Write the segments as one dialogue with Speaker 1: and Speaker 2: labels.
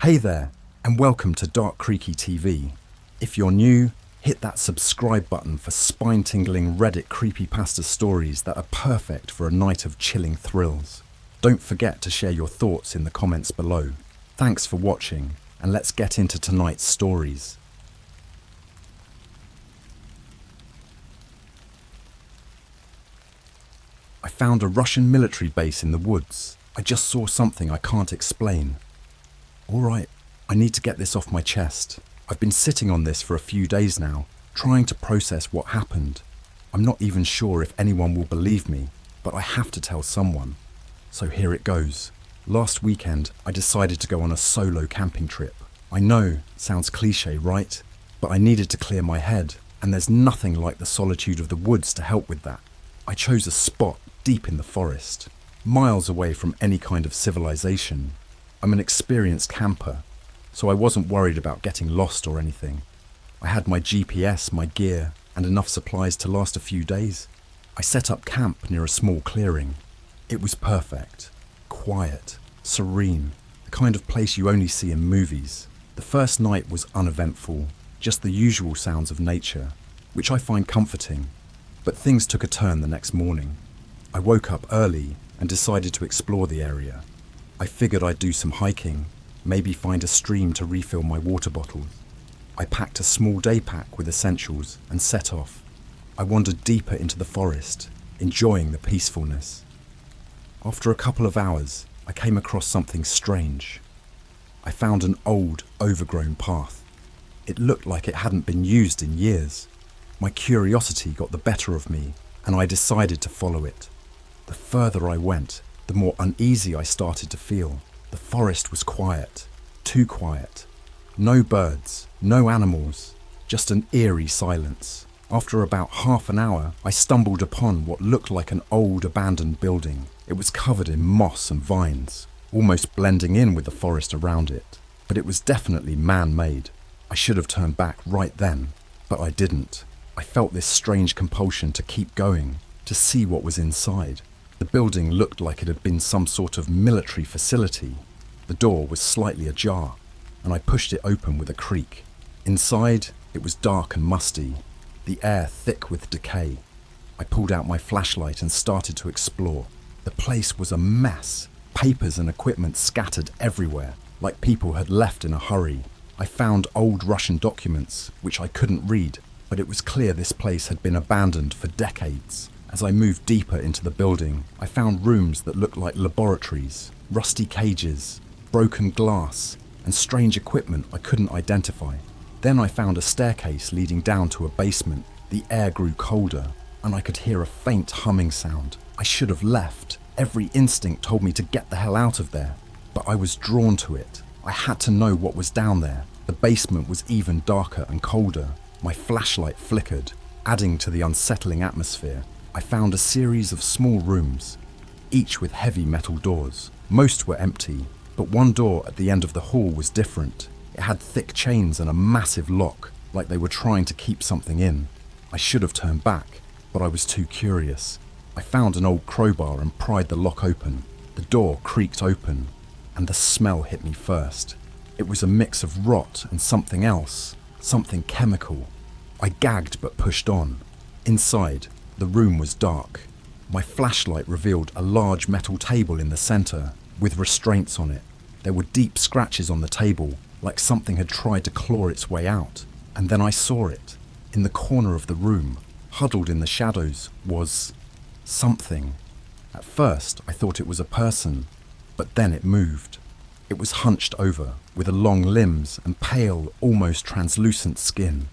Speaker 1: Hey there, and welcome to Dark Creaky TV. If you're new, hit that subscribe button for spine-tingling Reddit creepypasta stories that are perfect for a night of chilling thrills. Don't forget to share your thoughts in the comments below. Thanks for watching, and let's get into tonight's stories. I found a Russian military base in the woods. I just saw something I can't explain. Alright, I need to get this off my chest. I've been sitting on this for a few days now, trying to process what happened. I'm not even sure if anyone will believe me, but I have to tell someone. So here it goes. Last weekend, I decided to go on a solo camping trip. I know, sounds cliche, right? But I needed to clear my head, and there's nothing like the solitude of the woods to help with that. I chose a spot deep in the forest, miles away from any kind of civilization. I'm an experienced camper, so I wasn't worried about getting lost or anything. I had my GPS, my gear, and enough supplies to last a few days. I set up camp near a small clearing. It was perfect, quiet, serene, the kind of place you only see in movies. The first night was uneventful, just the usual sounds of nature, which I find comforting. But things took a turn the next morning. I woke up early and decided to explore the area. I figured I'd do some hiking, maybe find a stream to refill my water bottles. I packed a small day pack with essentials and set off. I wandered deeper into the forest, enjoying the peacefulness. After a couple of hours, I came across something strange. I found an old, overgrown path. It looked like it hadn't been used in years. My curiosity got the better of me, and I decided to follow it. The further I went, the more uneasy I started to feel. The forest was quiet, too quiet. No birds, no animals, just an eerie silence. After about half an hour, I stumbled upon what looked like an old abandoned building. It was covered in moss and vines, almost blending in with the forest around it. But it was definitely man-made. I should have turned back right then, but I didn't. I felt this strange compulsion to keep going, to see what was inside. The building looked like it had been some sort of military facility. The door was slightly ajar, and I pushed it open with a creak. Inside, it was dark and musty, the air thick with decay. I pulled out my flashlight and started to explore. The place was a mess, papers and equipment scattered everywhere, like people had left in a hurry. I found old Russian documents, which I couldn't read, but it was clear this place had been abandoned for decades. As I moved deeper into the building, I found rooms that looked like laboratories, rusty cages, broken glass, and strange equipment I couldn't identify. Then I found a staircase leading down to a basement. The air grew colder, and I could hear a faint humming sound. I should have left. Every instinct told me to get the hell out of there, but I was drawn to it. I had to know what was down there. The basement was even darker and colder. My flashlight flickered, adding to the unsettling atmosphere. I found a series of small rooms, each with heavy metal doors. Most were empty, but one door at the end of the hall was different. It had thick chains and a massive lock, like they were trying to keep something in. I should have turned back, but I was too curious. I found an old crowbar and pried the lock open. The door creaked open, and the smell hit me first. It was a mix of rot and something else, something chemical. I gagged but pushed on. Inside, the room was dark. My flashlight revealed a large metal table in the center, with restraints on it. There were deep scratches on the table, like something had tried to claw its way out. And then I saw it. In the corner of the room, huddled in the shadows, was something. At first, I thought it was a person, but then it moved. It was hunched over, with long limbs and pale, almost translucent skin.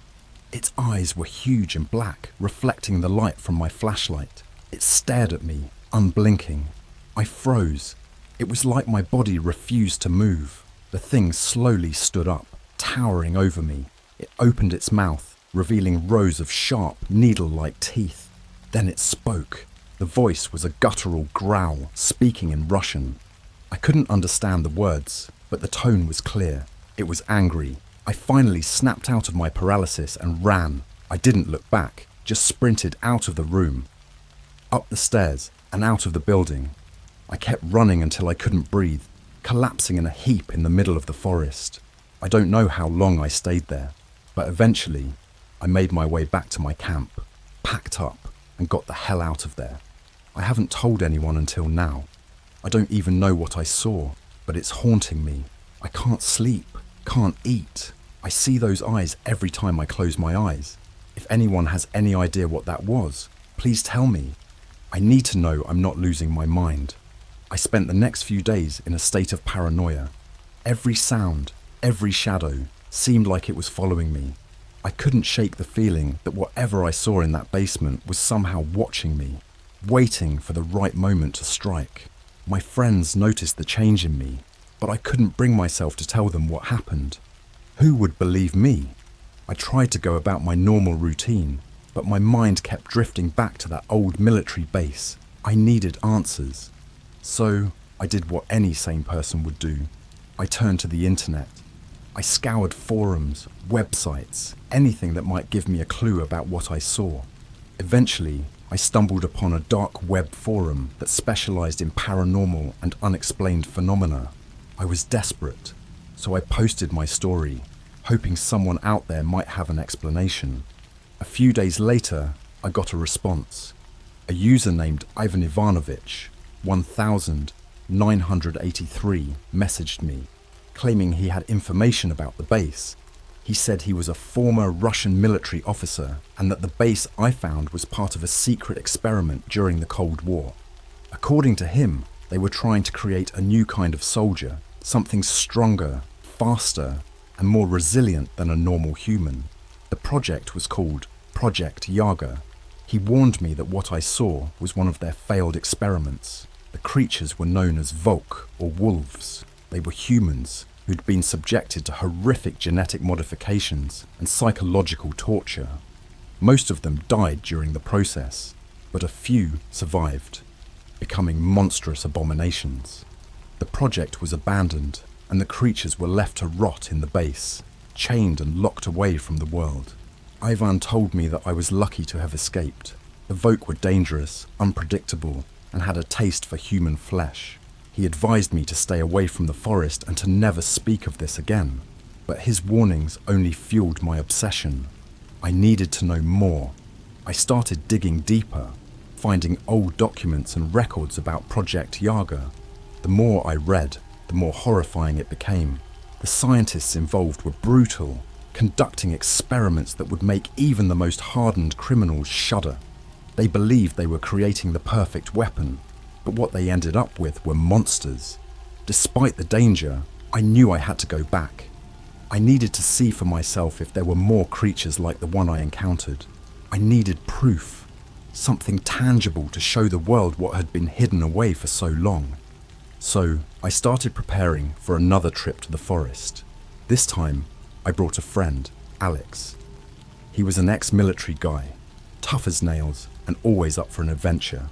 Speaker 1: Its eyes were huge and black, reflecting the light from my flashlight. It stared at me, unblinking. I froze. It was like my body refused to move. The thing slowly stood up, towering over me. It opened its mouth, revealing rows of sharp, needle-like teeth. Then it spoke. The voice was a guttural growl, speaking in Russian. I couldn't understand the words, but the tone was clear. It was angry. I finally snapped out of my paralysis and ran. I didn't look back, just sprinted out of the room, up the stairs and out of the building. I kept running until I couldn't breathe, collapsing in a heap in the middle of the forest. I don't know how long I stayed there, but eventually I made my way back to my camp, packed up, and got the hell out of there. I haven't told anyone until now. I don't even know what I saw, but it's haunting me. I can't sleep, can't eat. I see those eyes every time I close my eyes. If anyone has any idea what that was, please tell me. I need to know I'm not losing my mind. I spent the next few days in a state of paranoia. Every sound, every shadow seemed like it was following me. I couldn't shake the feeling that whatever I saw in that basement was somehow watching me, waiting for the right moment to strike. My friends noticed the change in me, but I couldn't bring myself to tell them what happened. Who would believe me? I tried to go about my normal routine, but my mind kept drifting back to that old military base. I needed answers. So I did what any sane person would do. I turned to the internet. I scoured forums, websites, anything that might give me a clue about what I saw. Eventually, I stumbled upon a dark web forum that specialized in paranormal and unexplained phenomena. I was desperate, so I posted my story, hoping someone out there might have an explanation. A few days later, I got a response. A user named Ivan Ivanovich, 1983, messaged me, claiming he had information about the base. He said he was a former Russian military officer and that the base I found was part of a secret experiment during the Cold War. According to him, they were trying to create a new kind of soldier, something stronger, faster, and more resilient than a normal human. The project was called Project Yaga. He warned me that what I saw was one of their failed experiments. The creatures were known as Volk, or wolves. They were humans who'd been subjected to horrific genetic modifications and psychological torture. Most of them died during the process, but a few survived, becoming monstrous abominations. The project was abandoned, and the creatures were left to rot in the base, chained and locked away from the world. Ivan told me that I was lucky to have escaped. The Volk were dangerous, unpredictable, and had a taste for human flesh. He advised me to stay away from the forest and to never speak of this again. But his warnings only fueled my obsession. I needed to know more. I started digging deeper, finding old documents and records about Project Yaga. The more I read, the more horrifying it became. The scientists involved were brutal, conducting experiments that would make even the most hardened criminals shudder. They believed they were creating the perfect weapon, but what they ended up with were monsters. Despite the danger, I knew I had to go back. I needed to see for myself if there were more creatures like the one I encountered. I needed proof, something tangible to show the world what had been hidden away for so long. So I started preparing for another trip to the forest. This time, I brought a friend, Alex. He was an ex-military guy, tough as nails and always up for an adventure.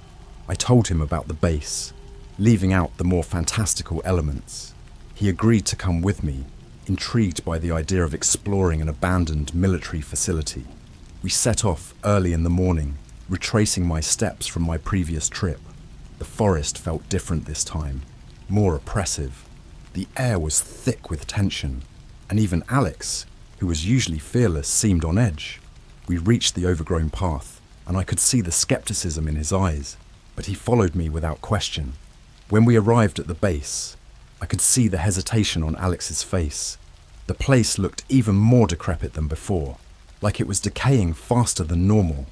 Speaker 1: I told him about the base, leaving out the more fantastical elements. He agreed to come with me, intrigued by the idea of exploring an abandoned military facility. We set off early in the morning, retracing my steps from my previous trip. The forest felt different this time, more oppressive. The air was thick with tension, and even Alex, who was usually fearless, seemed on edge. We reached the overgrown path, and I could see the skepticism in his eyes, but he followed me without question. When we arrived at the base, I could see the hesitation on Alex's face. The place looked even more decrepit than before, like it was decaying faster than normal.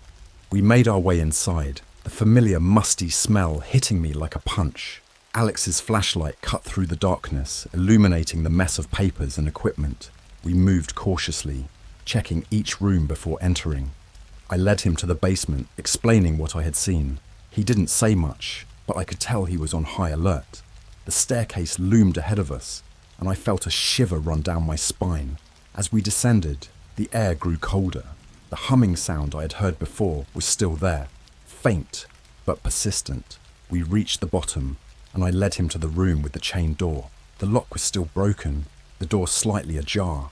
Speaker 1: We made our way inside, the familiar musty smell hitting me like a punch. Alex's flashlight cut through the darkness, illuminating the mess of papers and equipment. We moved cautiously, checking each room before entering. I led him to the basement, explaining what I had seen. He didn't say much, but I could tell he was on high alert. The staircase loomed ahead of us, and I felt a shiver run down my spine. As we descended, the air grew colder. The humming sound I had heard before was still there, faint but persistent. We reached the bottom, and I led him to the room with the chain door. The lock was still broken, the door slightly ajar.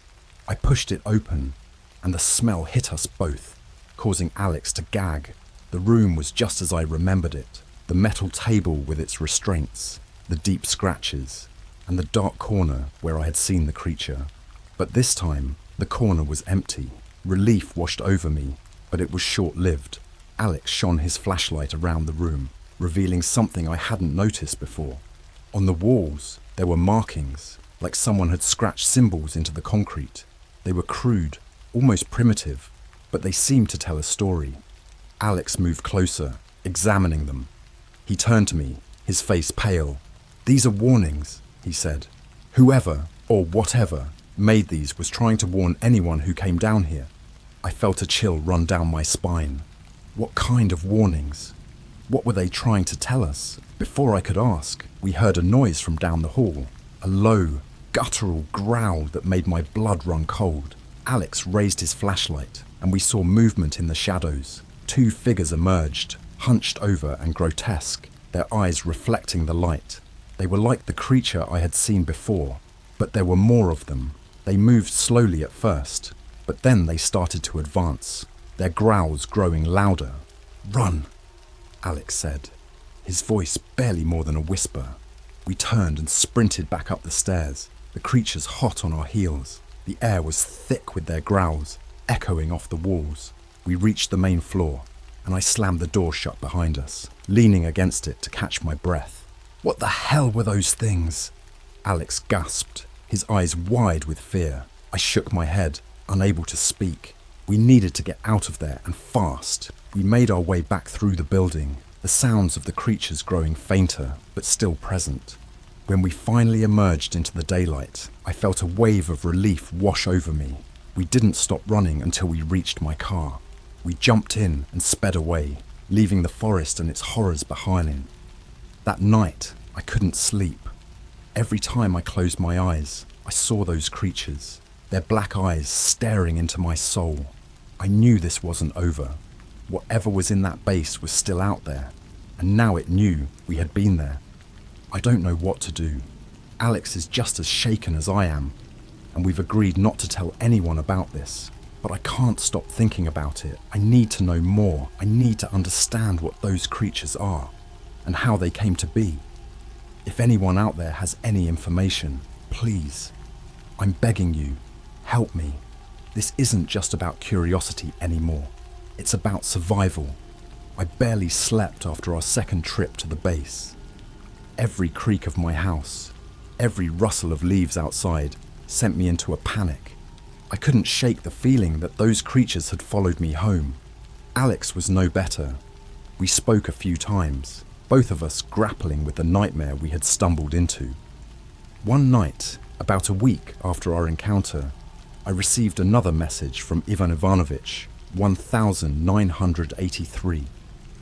Speaker 1: I pushed it open, and the smell hit us both, causing Alex to gag. The room was just as I remembered it. The metal table with its restraints, the deep scratches, and the dark corner where I had seen the creature. But this time, the corner was empty. Relief washed over me, but it was short-lived. Alex shone his flashlight around the room, revealing something I hadn't noticed before. On the walls, there were markings, like someone had scratched symbols into the concrete. They were crude, almost primitive, but they seemed to tell a story. Alex moved closer, examining them. He turned to me, his face pale. "These are warnings," he said. "Whoever, or whatever, made these was trying to warn anyone who came down here." I felt a chill run down my spine. What kind of warnings? What were they trying to tell us? Before I could ask, we heard a noise from down the hall, a low, guttural growl that made my blood run cold. Alex raised his flashlight, and we saw movement in the shadows. Two figures emerged, hunched over and grotesque, their eyes reflecting the light. They were like the creature I had seen before, but there were more of them. They moved slowly at first, but then they started to advance, their growls growing louder. "Run," Alex said, his voice barely more than a whisper. We turned and sprinted back up the stairs, the creatures hot on our heels. The air was thick with their growls, echoing off the walls. We reached the main floor, and I slammed the door shut behind us, leaning against it to catch my breath. "What the hell were those things?" Alex gasped, his eyes wide with fear. I shook my head, unable to speak. We needed to get out of there, and fast. We made our way back through the building, the sounds of the creatures growing fainter, but still present. When we finally emerged into the daylight, I felt a wave of relief wash over me. We didn't stop running until we reached my car. We jumped in and sped away, leaving the forest and its horrors behind. That night, I couldn't sleep. Every time I closed my eyes, I saw those creatures, their black eyes staring into my soul. I knew this wasn't over. Whatever was in that base was still out there, and now it knew we had been there. I don't know what to do. Alex is just as shaken as I am, and we've agreed not to tell anyone about this. But I can't stop thinking about it. I need to know more. I need to understand what those creatures are, and how they came to be. If anyone out there has any information, please, I'm begging you, help me. This isn't just about curiosity anymore. It's about survival. I barely slept after our second trip to the base. Every creak of my house, every rustle of leaves outside sent me into a panic. I couldn't shake the feeling that those creatures had followed me home. Alex was no better. We spoke a few times, both of us grappling with the nightmare we had stumbled into. One night, about a week after our encounter, I received another message from Ivan Ivanovich, 1983.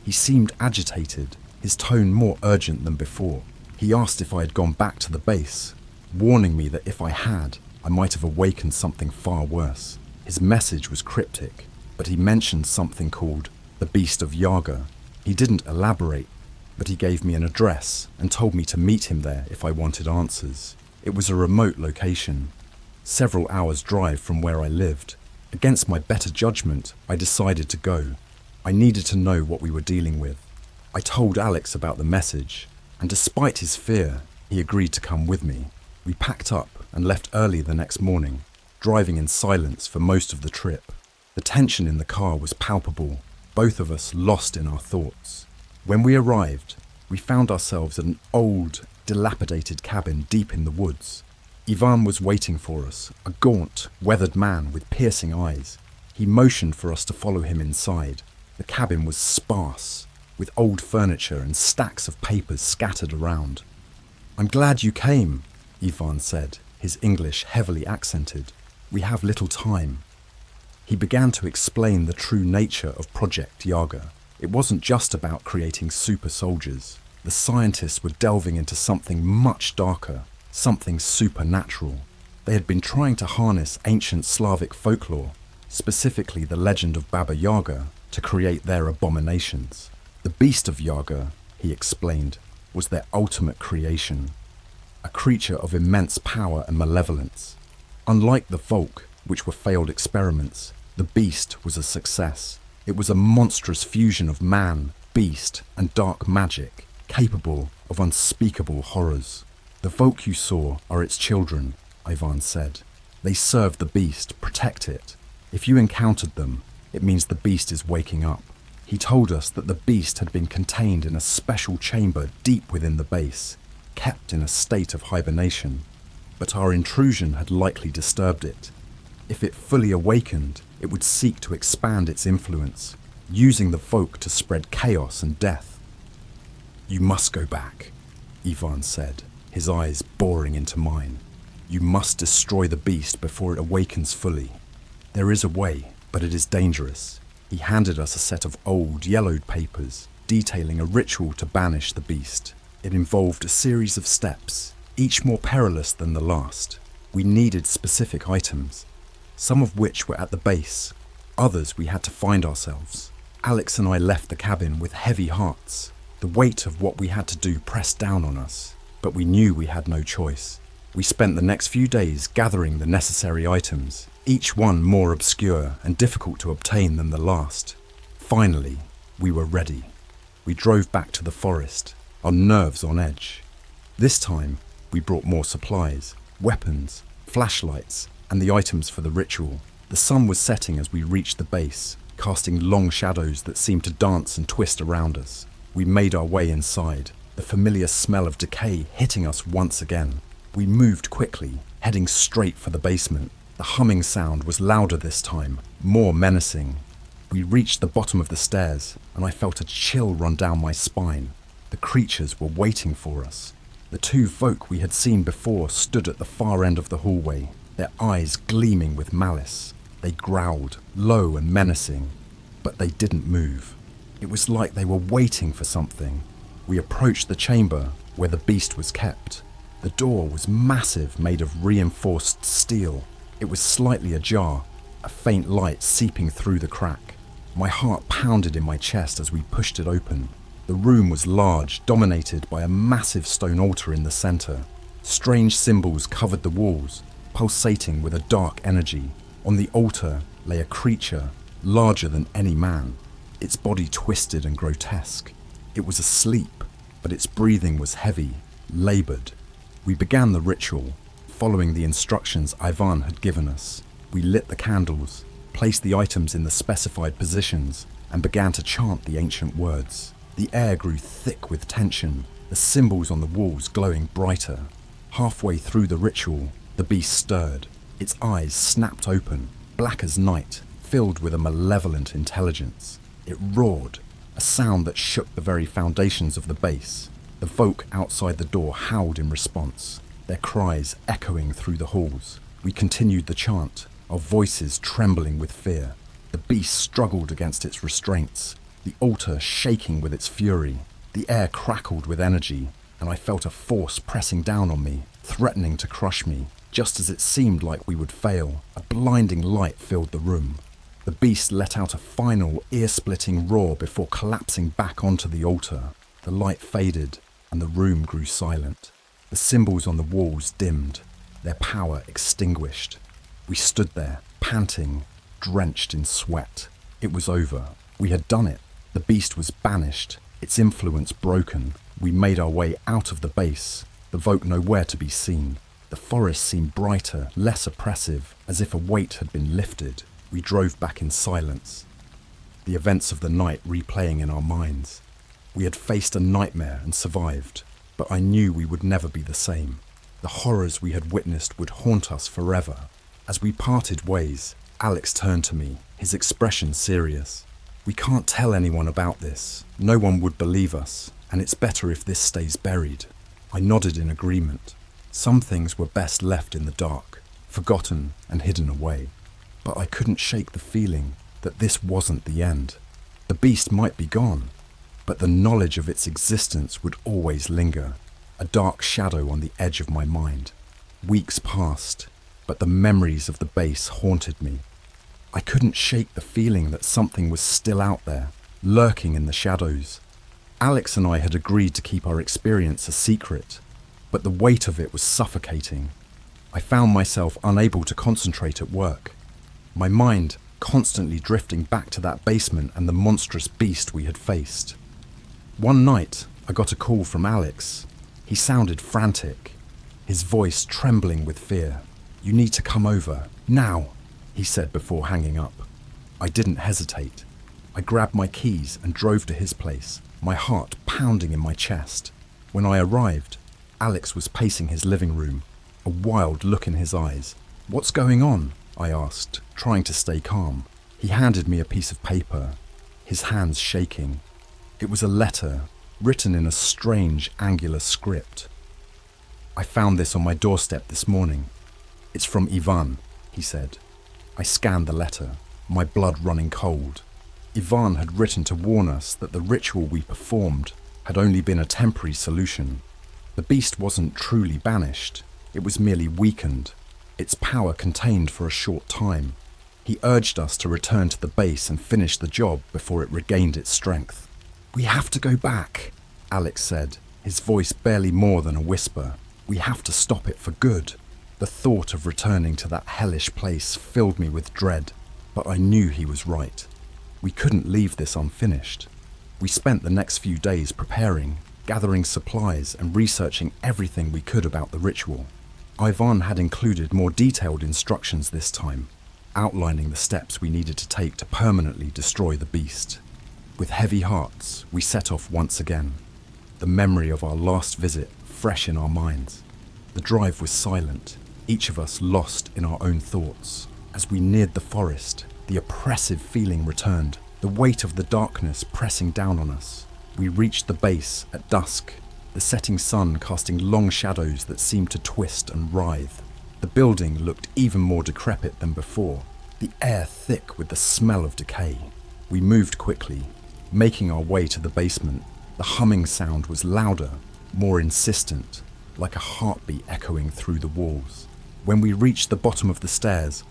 Speaker 1: He seemed agitated, his tone more urgent than before. He asked if I had gone back to the base, warning me that if I had, I might have awakened something far worse. His message was cryptic, but he mentioned something called the Beast of Yaga. He didn't elaborate, but he gave me an address and told me to meet him there if I wanted answers. It was a remote location, several hours' drive from where I lived. Against my better judgment, I decided to go. I needed to know what we were dealing with. I told Alex about the message, and despite his fear, he agreed to come with me. We packed up and left early the next morning, driving in silence for most of the trip. The tension in the car was palpable, both of us lost in our thoughts. When we arrived, we found ourselves at an old, dilapidated cabin deep in the woods. Ivan was waiting for us, a gaunt, weathered man with piercing eyes. He motioned for us to follow him inside. The cabin was sparse, with old furniture and stacks of papers scattered around. "I'm glad you came," Ivan said, his English heavily accented. "We have little time." He began to explain the true nature of Project Yaga. It wasn't just about creating super soldiers. The scientists were delving into something much darker, something supernatural. They had been trying to harness ancient Slavic folklore, specifically the legend of Baba Yaga, to create their abominations. The Beast of Yaga, he explained, was their ultimate creation, a creature of immense power and malevolence. Unlike the Volk, which were failed experiments, the Beast was a success. It was a monstrous fusion of man, beast, and dark magic, capable of unspeakable horrors. The folk you saw are its children, Ivan said. They serve the beast, protect it. If you encountered them, it means the beast is waking up. He told us that the beast had been contained in a special chamber deep within the base, kept in a state of hibernation. But our intrusion had likely disturbed it. If it fully awakened, it would seek to expand its influence, using the folk to spread chaos and death. You must go back, Ivan said, his eyes boring into mine. You must destroy the beast before it awakens fully. There is a way, but it is dangerous. He handed us a set of old, yellowed papers detailing a ritual to banish the beast. It involved a series of steps, each more perilous than the last. We needed specific items, some of which were at the base, others we had to find ourselves. Alex and I left the cabin with heavy hearts. The weight of what we had to do pressed down on us, but we knew we had no choice. We spent the next few days gathering the necessary items, each one more obscure and difficult to obtain than the last. Finally, we were ready. We drove back to the forest, our nerves on edge. This time, we brought more supplies, weapons, flashlights, and the items for the ritual. The sun was setting as we reached the base, casting long shadows that seemed to dance and twist around us. We made our way inside, the familiar smell of decay hitting us once again. We moved quickly, heading straight for the basement. The humming sound was louder this time, more menacing. We reached the bottom of the stairs, and I felt a chill run down my spine. The creatures were waiting for us. The two folk we had seen before stood at the far end of the hallway, their eyes gleaming with malice. They growled, low and menacing, but they didn't move. It was like they were waiting for something. We approached the chamber where the beast was kept. The door was massive, made of reinforced steel. It was slightly ajar, a faint light seeping through the crack. My heart pounded in my chest as we pushed it open. The room was large, dominated by a massive stone altar in the center. Strange symbols covered the walls, pulsating with a dark energy. On the altar lay a creature, larger than any man, its body twisted and grotesque. It was asleep, but its breathing was heavy, labored. We began the ritual, following the instructions Ivan had given us. We lit the candles, placed the items in the specified positions, and began to chant the ancient words. The air grew thick with tension, the symbols on the walls glowing brighter. Halfway through the ritual, the beast stirred. Its eyes snapped open, black as night, filled with a malevolent intelligence. It roared, a sound that shook the very foundations of the base. The folk outside the door howled in response, their cries echoing through the halls. We continued the chant, our voices trembling with fear. The beast struggled against its restraints, the altar shaking with its fury. The air crackled with energy, and I felt a force pressing down on me, threatening to crush me. Just as it seemed like we would fail, a blinding light filled the room. The beast let out a final, ear-splitting roar before collapsing back onto the altar. The light faded, and the room grew silent. The symbols on the walls dimmed, their power extinguished. We stood there, panting, drenched in sweat. It was over. We had done it. The beast was banished, its influence broken. We made our way out of the base, the folk nowhere to be seen. The forest seemed brighter, less oppressive, as if a weight had been lifted. We drove back in silence, the events of the night replaying in our minds. We had faced a nightmare and survived, but I knew we would never be the same. The horrors we had witnessed would haunt us forever. As we parted ways, Alex turned to me, his expression serious. "We can't tell anyone about this. No one would believe us, and it's better if this stays buried." I nodded in agreement. Some things were best left in the dark, forgotten and hidden away. But I couldn't shake the feeling that this wasn't the end. The beast might be gone, but the knowledge of its existence would always linger, a dark shadow on the edge of my mind. Weeks passed, but the memories of the base haunted me. I couldn't shake the feeling that something was still out there, lurking in the shadows. Alex and I had agreed to keep our experience a secret, but the weight of it was suffocating. I found myself unable to concentrate at work, my mind constantly drifting back to that basement and the monstrous beast we had faced. One night, I got a call from Alex. He sounded frantic. his voice trembling with fear. "You need to come over, now," he said before hanging up. I didn't hesitate. I grabbed my keys and drove to his place, my heart pounding in my chest. When I arrived, Alex was pacing his living room, a wild look in his eyes. "What's going on?" I asked, trying to stay calm. He handed me a piece of paper, his hands shaking. It was a letter, written in a strange, angular script. "I found this on my doorstep this morning. It's from Ivan," he said. I scanned the letter, my blood running cold. Ivan had written to warn us that the ritual we performed had only been a temporary solution. The beast wasn't truly banished, it was merely weakened, its power contained for a short time. He urged us to return to the base and finish the job before it regained its strength. "We have to go back," Alex said, his voice barely more than a whisper. "We have to stop it for good." The thought of returning to that hellish place filled me with dread, but I knew he was right. We couldn't leave this unfinished. We spent the next few days preparing, gathering supplies and researching everything we could about the ritual. Ivan had included more detailed instructions this time, outlining the steps we needed to take to permanently destroy the beast. With heavy hearts, we set off once again, the memory of our last visit fresh in our minds. The drive was silent, each of us lost in our own thoughts. As we neared the forest, the oppressive feeling returned, the weight of the darkness pressing down on us. We reached the base at dusk, the setting sun casting long shadows that seemed to twist and writhe. The building looked even more decrepit than before, the air thick with the smell of decay. We moved quickly, making our way to the basement. The humming sound was louder, more insistent, like a heartbeat echoing through the walls. When we reached the bottom of the stairs,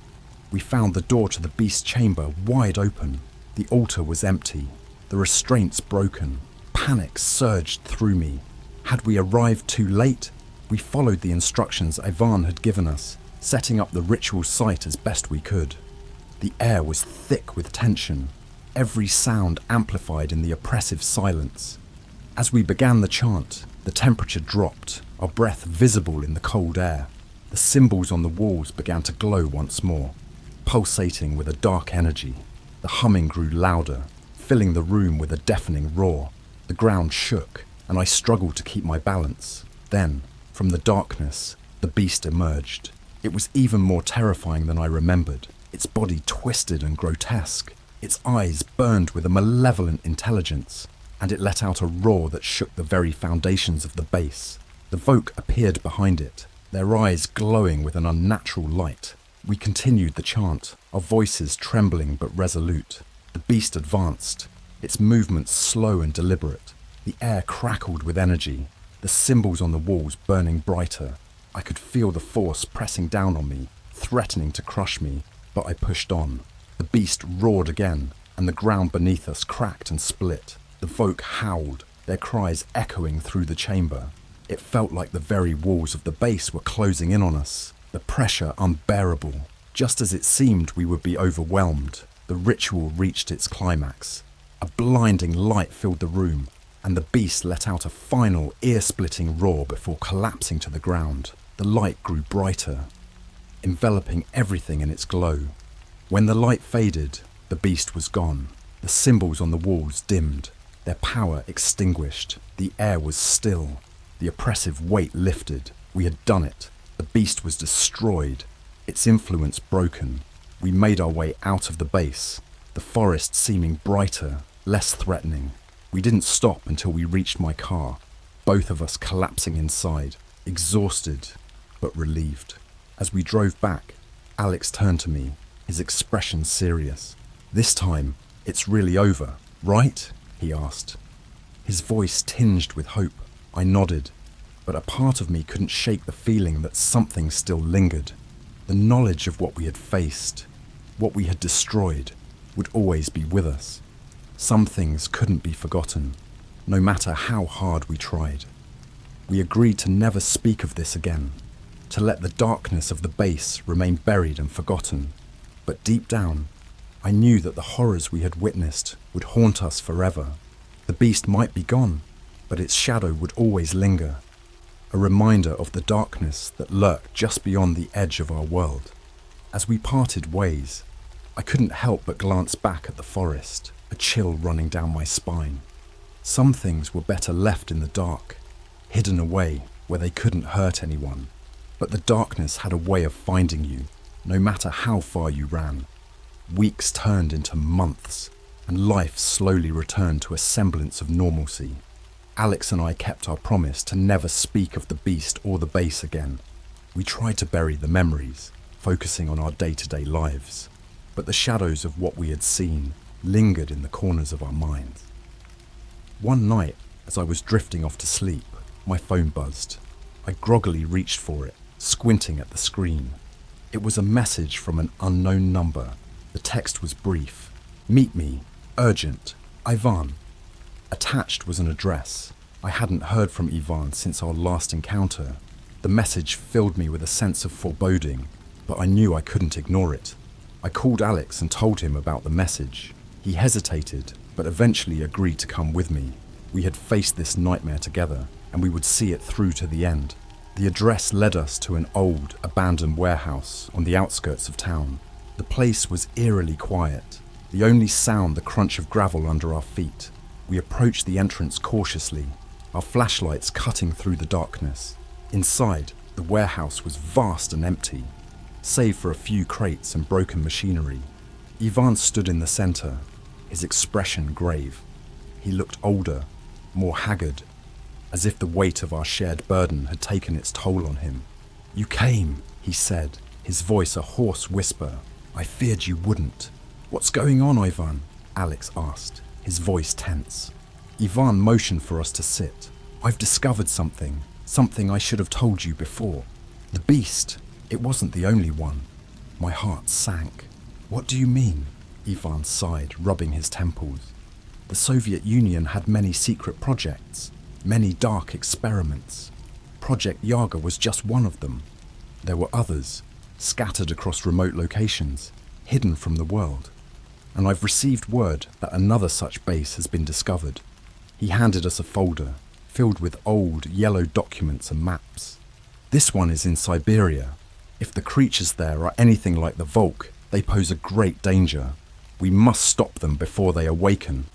Speaker 1: we found the door to the beast's chamber wide open. The altar was empty, the restraints broken. Panic surged through me. Had we arrived too late? We followed the instructions Ivan had given us, setting up the ritual site as best we could. The air was thick with tension, every sound amplified in the oppressive silence. As we began the chant, the temperature dropped, our breath visible in the cold air. The symbols on the walls began to glow once more, pulsating with a dark energy. The humming grew louder, filling the room with a deafening roar. The ground shook, and I struggled to keep my balance. Then, from the darkness, the beast emerged. It was even more terrifying than I remembered. Its body twisted and grotesque. Its eyes burned with a malevolent intelligence, and it let out a roar that shook the very foundations of the base. The Voke appeared behind it, their eyes glowing with an unnatural light. We continued the chant, our voices trembling but resolute. The beast advanced, its movements slow and deliberate. The air crackled with energy, the symbols on the walls burning brighter. I could feel the force pressing down on me, threatening to crush me, but I pushed on. The beast roared again, and the ground beneath us cracked and split. The Voke howled, their cries echoing through the chamber. It felt like the very walls of the base were closing in on us, the pressure unbearable. Just as it seemed we would be overwhelmed, the ritual reached its climax. A blinding light filled the room, and the beast let out a final ear-splitting roar before collapsing to the ground. The light grew brighter, enveloping everything in its glow. When the light faded, the beast was gone. The symbols on the walls dimmed, their power extinguished. The air was still. The oppressive weight lifted. We had done it. The beast was destroyed, its influence broken. We made our way out of the base, the forest seeming brighter, less threatening. We didn't stop until we reached my car, both of us collapsing inside, exhausted but relieved. As we drove back, Alex turned to me, his expression serious. "This time, it's really over, right?" he asked. His voice tinged with hope. I nodded, but a part of me couldn't shake the feeling that something still lingered. The knowledge of what we had faced, what we had destroyed, would always be with us. Some things couldn't be forgotten, no matter how hard we tried. We agreed to never speak of this again, to let the darkness of the base remain buried and forgotten. But deep down, I knew that the horrors we had witnessed would haunt us forever. The beast might be gone, but its shadow would always linger, a reminder of the darkness that lurked just beyond the edge of our world. As we parted ways, I couldn't help but glance back at the forest, a chill running down my spine. Some things were better left in the dark, hidden away where they couldn't hurt anyone. But the darkness had a way of finding you, no matter how far you ran. Weeks turned into months, and life slowly returned to a semblance of normalcy. Alex and I kept our promise to never speak of the beast or the base again. We tried to bury the memories, focusing on our day-to-day lives. But the shadows of what we had seen lingered in the corners of our minds. One night, as I was drifting off to sleep, my phone buzzed. I groggily reached for it, squinting at the screen. It was a message from an unknown number. The text was brief. "Meet me. Urgent. Ivan." Attached was an address. I hadn't heard from Ivan since our last encounter. The message filled me with a sense of foreboding, but I knew I couldn't ignore it. I called Alex and told him about the message. He hesitated, but eventually agreed to come with me. We had faced this nightmare together, and we would see it through to the end. The address led us to an old, abandoned warehouse on the outskirts of town. The place was eerily quiet, the only sound the crunch of gravel under our feet. We approached the entrance cautiously, our flashlights cutting through the darkness. Inside, the warehouse was vast and empty, save for a few crates and broken machinery. Ivan stood in the center, his expression grave. He looked older, more haggard, as if the weight of our shared burden had taken its toll on him. "You came," he said, his voice a hoarse whisper. "I feared you wouldn't." "What's going on, Ivan?" Alex asked, his voice tense. Ivan motioned for us to sit. "I've discovered something I should have told you before. The beast, it wasn't the only one." My heart sank. "What do you mean?" Ivan sighed, rubbing his temples. "The Soviet Union had many secret projects, many dark experiments. Project Yaga was just one of them. There were others, scattered across remote locations, hidden from the world. And I've received word that another such base has been discovered." He handed us a folder, filled with old, yellow documents and maps. "This one is in Siberia. If the creatures there are anything like the Volk, they pose a great danger. We must stop them before they awaken."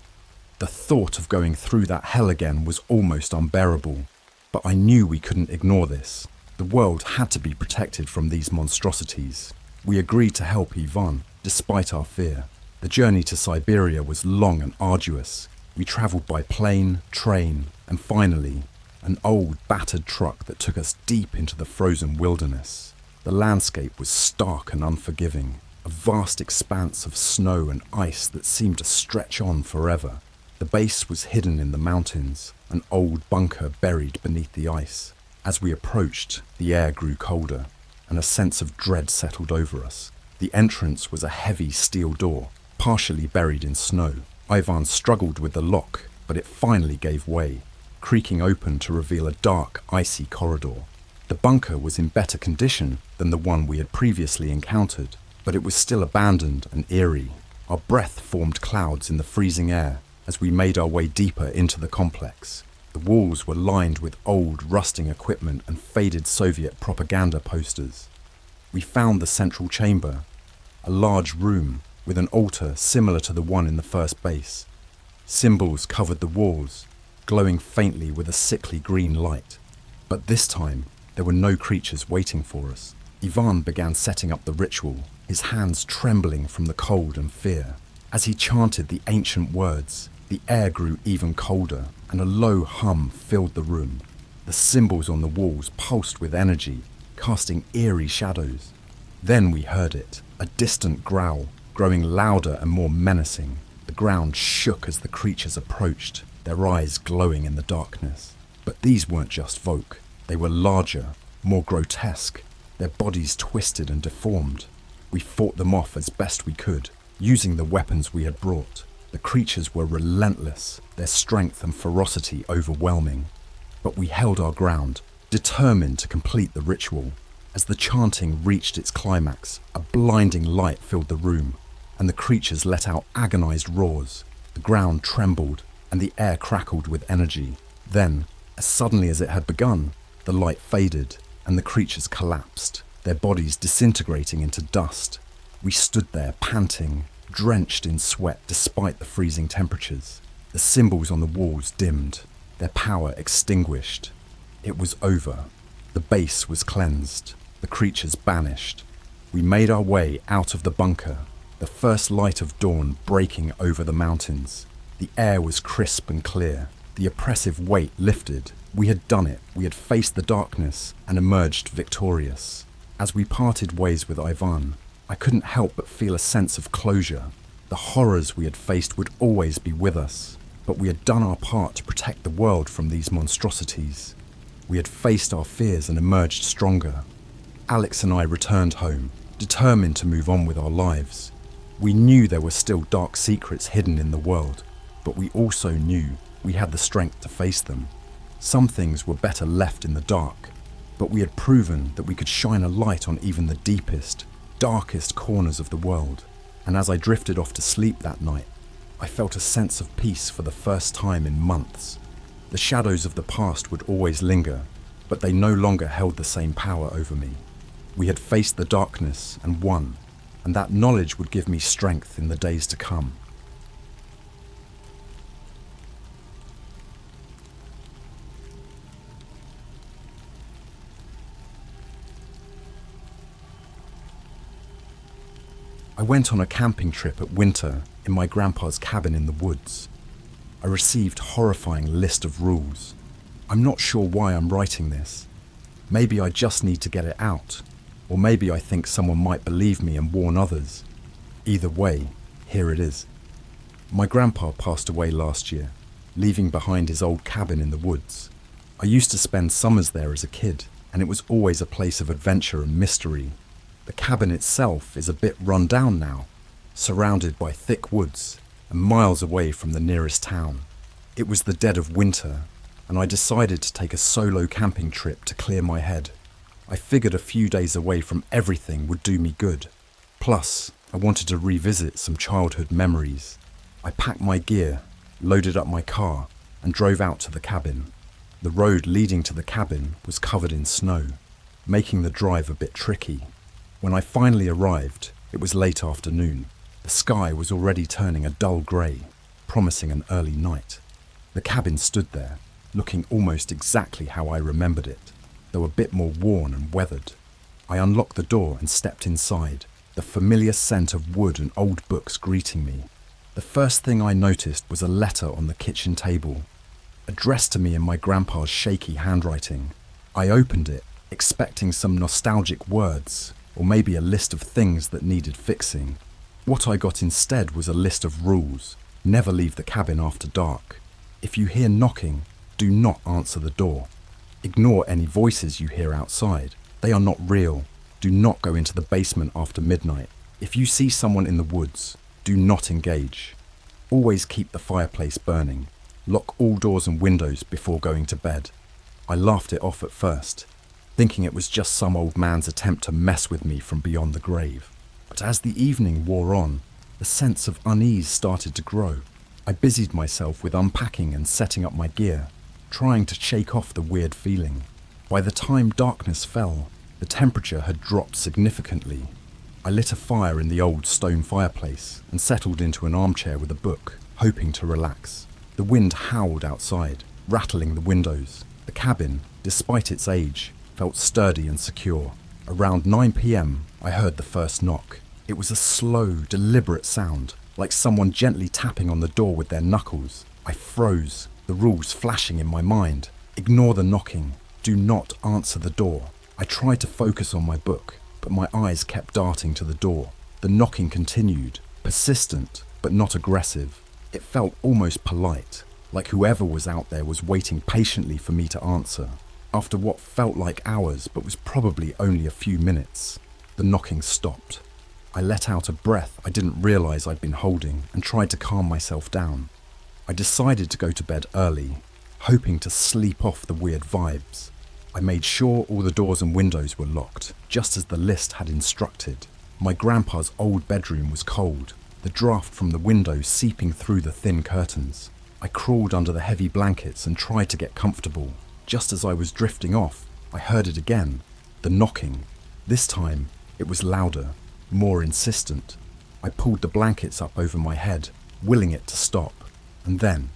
Speaker 1: The thought of going through that hell again was almost unbearable, but I knew we couldn't ignore this. The world had to be protected from these monstrosities. We agreed to help Ivan, despite our fear. The journey to Siberia was long and arduous. We travelled by plane, train, and finally, an old, battered truck that took us deep into the frozen wilderness. The landscape was stark and unforgiving, a vast expanse of snow and ice that seemed to stretch on forever. The base was hidden in the mountains, an old bunker buried beneath the ice. As we approached, the air grew colder, and a sense of dread settled over us. The entrance was a heavy steel door, partially buried in snow. Ivan struggled with the lock, but it finally gave way, creaking open to reveal a dark, icy corridor. The bunker was in better condition than the one we had previously encountered, but it was still abandoned and eerie. Our breath formed clouds in the freezing air as we made our way deeper into the complex. The walls were lined with old, rusting equipment and faded Soviet propaganda posters. We found the central chamber, a large room with an altar similar to the one in the first base. Symbols covered the walls, glowing faintly with a sickly green light. But this time, there were no creatures waiting for us. Ivan began setting up the ritual, his hands trembling from the cold and fear. As he chanted the ancient words, the air grew even colder, and a low hum filled the room. The symbols on the walls pulsed with energy, casting eerie shadows. Then we heard it, a distant growl, growing louder and more menacing. The ground shook as the creatures approached, their eyes glowing in the darkness. But these weren't just Volk. They were larger, more grotesque, their bodies twisted and deformed. We fought them off as best we could, using the weapons we had brought. The creatures were relentless, their strength and ferocity overwhelming. But we held our ground, determined to complete the ritual. As the chanting reached its climax, a blinding light filled the room, and the creatures let out agonized roars. The ground trembled, and the air crackled with energy. Then, as suddenly as it had begun, The light faded, and the creatures collapsed, their bodies disintegrating into dust. We stood there panting, drenched in sweat despite the freezing temperatures. The symbols on the walls dimmed, their power extinguished. It was over. The base was cleansed, the creatures banished. We made our way out of the bunker, the first light of dawn breaking over the mountains. The air was crisp and clear, the oppressive weight lifted. We had done it, we had faced the darkness and emerged victorious. As we parted ways with Ivan, I couldn't help but feel a sense of closure. The horrors we had faced would always be with us, but we had done our part to protect the world from these monstrosities. We had faced our fears and emerged stronger. Alex and I returned home, determined to move on with our lives. We knew there were still dark secrets hidden in the world, but we also knew we had the strength to face them. Some things were better left in the dark, but we had proven that we could shine a light on even the deepest, darkest corners of the world. And as I drifted off to sleep that night, I felt a sense of peace for the first time in months. The shadows of the past would always linger, but they no longer held the same power over me. We had faced the darkness and won, and that knowledge would give me strength in the days to come. I went on a camping trip at winter in my grandpa's cabin in the woods. I received a horrifying list of rules. I'm not sure why I'm writing this. Maybe I just need to get it out, or maybe I think someone might believe me and warn others. Either way, here it is. My grandpa passed away last year, leaving behind his old cabin in the woods. I used to spend summers there as a kid, and it was always a place of adventure and mystery. The cabin itself is a bit run down now, surrounded by thick woods and miles away from the nearest town. It was the dead of winter, and I decided to take a solo camping trip to clear my head. I figured a few days away from everything would do me good. Plus, I wanted to revisit some childhood memories. I packed my gear, loaded up my car, and drove out to the cabin. The road leading to the cabin was covered in snow, making the drive a bit tricky. When I finally arrived, it was late afternoon. The sky was already turning a dull grey, promising an early night. The cabin stood there, looking almost exactly how I remembered it, though a bit more worn and weathered. I unlocked the door and stepped inside, the familiar scent of wood and old books greeting me. The first thing I noticed was a letter on the kitchen table, addressed to me in my grandpa's shaky handwriting. I opened it, expecting some nostalgic words, or maybe a list of things that needed fixing. What I got instead was a list of rules. Never leave the cabin after dark. If you hear knocking, do not answer the door. Ignore any voices you hear outside. They are not real. Do not go into the basement after midnight. If you see someone in the woods, do not engage. Always keep the fireplace burning. Lock all doors and windows before going to bed. I laughed it off at first, thinking it was just some old man's attempt to mess with me from beyond the grave. But as the evening wore on, the sense of unease started to grow. I busied myself with unpacking and setting up my gear, trying to shake off the weird feeling. By the time darkness fell, the temperature had dropped significantly. I lit a fire in the old stone fireplace and settled into an armchair with a book, hoping to relax. The wind howled outside, rattling the windows. The cabin, despite its age, felt sturdy and secure. Around 9 p.m, I heard the first knock. It was a slow, deliberate sound, like someone gently tapping on the door with their knuckles. I froze, the rules flashing in my mind. Ignore the knocking. Do not answer the door. I tried to focus on my book, but my eyes kept darting to the door. The knocking continued, persistent, but not aggressive. It felt almost polite, like whoever was out there was waiting patiently for me to answer. After what felt like hours, but was probably only a few minutes, the knocking stopped. I let out a breath I didn't realize I'd been holding and tried to calm myself down. I decided to go to bed early, hoping to sleep off the weird vibes. I made sure all the doors and windows were locked, just as the list had instructed. My grandpa's old bedroom was cold, the draft from the window seeping through the thin curtains. I crawled under the heavy blankets and tried to get comfortable. Just as I was drifting off, I heard it again, the knocking. This time, it was louder, more insistent. I pulled the blankets up over my head, willing it to stop. And then,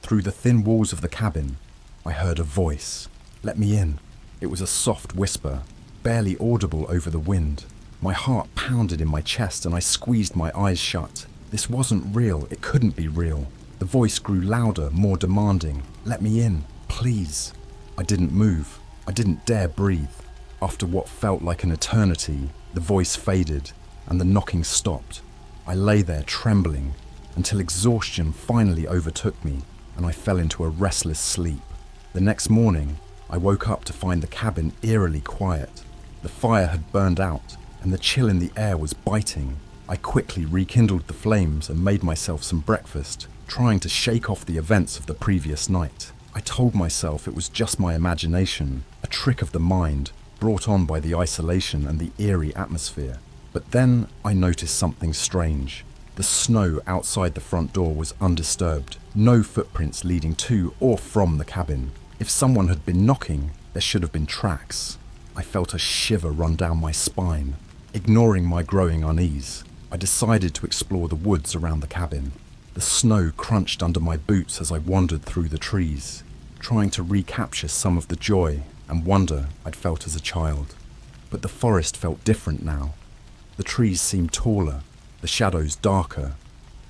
Speaker 1: through the thin walls of the cabin, I heard a voice. Let me in. It was a soft whisper, barely audible over the wind. My heart pounded in my chest and I squeezed my eyes shut. This wasn't real. It couldn't be real. The voice grew louder, more demanding. Let me in, please. I didn't move. I didn't dare breathe. After what felt like an eternity, the voice faded and the knocking stopped. I lay there trembling until exhaustion finally overtook me and I fell into a restless sleep. The next morning, I woke up to find the cabin eerily quiet. The fire had burned out and the chill in the air was biting. I quickly rekindled the flames and made myself some breakfast, trying to shake off the events of the previous night. I told myself it was just my imagination, a trick of the mind, brought on by the isolation and the eerie atmosphere. But then I noticed something strange. The snow outside the front door was undisturbed, no footprints leading to or from the cabin. If someone had been knocking, there should have been tracks. I felt a shiver run down my spine. Ignoring my growing unease, I decided to explore the woods around the cabin. The snow crunched under my boots as I wandered through the trees, trying to recapture some of the joy and wonder I'd felt as a child. But the forest felt different now. The trees seemed taller, the shadows darker.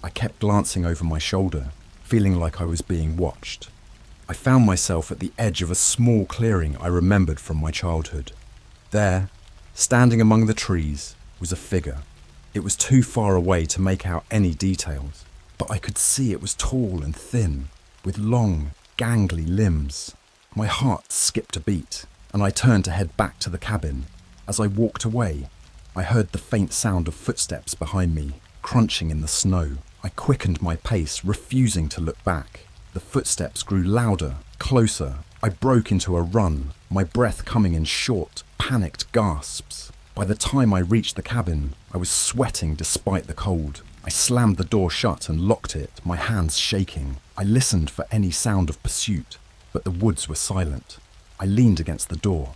Speaker 1: I kept glancing over my shoulder, feeling like I was being watched. I found myself at the edge of a small clearing I remembered from my childhood. There, standing among the trees, was a figure. It was too far away to make out any details, but I could see it was tall and thin, with long, gangly limbs. My heart skipped a beat, and I turned to head back to the cabin. As I walked away, I heard the faint sound of footsteps behind me, crunching in the snow. I quickened my pace, refusing to look back. The footsteps grew louder, closer. I broke into a run, my breath coming in short, panicked gasps. By the time I reached the cabin, I was sweating despite the cold. I slammed the door shut and locked it, my hands shaking. I listened for any sound of pursuit, but the woods were silent. I leaned against the door,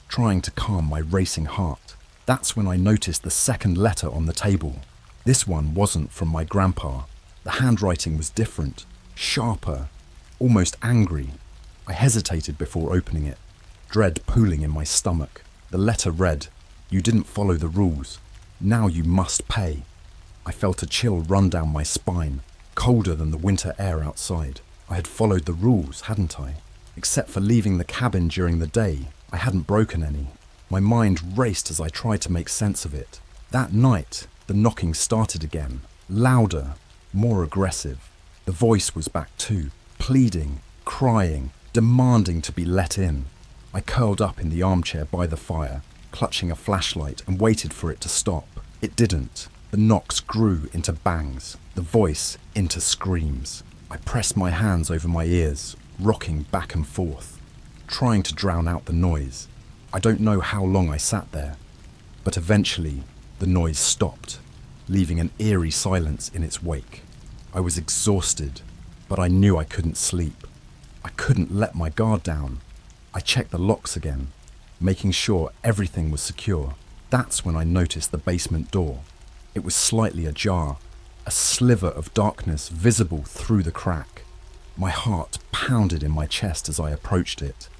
Speaker 1: trying to calm my racing heart. That's when I noticed the second letter on the table. This one wasn't from my grandpa. The handwriting was different, sharper, almost angry. I hesitated before opening it, dread pooling in my stomach. The letter read, "You didn't follow the rules. Now you must pay." I felt a chill run down my spine, colder than the winter air outside. I had followed the rules, hadn't I? Except for leaving the cabin during the day, I hadn't broken any. My mind raced as I tried to make sense of it. That night, the knocking started again, louder, more aggressive. The voice was back too, pleading, crying, demanding to be let in. I curled up in the armchair by the fire, clutching a flashlight and waited for it to stop. It didn't. The knocks grew into bangs, the voice into screams. I pressed my hands over my ears, rocking back and forth, trying to drown out the noise. I don't know how long I sat there, but eventually the noise stopped, leaving an eerie silence in its wake. I was exhausted, but I knew I couldn't sleep. I couldn't let my guard down. I checked the locks again, making sure everything was secure. That's when I noticed the basement door. It was slightly ajar, a sliver of darkness visible through the crack. My heart pounded in my chest as I approached it.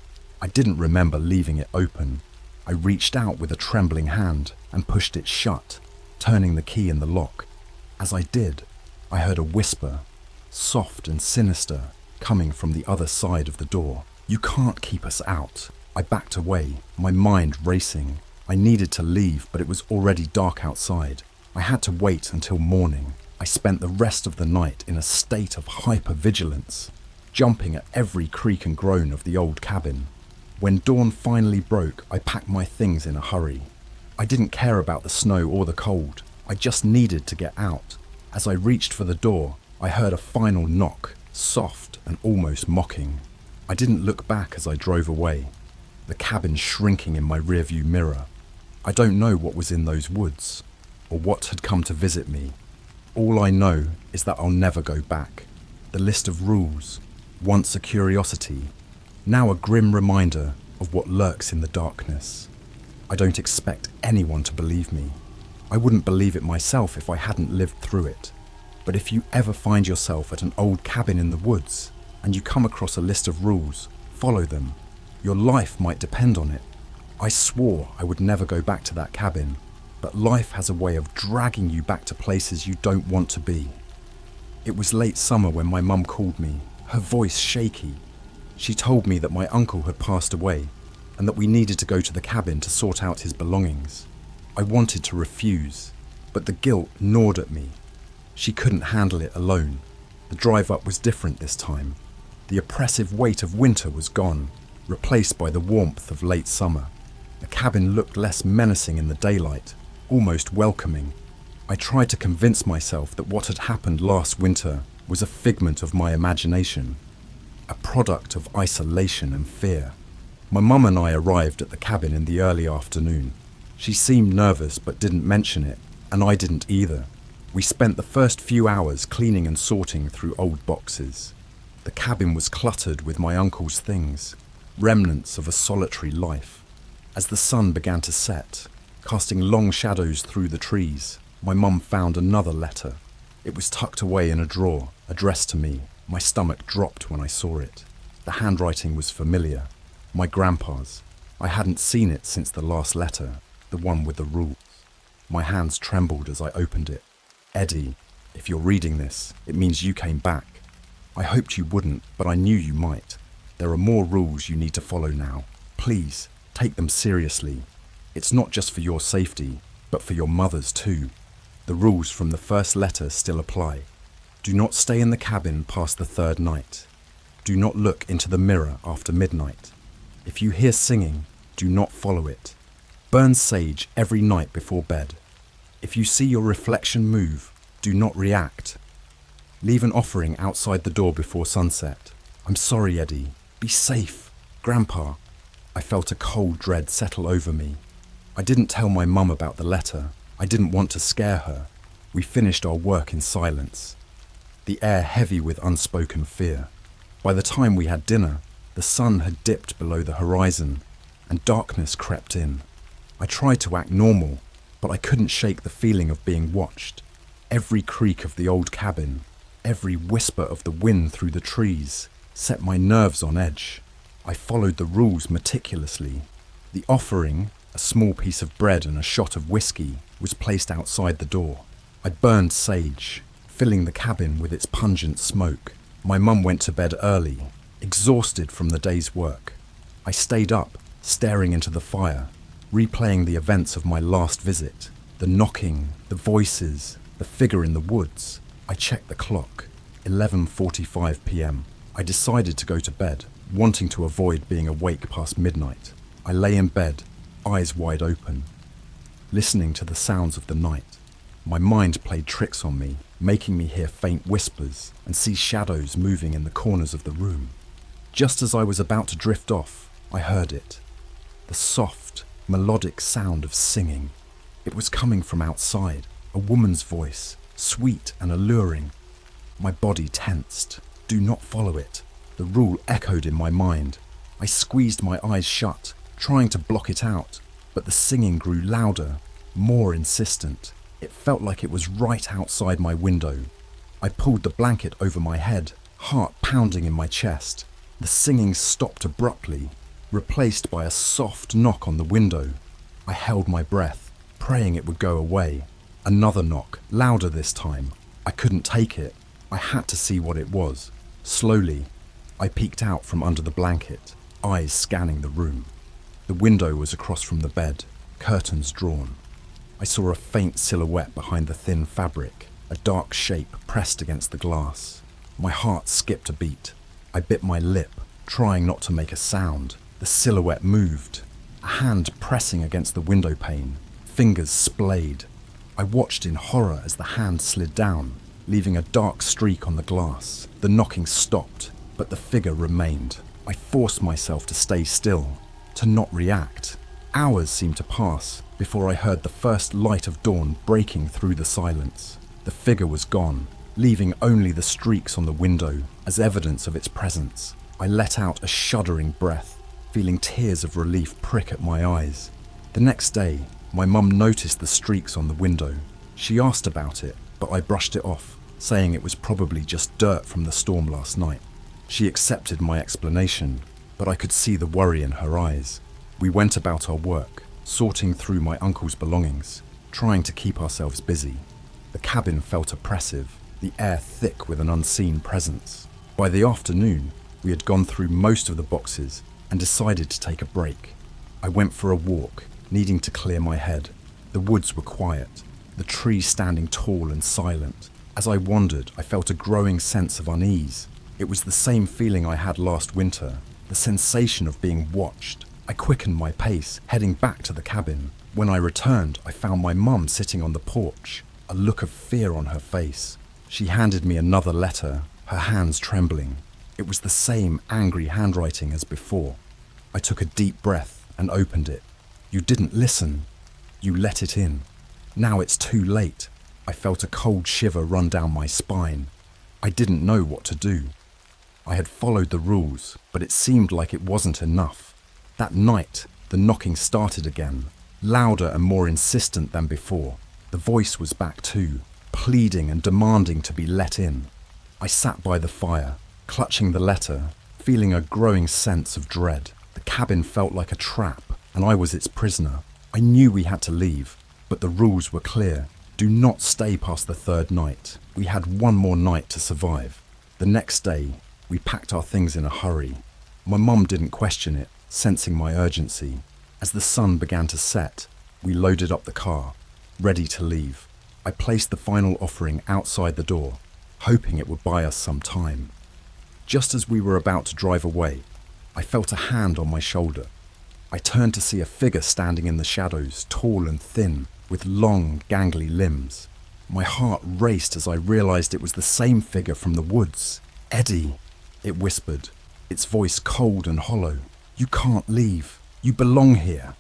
Speaker 1: I didn't remember leaving it open. I reached out with a trembling hand and pushed it shut, turning the key in the lock. As I did, I heard a whisper, soft and sinister, coming from the other side of the door. "You can't keep us out." I backed away, my mind racing. I needed to leave, but it was already dark outside. I had to wait until morning. I spent the rest of the night in a state of hypervigilance, jumping at every creak and groan of the old cabin. When dawn finally broke, I packed my things in a hurry. I didn't care about the snow or the cold. I just needed to get out. As I reached for the door, I heard a final knock, soft and almost mocking. I didn't look back as I drove away, the cabin shrinking in my rearview mirror. I don't know what was in those woods, or what had come to visit me. All I know is that I'll never go back. The list of rules, once a curiosity, now a grim reminder of what lurks in the darkness. I don't expect anyone to believe me. I wouldn't believe it myself if I hadn't lived through it. But if you ever find yourself at an old cabin in the woods and you come across a list of rules, follow them. Your life might depend on it. I swore I would never go back to that cabin, but life has a way of dragging you back to places you don't want to be. It was late summer when my mum called me, her voice shaky. She told me that my uncle had passed away and that we needed to go to the cabin to sort out his belongings. I wanted to refuse, but the guilt gnawed at me. She couldn't handle it alone. The drive up was different this time. The oppressive weight of winter was gone, replaced by the warmth of late summer. The cabin looked less menacing in the daylight, almost welcoming. I tried to convince myself that what had happened last winter was a figment of my imagination, a product of isolation and fear. My mum and I arrived at the cabin in the early afternoon. She seemed nervous but didn't mention it, and I didn't either. We spent the first few hours cleaning and sorting through old boxes. The cabin was cluttered with my uncle's things, remnants of a solitary life. As the sun began to set, casting long shadows through the trees, my mum found another letter. It was tucked away in a drawer, addressed to me. My stomach dropped when I saw it. The handwriting was familiar. My grandpa's. I hadn't seen it since the last letter, the one with the rules. My hands trembled as I opened it. Eddie, if you're reading this, it means you came back. I hoped you wouldn't, but I knew you might. There are more rules you need to follow now. Please, take them seriously. It's not just for your safety, but for your mother's too. The rules from the first letter still apply. Do not stay in the cabin past the third night. Do not look into the mirror after midnight. If you hear singing, do not follow it. Burn sage every night before bed. If you see your reflection move, do not react. Leave an offering outside the door before sunset. I'm sorry, Eddie. Be safe. Grandpa. I felt a cold dread settle over me. I didn't tell my mum about the letter. I didn't want to scare her. We finished our work in silence, the air heavy with unspoken fear. By the time we had dinner, the sun had dipped below the horizon, and darkness crept in. I tried to act normal, but I couldn't shake the feeling of being watched. Every creak of the old cabin, every whisper of the wind through the trees, set my nerves on edge. I followed the rules meticulously. The offering, a small piece of bread and a shot of whiskey, was placed outside the door. I burned sage, filling the cabin with its pungent smoke. My mum went to bed early, exhausted from the day's work. I stayed up, staring into the fire, replaying the events of my last visit. The knocking, the voices, the figure in the woods. I checked the clock, 11:45 p.m. I decided to go to bed, wanting to avoid being awake past midnight. I lay in bed, eyes wide open, listening to the sounds of the night. My mind played tricks on me, making me hear faint whispers and see shadows moving in the corners of the room. Just as I was about to drift off, I heard it. The soft, melodic sound of singing. It was coming from outside, a woman's voice, sweet and alluring. My body tensed. Do not follow it. The rule echoed in my mind. I squeezed my eyes shut, trying to block it out, but the singing grew louder, more insistent. It felt like it was right outside my window. I pulled the blanket over my head, heart pounding in my chest. The singing stopped abruptly, replaced by a soft knock on the window. I held my breath, praying it would go away. Another knock, louder this time. I couldn't take it. I had to see what it was. Slowly, I peeked out from under the blanket, eyes scanning the room. The window was across from the bed, curtains drawn. I saw a faint silhouette behind the thin fabric, a dark shape pressed against the glass. My heart skipped a beat. I bit my lip, trying not to make a sound. The silhouette moved, a hand pressing against the window pane, fingers splayed. I watched in horror as the hand slid down, leaving a dark streak on the glass. The knocking stopped, but the figure remained. I forced myself to stay still, to not react. Hours seemed to pass before I heard the first light of dawn breaking through the silence. The figure was gone, leaving only the streaks on the window as evidence of its presence. I let out a shuddering breath, feeling tears of relief prick at my eyes. The next day, my mum noticed the streaks on the window. She asked about it, but I brushed it off, saying it was probably just dirt from the storm last night. She accepted my explanation, but I could see the worry in her eyes. We went about our work, sorting through my uncle's belongings, trying to keep ourselves busy. The cabin felt oppressive, the air thick with an unseen presence. By the afternoon, we had gone through most of the boxes and decided to take a break. I went for a walk, needing to clear my head. The woods were quiet, the trees standing tall and silent. As I wandered, I felt a growing sense of unease. It was the same feeling I had last winter, the sensation of being watched. I quickened my pace, heading back to the cabin. When I returned, I found my mum sitting on the porch, a look of fear on her face. She handed me another letter, her hands trembling. It was the same angry handwriting as before. I took a deep breath and opened it. You didn't listen. You let it in. Now it's too late. I felt a cold shiver run down my spine. I didn't know what to do. I had followed the rules, but it seemed like it wasn't enough. That night, the knocking started again, louder and more insistent than before. The voice was back too, pleading and demanding to be let in. I sat by the fire, clutching the letter, feeling a growing sense of dread. The cabin felt like a trap, and I was its prisoner. I knew we had to leave, but the rules were clear. Do not stay past the third night. We had one more night to survive. The next day, we packed our things in a hurry. My mum didn't question it, sensing my urgency. As the sun began to set, we loaded up the car, ready to leave. I placed the final offering outside the door, hoping it would buy us some time. Just as we were about to drive away, I felt a hand on my shoulder. I turned to see a figure standing in the shadows, tall and thin, with long, gangly limbs. My heart raced as I realized it was the same figure from the woods. Eddie, it whispered, its voice cold and hollow. You can't leave. You belong here.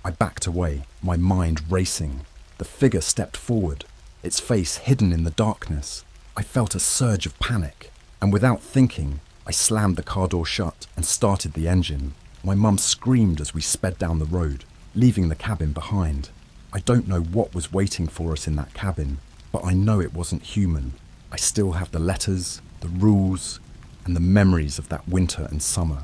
Speaker 1: I backed away, my mind racing. The figure stepped forward, its face hidden in the darkness. I felt a surge of panic, and without thinking, I slammed the car door shut and started the engine. My mum screamed as we sped down the road, leaving the cabin behind. I don't know what was waiting for us in that cabin, but I know it wasn't human. I still have the letters, the rules, and the memories of that winter and summer.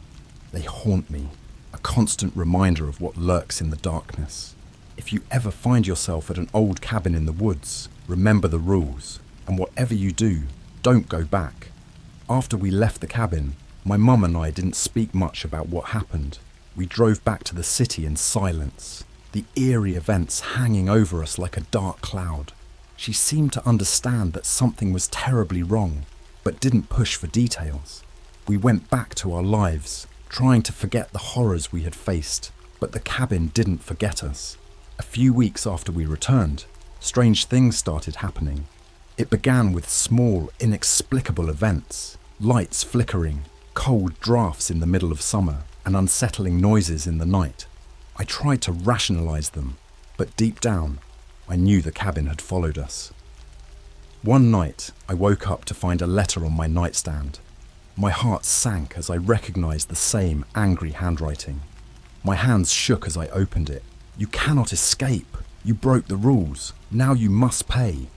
Speaker 1: They haunt me, a constant reminder of what lurks in the darkness. If you ever find yourself at an old cabin in the woods, remember the rules, and whatever you do, don't go back. After we left the cabin, my mum and I didn't speak much about what happened. We drove back to the city in silence, the eerie events hanging over us like a dark cloud. She seemed to understand that something was terribly wrong, but didn't push for details. We went back to our lives, trying to forget the horrors we had faced, but the cabin didn't forget us. A few weeks after we returned, strange things started happening. It began with small, inexplicable events, lights flickering, cold drafts in the middle of summer, and unsettling noises in the night. I tried to rationalize them, but deep down, I knew the cabin had followed us. One night, I woke up to find a letter on my nightstand. My heart sank as I recognized the same angry handwriting. My hands shook as I opened it. You cannot escape. You broke the rules. Now you must pay.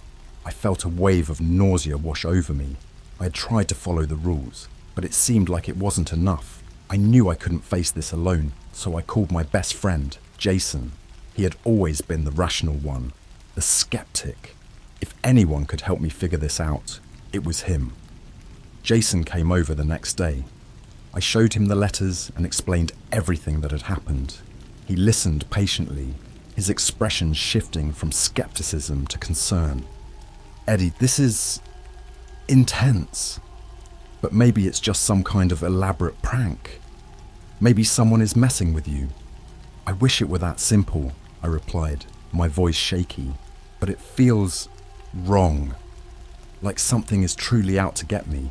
Speaker 1: I felt a wave of nausea wash over me. I had tried to follow the rules, but it seemed like it wasn't enough. I knew I couldn't face this alone, so I called my best friend, Jason. He had always been the rational one, the skeptic. If anyone could help me figure this out, it was him. Jason came over the next day. I showed him the letters and explained everything that had happened. He listened patiently, his expression shifting from skepticism to concern. Eddie, this is intense, but maybe it's just some kind of elaborate prank. Maybe someone is messing with you. I wish it were that simple, I replied, my voice shaky, but it feels wrong, like something is truly out to get me.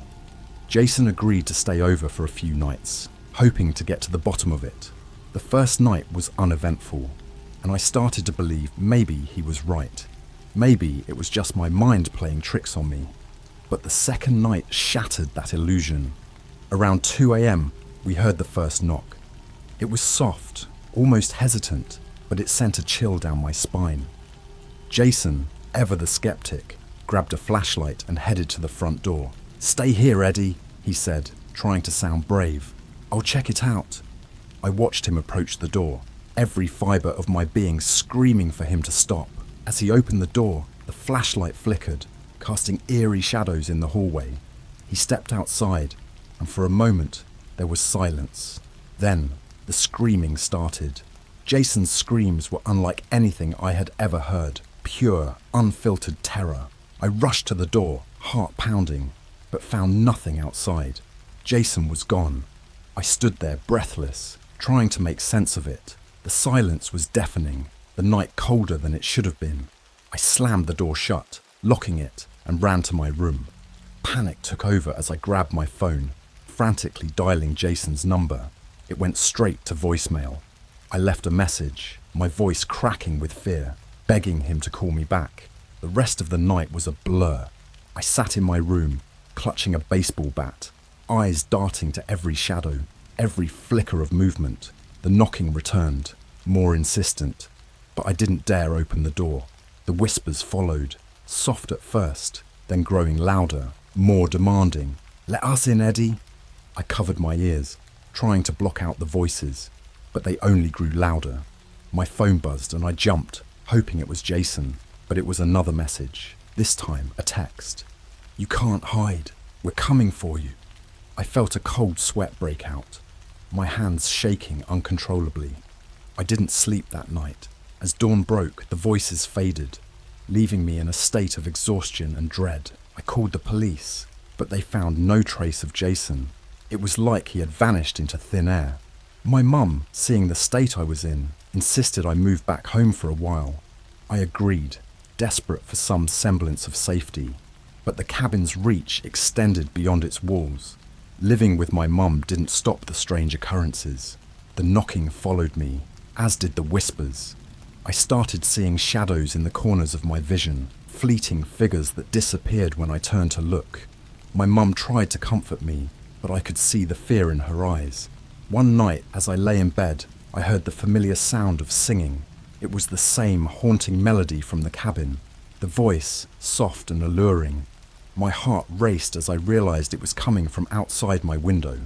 Speaker 1: Jason agreed to stay over for a few nights, hoping to get to the bottom of it. The first night was uneventful, and I started to believe maybe he was right. Maybe it was just my mind playing tricks on me. But the second night shattered that illusion. Around 2 a.m, we heard the first knock. It was soft, almost hesitant, but it sent a chill down my spine. Jason, ever the skeptic, grabbed a flashlight and headed to the front door. "Stay here, Eddie," he said, trying to sound brave. "I'll check it out." I watched him approach the door, every fibre of my being screaming for him to stop. As he opened the door, the flashlight flickered, casting eerie shadows in the hallway. He stepped outside, and for a moment, there was silence. Then, the screaming started. Jason's screams were unlike anything I had ever heard, pure, unfiltered terror. I rushed to the door, heart pounding, but found nothing outside. Jason was gone. I stood there breathless, trying to make sense of it. The silence was deafening, the night colder than it should have been. I slammed the door shut, locking it, and ran to my room. Panic took over as I grabbed my phone, frantically dialing Jason's number. It went straight to voicemail. I left a message, my voice cracking with fear, begging him to call me back. The rest of the night was a blur. I sat in my room, clutching a baseball bat, eyes darting to every shadow, every flicker of movement. The knocking returned, more insistent, but I didn't dare open the door. The whispers followed, soft at first, then growing louder, more demanding. "Let us in, Eddie." I covered my ears, trying to block out the voices, but they only grew louder. My phone buzzed and I jumped, hoping it was Jason, but it was another message, this time a text. "You can't hide. We're coming for you." I felt a cold sweat break out, my hands shaking uncontrollably. I didn't sleep that night. As dawn broke, the voices faded, leaving me in a state of exhaustion and dread. I called the police, but they found no trace of Jason. It was like he had vanished into thin air. My mum, seeing the state I was in, insisted I move back home for a while. I agreed, desperate for some semblance of safety. But the cabin's reach extended beyond its walls. Living with my mum didn't stop the strange occurrences. The knocking followed me, as did the whispers. I started seeing shadows in the corners of my vision, fleeting figures that disappeared when I turned to look. My mum tried to comfort me, but I could see the fear in her eyes. One night, as I lay in bed, I heard the familiar sound of singing. It was the same haunting melody from the cabin, the voice soft and alluring. My heart raced as I realized it was coming from outside my window.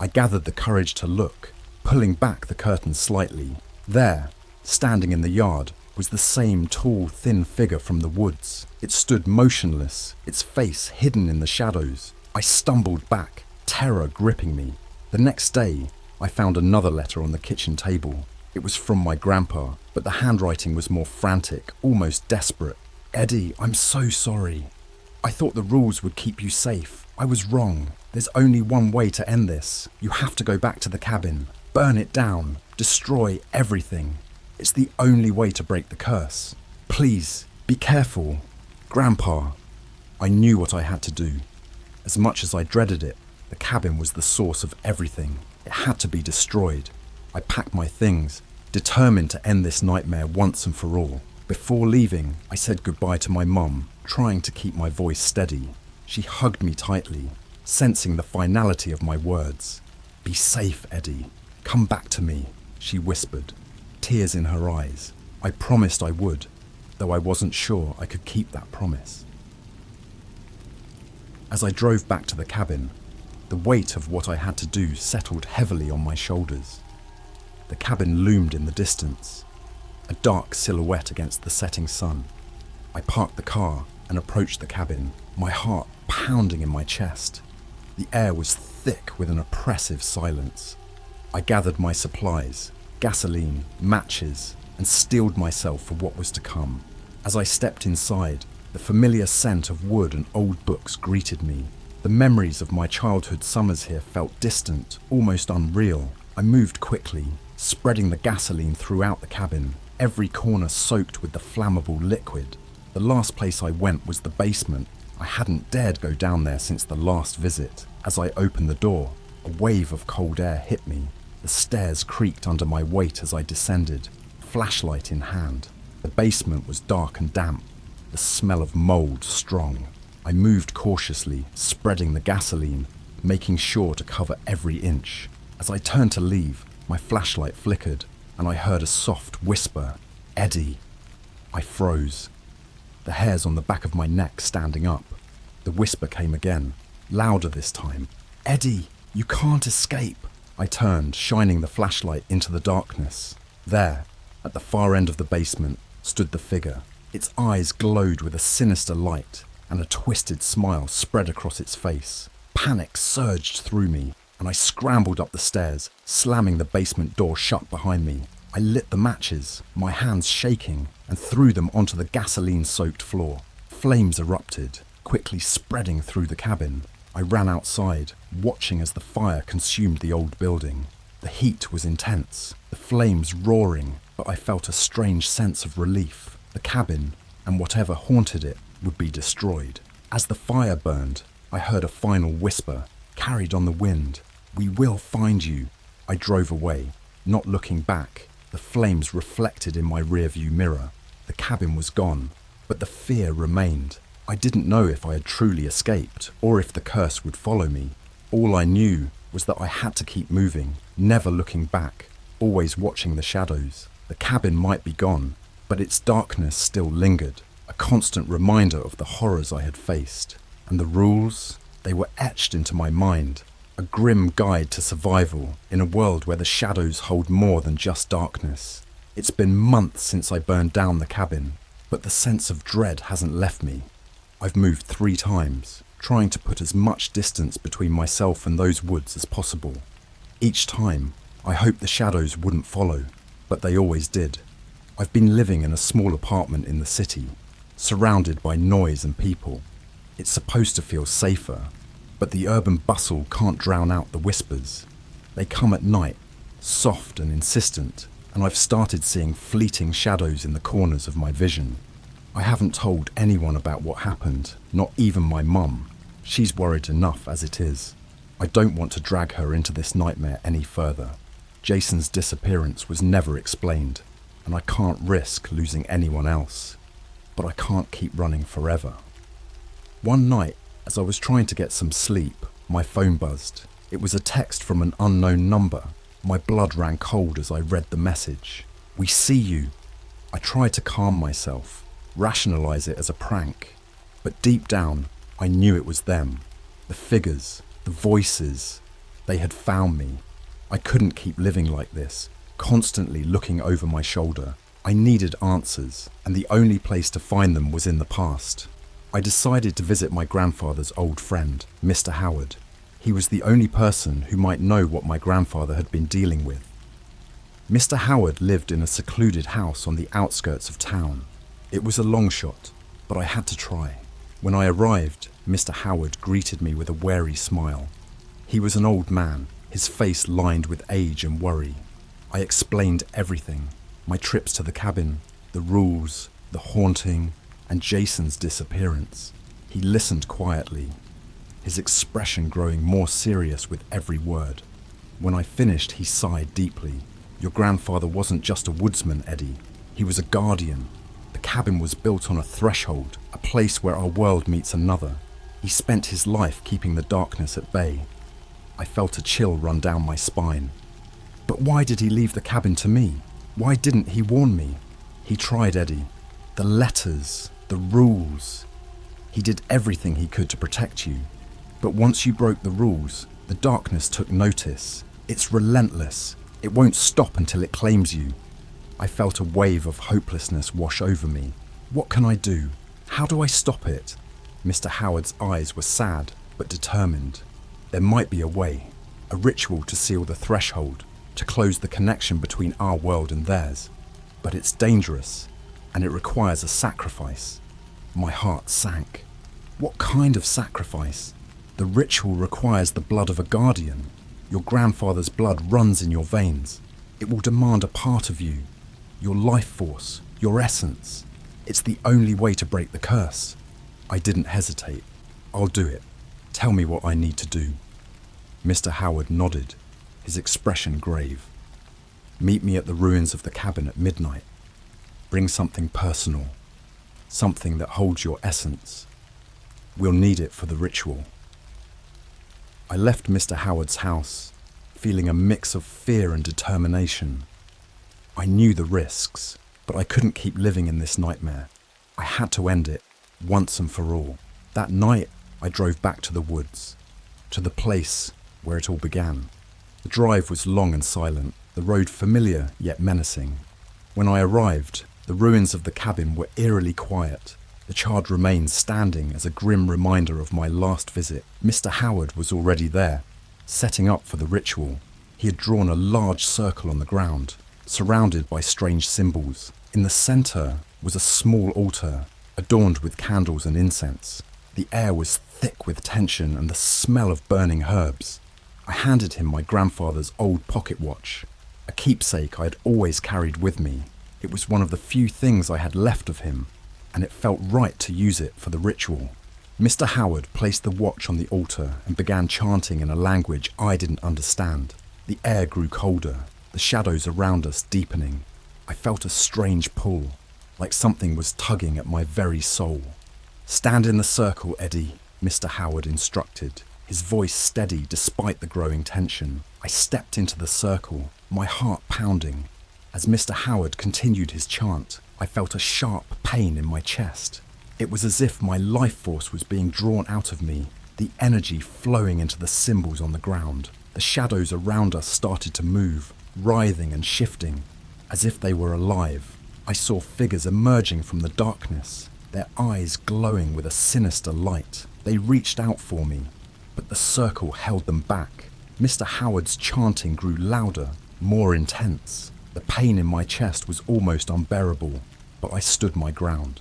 Speaker 1: I gathered the courage to look, pulling back the curtains slightly. There, standing in the yard, was the same tall, thin figure from the woods. It stood motionless, its face hidden in the shadows. I stumbled back, terror gripping me. The next day, I found another letter on the kitchen table. It was from my grandpa, but the handwriting was more frantic, almost desperate. "Eddie, I'm so sorry. I thought the rules would keep you safe. I was wrong. There's only one way to end this. You have to go back to the cabin. Burn it down. Destroy everything. It's the only way to break the curse. Please, be careful. Grandpa." I knew what I had to do. As much as I dreaded it, the cabin was the source of everything. It had to be destroyed. I packed my things, determined to end this nightmare once and for all. Before leaving, I said goodbye to my mum, trying to keep my voice steady. She hugged me tightly, sensing the finality of my words. "Be safe, Eddie. Come back to me," she whispered, tears in her eyes. I promised I would, though I wasn't sure I could keep that promise. As I drove back to the cabin, the weight of what I had to do settled heavily on my shoulders. The cabin loomed in the distance, a dark silhouette against the setting sun. I parked the car and approached the cabin, my heart pounding in my chest. The air was thick with an oppressive silence. I gathered my supplies, gasoline, matches, and steeled myself for what was to come. As I stepped inside, the familiar scent of wood and old books greeted me. The memories of my childhood summers here felt distant, almost unreal. I moved quickly, spreading the gasoline throughout the cabin, every corner soaked with the flammable liquid. The last place I went was the basement. I hadn't dared go down there since the last visit. As I opened the door, a wave of cold air hit me. The stairs creaked under my weight as I descended, flashlight in hand. The basement was dark and damp, the smell of mold strong. I moved cautiously, spreading the gasoline, making sure to cover every inch. As I turned to leave, My flashlight flickered, and I heard a soft whisper, "Eddie." I froze, the hairs on the back of my neck standing up. The whisper came again, louder this time. "Eddie, you can't escape." I turned, shining the flashlight into the darkness. There, at the far end of the basement, stood the figure. Its eyes glowed with a sinister light, and a twisted smile spread across its face. Panic surged through me, and I scrambled up the stairs, slamming the basement door shut behind me. I lit the matches, my hands shaking, and threw them onto the gasoline-soaked floor. Flames erupted, quickly spreading through the cabin. I ran outside, watching as the fire consumed the old building. The heat was intense, the flames roaring, but I felt a strange sense of relief. The cabin, and whatever haunted it, would be destroyed. As the fire burned, I heard a final whisper, carried on the wind. "We will find you." I drove away, not looking back. The flames reflected in my rearview mirror. The cabin was gone, but the fear remained. I didn't know if I had truly escaped, or if the curse would follow me. All I knew was that I had to keep moving, never looking back, always watching the shadows. The cabin might be gone, but its darkness still lingered, a constant reminder of the horrors I had faced. And the rules, they were etched into my mind, a grim guide to survival in a world where the shadows hold more than just darkness. It's been months since I burned down the cabin, but the sense of dread hasn't left me. I've moved 3 times, trying to put as much distance between myself and those woods as possible. Each time, I hoped the shadows wouldn't follow, but they always did. I've been living in a small apartment in the city, surrounded by noise and people. It's supposed to feel safer, but the urban bustle can't drown out the whispers. They come at night, soft and insistent, and I've started seeing fleeting shadows in the corners of my vision. I haven't told anyone about what happened, not even my mum. She's worried enough as it is. I don't want to drag her into this nightmare any further. Jason's disappearance was never explained, and I can't risk losing anyone else. But I can't keep running forever. One night, as I was trying to get some sleep, my phone buzzed. It was a text from an unknown number. My blood ran cold as I read the message. "We see you." I tried to calm myself, rationalize it as a prank, but deep down, I knew it was them. The figures, the voices, they had found me. I couldn't keep living like this, constantly looking over my shoulder. I needed answers, and the only place to find them was in the past. I decided to visit my grandfather's old friend, Mr. Howard. He was the only person who might know what my grandfather had been dealing with. Mr. Howard lived in a secluded house on the outskirts of town. It was a long shot, but I had to try. When I arrived, Mr. Howard greeted me with a wary smile. He was an old man, his face lined with age and worry. I explained everything, my trips to the cabin, the rules, the haunting, and Jason's disappearance. He listened quietly, his expression growing more serious with every word. When I finished, he sighed deeply. "Your grandfather wasn't just a woodsman, Eddie. He was a guardian. The cabin was built on a threshold, a place where our world meets another. He spent his life keeping the darkness at bay." I felt a chill run down my spine. But why did he leave the cabin to me? Why didn't he warn me? He tried, Eddie. The letters, the rules. He did everything he could to protect you. But once you broke the rules, the darkness took notice. It's relentless. It won't stop until it claims you. I felt a wave of hopelessness wash over me. What can I do? How do I stop it? Mr. Howard's eyes were sad, but determined. There might be a way, a ritual to seal the threshold, to close the connection between our world and theirs. But it's dangerous, and it requires a sacrifice. My heart sank. What kind of sacrifice? The ritual requires the blood of a guardian. Your grandfather's blood runs in your veins. It will demand a part of you, your life force, your essence. It's the only way to break the curse. I didn't hesitate. I'll do it. Tell me what I need to do. Mr. Howard nodded, his expression grave. Meet me at the ruins of the cabin at midnight. Bring something personal, something that holds your essence. We'll need it for the ritual. I left Mr. Howard's house, feeling a mix of fear and determination. I knew the risks, but I couldn't keep living in this nightmare. I had to end it, once and for all. That night, I drove back to the woods, to the place where it all began. The drive was long and silent, the road familiar yet menacing. When I arrived, the ruins of the cabin were eerily quiet, the charred remains standing as a grim reminder of my last visit. Mr. Howard was already there, setting up for the ritual. He had drawn a large circle on the ground, surrounded by strange symbols. In the center was a small altar, adorned with candles and incense. The air was thick with tension and the smell of burning herbs. I handed him my grandfather's old pocket watch, a keepsake I had always carried with me. It was one of the few things I had left of him, and it felt right to use it for the ritual. Mr. Howard placed the watch on the altar and began chanting in a language I didn't understand. The air grew colder, the shadows around us deepening. I felt a strange pull, like something was tugging at my very soul. "Stand in the circle, Eddie," Mr. Howard instructed, his voice steady despite the growing tension. I stepped into the circle, my heart pounding. As Mr. Howard continued his chant, I felt a sharp pain in my chest. It was as if my life force was being drawn out of me, the energy flowing into the symbols on the ground. The shadows around us started to move, writhing and shifting, as if they were alive. I saw figures emerging from the darkness, their eyes glowing with a sinister light. They reached out for me, but the circle held them back. Mr. Howard's chanting grew louder, more intense. The pain in my chest was almost unbearable, but I stood my ground,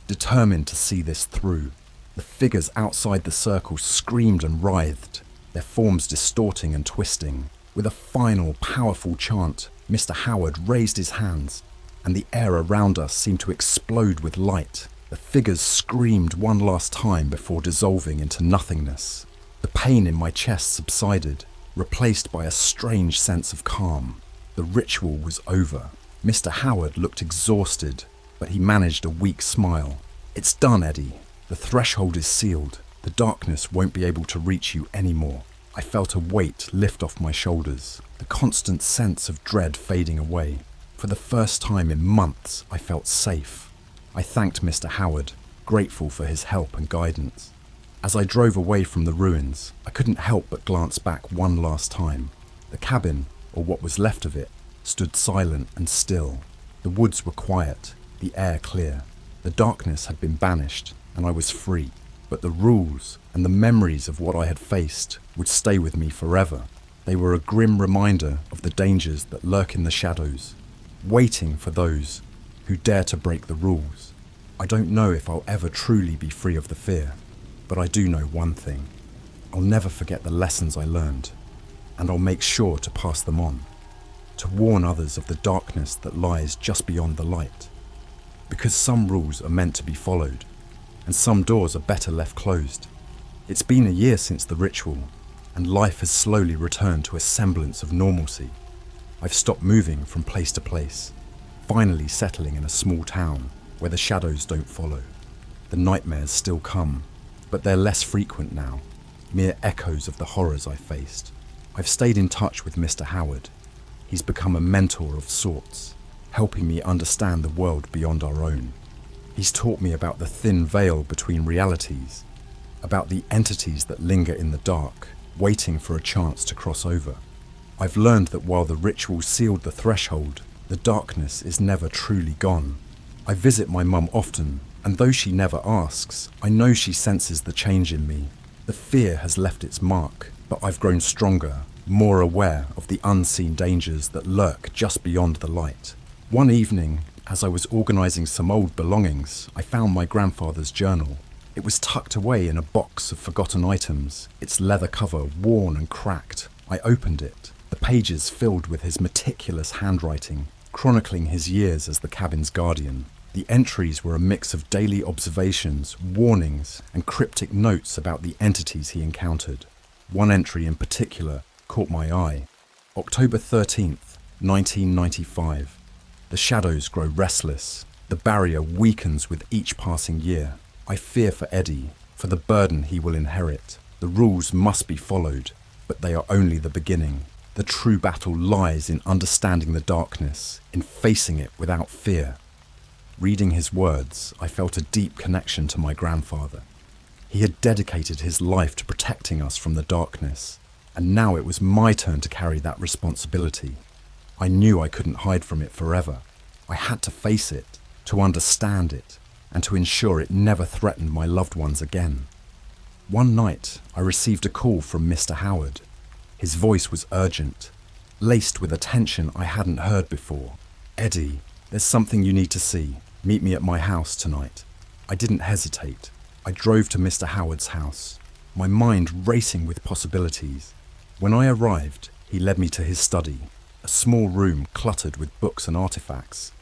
Speaker 1: determined to see this through. The figures outside the circle screamed and writhed, their forms distorting and twisting. With a final, powerful chant, Mr. Howard raised his hands, and the air around us seemed to explode with light. The figures screamed one last time before dissolving into nothingness. The pain in my chest subsided, replaced by a strange sense of calm. The ritual was over. Mr. Howard looked exhausted, but he managed a weak smile. "It's done, Eddie. The threshold is sealed. The darkness won't be able to reach you anymore." I felt a weight lift off my shoulders, the constant sense of dread fading away. For the first time in months, I felt safe. I thanked Mr. Howard, grateful for his help and guidance. As I drove away from the ruins, I couldn't help but glance back one last time. The cabin, or what was left of it, stood silent and still. The woods were quiet, the air clear. The darkness had been banished, and I was free. But the rules and the memories of what I had faced would stay with me forever. They were a grim reminder of the dangers that lurk in the shadows, waiting for those who dare to break the rules. I don't know if I'll ever truly be free of the fear, but I do know one thing. I'll never forget the lessons I learned, and I'll make sure to pass them on, to warn others of the darkness that lies just beyond the light. Because some rules are meant to be followed, and some doors are better left closed. It's been a year since the ritual, and life has slowly returned to a semblance of normalcy. I've stopped moving from place to place, finally settling in a small town where the shadows don't follow. The nightmares still come, but they're less frequent now, mere echoes of the horrors I faced. I've stayed in touch with Mr. Howard. He's become a mentor of sorts, helping me understand the world beyond our own. He's taught me about the thin veil between realities, about the entities that linger in the dark, waiting for a chance to cross over. I've learned that while the ritual sealed the threshold, the darkness is never truly gone. I visit my mum often, and though she never asks, I know she senses the change in me. The fear has left its mark, but I've grown stronger, more aware of the unseen dangers that lurk just beyond the light. One evening, as I was organising some old belongings, I found my grandfather's journal. It was tucked away in a box of forgotten items, its leather cover worn and cracked. I opened it, the pages filled with his meticulous handwriting, chronicling his years as the cabin's guardian. The entries were a mix of daily observations, warnings, and cryptic notes about the entities he encountered. One entry in particular caught my eye. October 13th, 1995. The shadows grow restless. The barrier weakens with each passing year. I fear for Eddie, for the burden he will inherit. The rules must be followed, but they are only the beginning. The true battle lies in understanding the darkness, in facing it without fear. Reading his words, I felt a deep connection to my grandfather. He had dedicated his life to protecting us from the darkness, and now it was my turn to carry that responsibility. I knew I couldn't hide from it forever. I had to face it, to understand it, and to ensure it never threatened my loved ones again. One night, I received a call from Mr. Howard. His voice was urgent, laced with a tension I hadn't heard before. "Eddie, there's something you need to see. Meet me at my house tonight." I didn't hesitate. I drove to Mr. Howard's house, my mind racing with possibilities. When I arrived, he led me to his study, a small room cluttered with books and artifacts.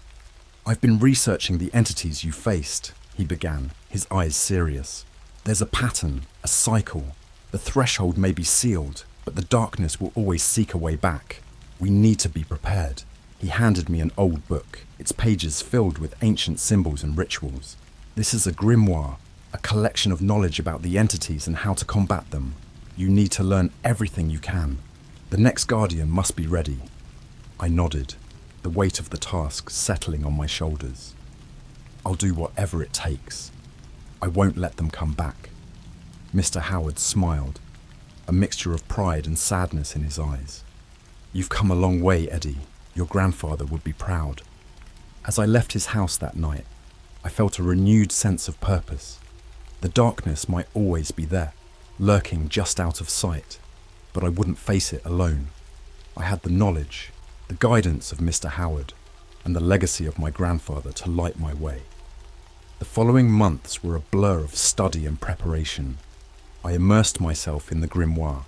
Speaker 1: "I've been researching the entities you faced," he began, his eyes serious. "There's a pattern, a cycle. The threshold may be sealed, but the darkness will always seek a way back. We need to be prepared." He handed me an old book, its pages filled with ancient symbols and rituals. "This is a grimoire, a collection of knowledge about the entities and how to combat them. You need to learn everything you can. The next guardian must be ready." I nodded, the weight of the task settling on my shoulders. "I'll do whatever it takes. I won't let them come back." Mr. Howard smiled, a mixture of pride and sadness in his eyes. "You've come a long way, Eddie. Your grandfather would be proud." As I left his house that night, I felt a renewed sense of purpose. The darkness might always be there, lurking just out of sight, but I wouldn't face it alone. I had the knowledge, the guidance of Mr. Howard, and the legacy of my grandfather to light my way. The following months were a blur of study and preparation. I immersed myself in the grimoire,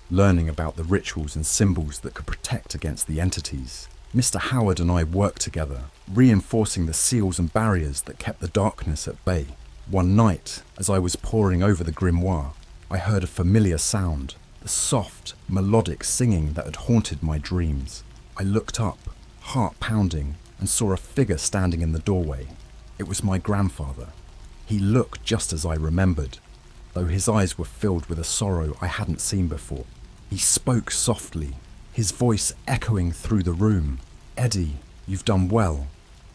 Speaker 1: learning about the rituals and symbols that could protect against the entities. Mr. Howard and I worked together, reinforcing the seals and barriers that kept the darkness at bay. One night, as I was poring over the grimoire, I heard a familiar sound, the soft, melodic singing that had haunted my dreams. I looked up, heart pounding, and saw a figure standing in the doorway. It was my grandfather. He looked just as I remembered, though his eyes were filled with a sorrow I hadn't seen before. He spoke softly, his voice echoing through the room. "Eddie, you've done well,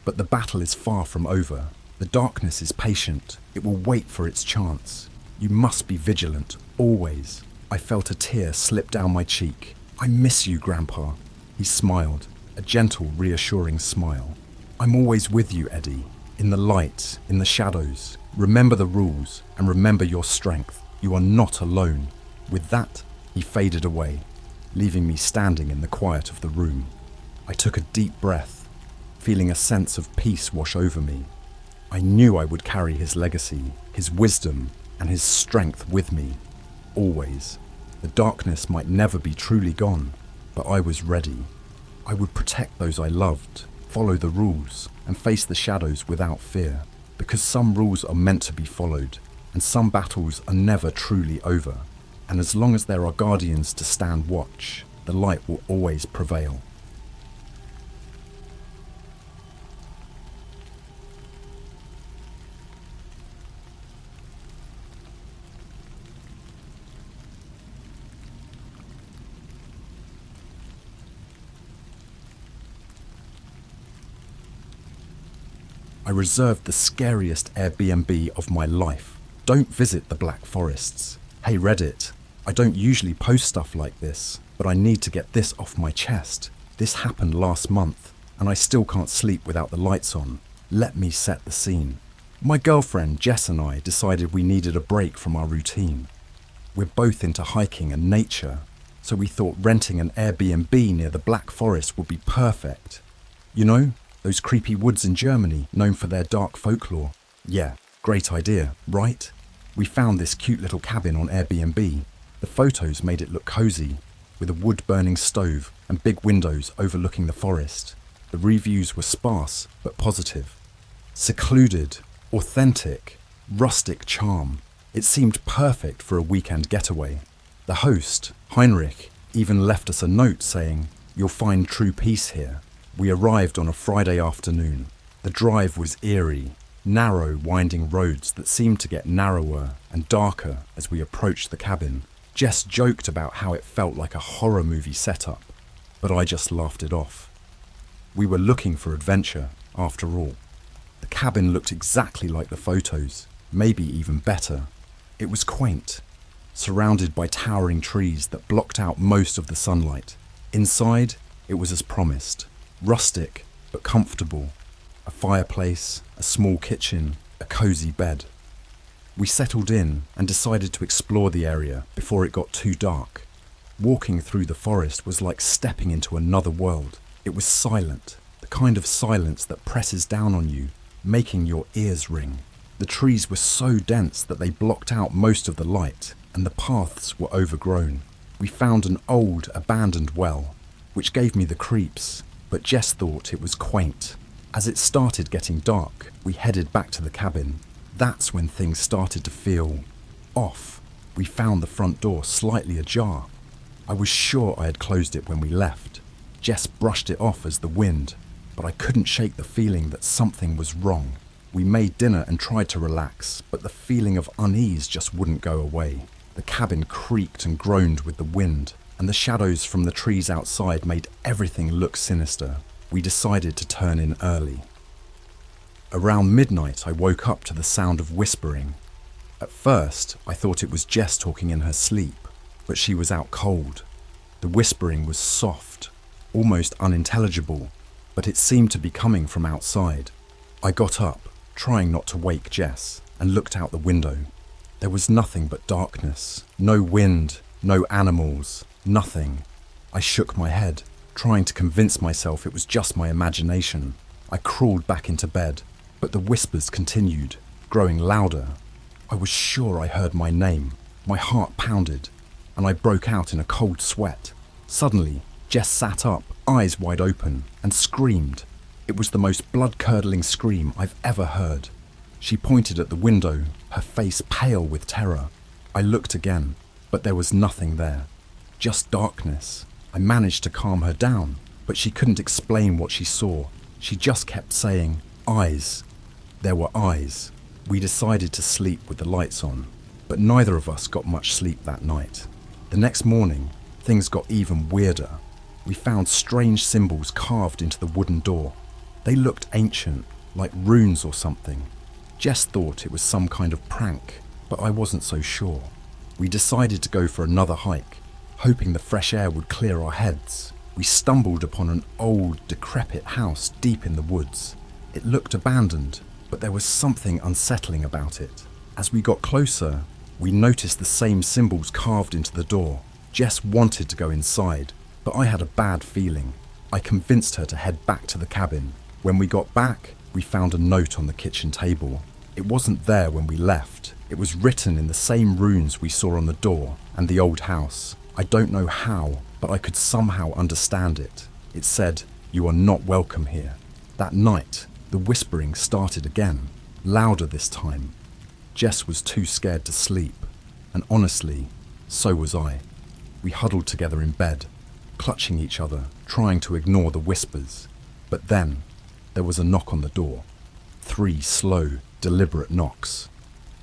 Speaker 1: but the battle is far from over. The darkness is patient. It will wait for its chance. You must be vigilant, always." I felt a tear slip down my cheek. "I miss you, Grandpa." He smiled, a gentle, reassuring smile. "I'm always with you, Eddie. In the light, in the shadows. Remember the rules, and remember your strength. You are not alone." With that, he faded away, leaving me standing in the quiet of the room. I took a deep breath, feeling a sense of peace wash over me. I knew I would carry his legacy, his wisdom, and his strength with me, always. The darkness might never be truly gone, but I was ready. I would protect those I loved, follow the rules, and face the shadows without fear, because some rules are meant to be followed, and some battles are never truly over. And as long as there are guardians to stand watch, the light will always prevail. I reserved the scariest Airbnb of my life. Don't visit the Black Forests. Hey Reddit, I don't usually post stuff like this, but I need to get this off my chest. This happened last month, and I still can't sleep without the lights on. Let me set the scene. My girlfriend Jess and I decided we needed a break from our routine. We're both into hiking and nature, so we thought renting an Airbnb near the Black Forest would be perfect. You know, those creepy woods in Germany known for their dark folklore. Yeah, great idea, right? We found this cute little cabin on Airbnb. The photos made it look cozy, with a wood-burning stove and big windows overlooking the forest. The reviews were sparse but positive. Secluded, authentic, rustic charm. It seemed perfect for a weekend getaway. The host, Heinrich, even left us a note saying, "You'll find true peace here." We arrived on a Friday afternoon. The drive was eerie, narrow, winding roads that seemed to get narrower and darker as we approached the cabin. Jess joked about how it felt like a horror movie setup. but I just laughed it off. We were looking for adventure, after all. The cabin looked exactly like the photos, maybe even better. It was quaint, surrounded by towering trees that blocked out most of the sunlight. Inside, it was as promised, rustic but comfortable. A fireplace, a small kitchen, a cozy bed. We settled in and decided to explore the area before it got too dark. Walking through the forest was like stepping into another world. It was silent, the kind of silence that presses down on you, making your ears ring. The trees were so dense that they blocked out most of the light, and the paths were overgrown. We found an old, abandoned well, which gave me the creeps, but Jess thought it was quaint. As it started getting dark, we headed back to the cabin. That's when things started to feel off. We found the front door slightly ajar. I was sure I had closed it when we left. Jess brushed it off as the wind, but I couldn't shake the feeling that something was wrong. We made dinner and tried to relax, but the feeling of unease just wouldn't go away. The cabin creaked and groaned with the wind, and the shadows from the trees outside made everything look sinister. We decided to turn in early. Around midnight, I woke up to the sound of whispering. At first, I thought it was Jess talking in her sleep, but she was out cold. The whispering was soft, almost unintelligible, but it seemed to be coming from outside. I got up, trying not to wake Jess, and looked out the window. There was nothing but darkness, no wind, no animals, nothing. I shook my head, trying to convince myself it was just my imagination. I crawled back into bed, but the whispers continued, growing louder. I was sure I heard my name. My heart pounded, and I broke out in a cold sweat. Suddenly, Jess sat up, eyes wide open, and screamed. It was the most blood-curdling scream I've ever heard. She pointed at the window, her face pale with terror. I looked again, but there was nothing there. Just darkness. I managed to calm her down, but she couldn't explain what she saw. She just kept saying, "Eyes." There were eyes. We decided to sleep with the lights on, but neither of us got much sleep that night. The next morning, things got even weirder. We found strange symbols carved into the wooden door. They looked ancient, like runes or something. Jess thought it was some kind of prank, but I wasn't so sure. We decided to go for another hike, hoping the fresh air would clear our heads. We stumbled upon an old, decrepit house deep in the woods. It looked abandoned, but there was something unsettling about it. As we got closer, we noticed the same symbols carved into the door. Jess wanted to go inside, but I had a bad feeling. I convinced her to head back to the cabin. When we got back, we found a note on the kitchen table. It wasn't there when we left. It was written in the same runes we saw on the door and the old house. I don't know how, but I could somehow understand it. It said, "You are not welcome here." That night, the whispering started again, louder this time. Jess was too scared to sleep, and honestly, so was I. We huddled together in bed, clutching each other, trying to ignore the whispers. But then, there was a knock on the door. 3 slow, deliberate knocks.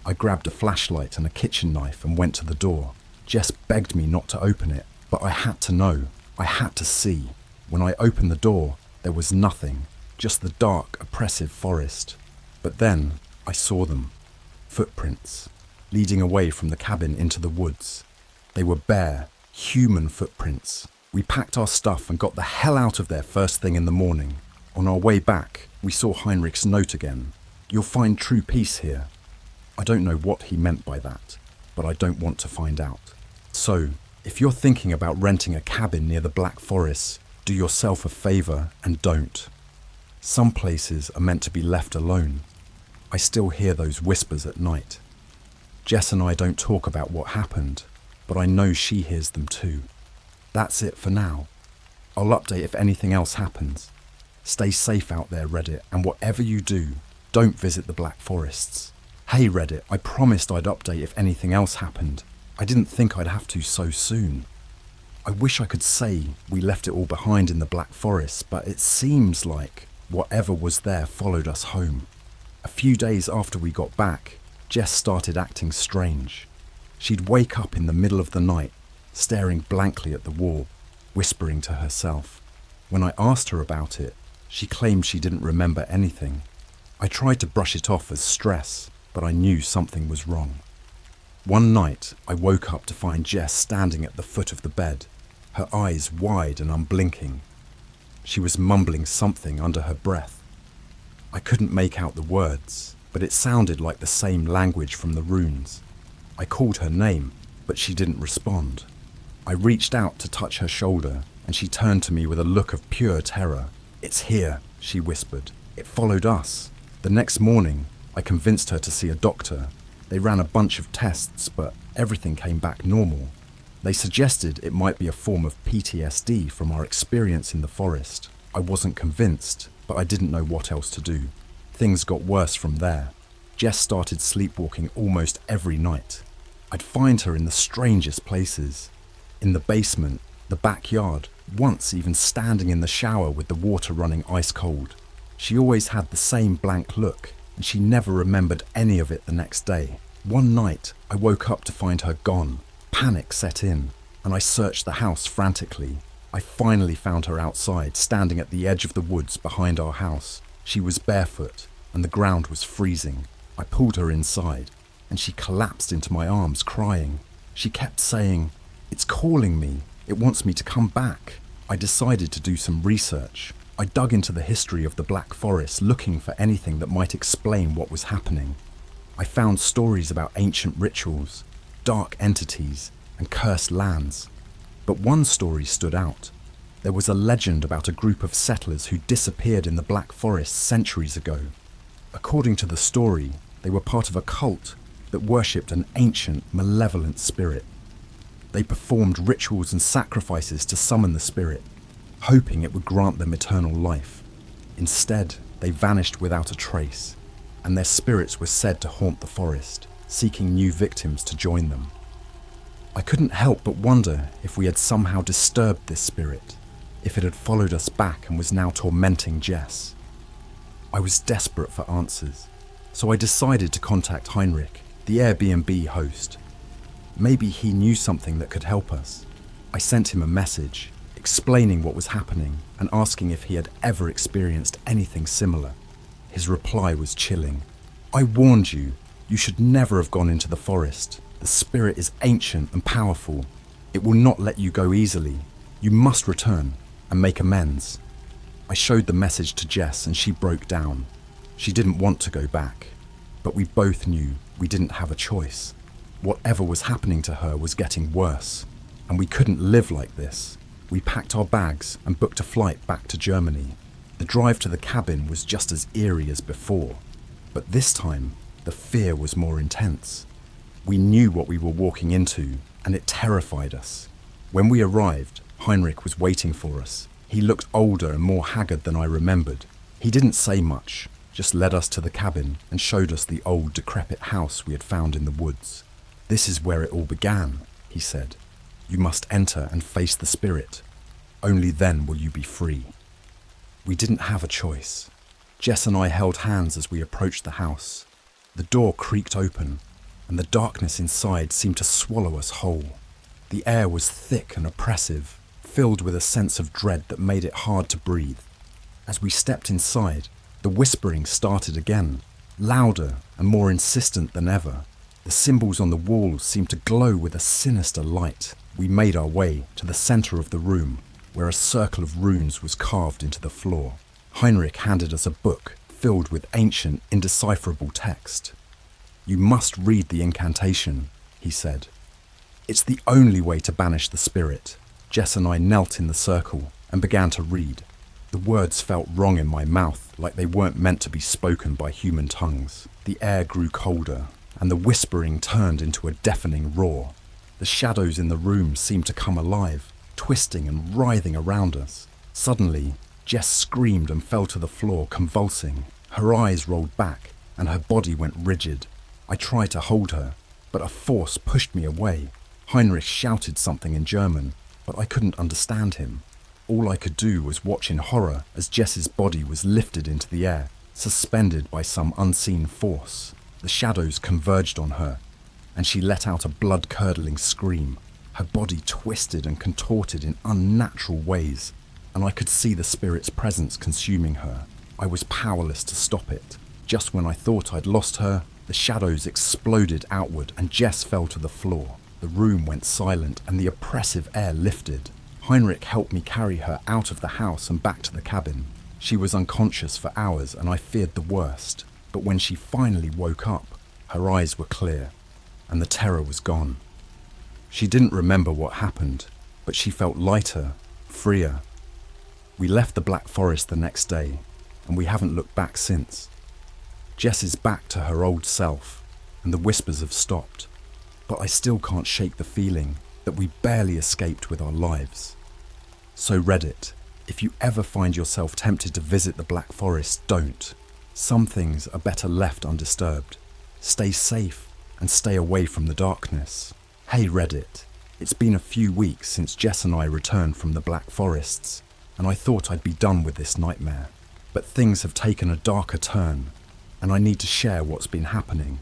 Speaker 1: I grabbed a flashlight and a kitchen knife and went to the door. Jess begged me not to open it, but I had to know. I had to see. When I opened the door, there was nothing, just the dark, oppressive forest. But then, I saw them. Footprints, leading away from the cabin into the woods. They were bare, human footprints. We packed our stuff and got the hell out of there first thing in the morning. On our way back, we saw Heinrich's note again. "You'll find true peace here." I don't know what he meant by that, but I don't want to find out. So, if you're thinking about renting a cabin near the Black Forest, do yourself a favor and don't. Some places are meant to be left alone. I still hear those whispers at night. Jess and I don't talk about what happened, but I know she hears them too. That's it for now. I'll update if anything else happens. Stay safe out there, Reddit, and whatever you do, don't visit the Black Forests. Hey Reddit, I promised I'd update if anything else happened. I didn't think I'd have to so soon. I wish I could say we left it all behind in the Black Forest, but it seems like whatever was there followed us home. A few days after we got back, Jess started acting strange. She'd wake up in the middle of the night, staring blankly at the wall. whispering to herself. When I asked her about it, she claimed she didn't remember anything. I tried to brush it off as stress, but I knew something was wrong. One night, I woke up to find Jess standing at the foot of the bed, her eyes wide and unblinking. She was mumbling something under her breath. I couldn't make out the words, but it sounded like the same language from the runes. I called her name, but she didn't respond. I reached out to touch her shoulder, and she turned to me with a look of pure terror. "It's here," she whispered. "It followed us." The next morning, I convinced her to see a doctor. They ran a bunch of tests, but everything came back normal. They suggested it might be a form of PTSD from our experience in the forest. I wasn't convinced, but I didn't know what else to do. Things got worse from there. Jess started sleepwalking almost every night. I'd find her in the strangest places. In the basement, the backyard, once even standing in the shower with the water running ice cold. She always had the same blank look, and she never remembered any of it the next day. One night, I woke up to find her gone. Panic set in, and I searched the house frantically. I finally found her outside, standing at the edge of the woods behind our house. She was barefoot, and the ground was freezing. I pulled her inside, and she collapsed into my arms, crying. She kept saying, "It's calling me. It wants me to come back." I decided to do some research. I dug into the history of the Black Forest, looking for anything that might explain what was happening. I found stories about ancient rituals, dark entities, and cursed lands. But one story stood out. There was a legend about a group of settlers who disappeared in the Black Forest centuries ago. According to the story, they were part of a cult that worshipped an ancient, malevolent spirit. They performed rituals and sacrifices to summon the spirit, hoping it would grant them eternal life. Instead, they vanished without a trace, and their spirits were said to haunt the forest, seeking new victims to join them. I couldn't help but wonder if we had somehow disturbed this spirit, if it had followed us back and was now tormenting Jess. I was desperate for answers, so I decided to contact Heinrich, the Airbnb host. Maybe he knew something that could help us. I sent him a message, explaining what was happening and asking if he had ever experienced anything similar. His reply was chilling. "I warned you. You should never have gone into the forest. The spirit is ancient and powerful. It will not let you go easily. You must return and make amends." I showed the message to Jess and she broke down. She didn't want to go back, but we both knew we didn't have a choice. Whatever was happening to her was getting worse, and we couldn't live like this. We packed our bags and booked a flight back to Germany. The drive to the cabin was just as eerie as before, but this time the fear was more intense. We knew what we were walking into, and it terrified us. When we arrived, Heinrich was waiting for us. He looked older and more haggard than I remembered. He didn't say much, just led us to the cabin and showed us the old decrepit house we had found in the woods. "This is where it all began," he said. "You must enter and face the spirit. Only then will you be free." We didn't have a choice. Jess and I held hands as we approached the house. The door creaked open, and the darkness inside seemed to swallow us whole. The air was thick and oppressive, filled with a sense of dread that made it hard to breathe. As we stepped inside, the whispering started again, louder and more insistent than ever. The symbols on the walls seemed to glow with a sinister light. We made our way to the center of the room, where a circle of runes was carved into the floor. Heinrich handed us a book filled with ancient, indecipherable text. "You must read the incantation," he said. "It's the only way to banish the spirit." Jess and I knelt in the circle and began to read. The words felt wrong in my mouth, like they weren't meant to be spoken by human tongues. The air grew colder, and the whispering turned into a deafening roar. The shadows in the room seemed to come alive, twisting and writhing around us. Suddenly, Jess screamed and fell to the floor, convulsing. Her eyes rolled back, and her body went rigid. I tried to hold her, but a force pushed me away. Heinrich shouted something in German, but I couldn't understand him. All I could do was watch in horror as Jess's body was lifted into the air, suspended by some unseen force. The shadows converged on her, and she let out a blood-curdling scream. Her body twisted and contorted in unnatural ways, and I could see the spirit's presence consuming her. I was powerless to stop it. Just when I thought I'd lost her, the shadows exploded outward and Jess fell to the floor. The room went silent and the oppressive air lifted. Heinrich helped me carry her out of the house and back to the cabin. She was unconscious for hours and I feared the worst, but when she finally woke up, her eyes were clear and the terror was gone. She didn't remember what happened, but she felt lighter, freer. We left the Black Forest the next day, and we haven't looked back since. Jess is back to her old self, and the whispers have stopped, but I still can't shake the feeling that we barely escaped with our lives. So Reddit, if you ever find yourself tempted to visit the Black Forest, don't. Some things are better left undisturbed. Stay safe and stay away from the darkness. Hey Reddit, it's been a few weeks since Jess and I returned from the Black Forests, and I thought I'd be done with this nightmare. But things have taken a darker turn, and I need to share what's been happening.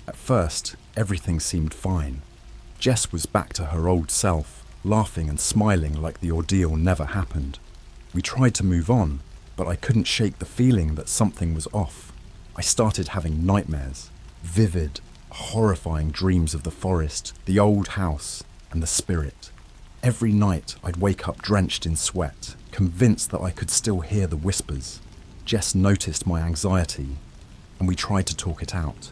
Speaker 1: At first, everything seemed fine. Jess was back to her old self, laughing and smiling like the ordeal never happened. We tried to move on, but I couldn't shake the feeling that something was off. I started having nightmares, vivid, horrifying dreams of the forest, the old house, and the spirit. Every night I'd wake up drenched in sweat, convinced that I could still hear the whispers. Jess noticed my anxiety, and we tried to talk it out.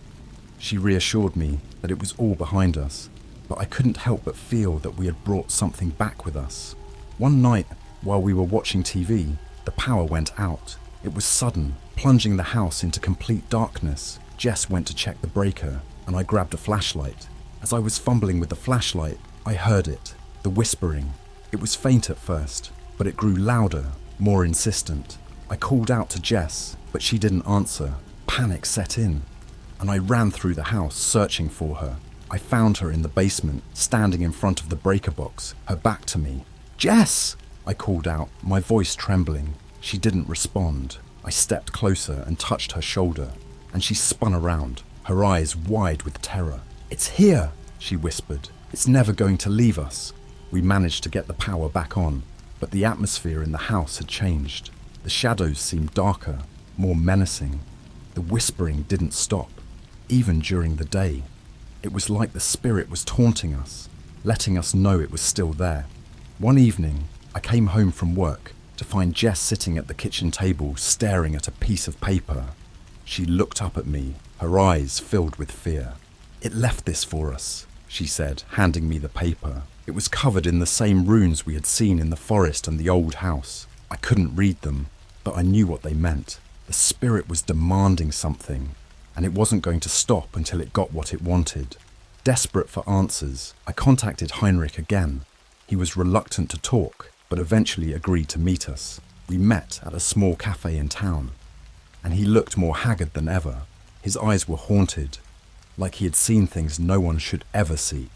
Speaker 1: She reassured me that it was all behind us, but I couldn't help but feel that we had brought something back with us. One night, while we were watching TV, the power went out. It was sudden, plunging the house into complete darkness. Jess went to check the breaker, and I grabbed a flashlight. As I was fumbling with the flashlight, I heard it, the whispering. It was faint at first, but it grew louder, more insistent. I called out to Jess, but she didn't answer. Panic set in, and I ran through the house searching for her. I found her in the basement, standing in front of the breaker box, her back to me. "Jess!" I called out, my voice trembling. She didn't respond. I stepped closer and touched her shoulder, and she spun around, her eyes wide with terror. "It's here," she whispered. "It's never going to leave us." We managed to get the power back on, but the atmosphere in the house had changed. The shadows seemed darker, more menacing. The whispering didn't stop, even during the day. It was like the spirit was taunting us, letting us know it was still there. One evening, I came home from work to find Jess sitting at the kitchen table staring at a piece of paper. She looked up at me, her eyes filled with fear. "It left this for us," she said, handing me the paper. It was covered in the same runes we had seen in the forest and the old house. I couldn't read them, but I knew what they meant. The spirit was demanding something, and it wasn't going to stop until it got what it wanted. Desperate for answers, I contacted Heinrich again. He was reluctant to talk, but eventually agreed to meet us. We met at a small cafe in town, and he looked more haggard than ever. His eyes were haunted, like he had seen things no one should ever see.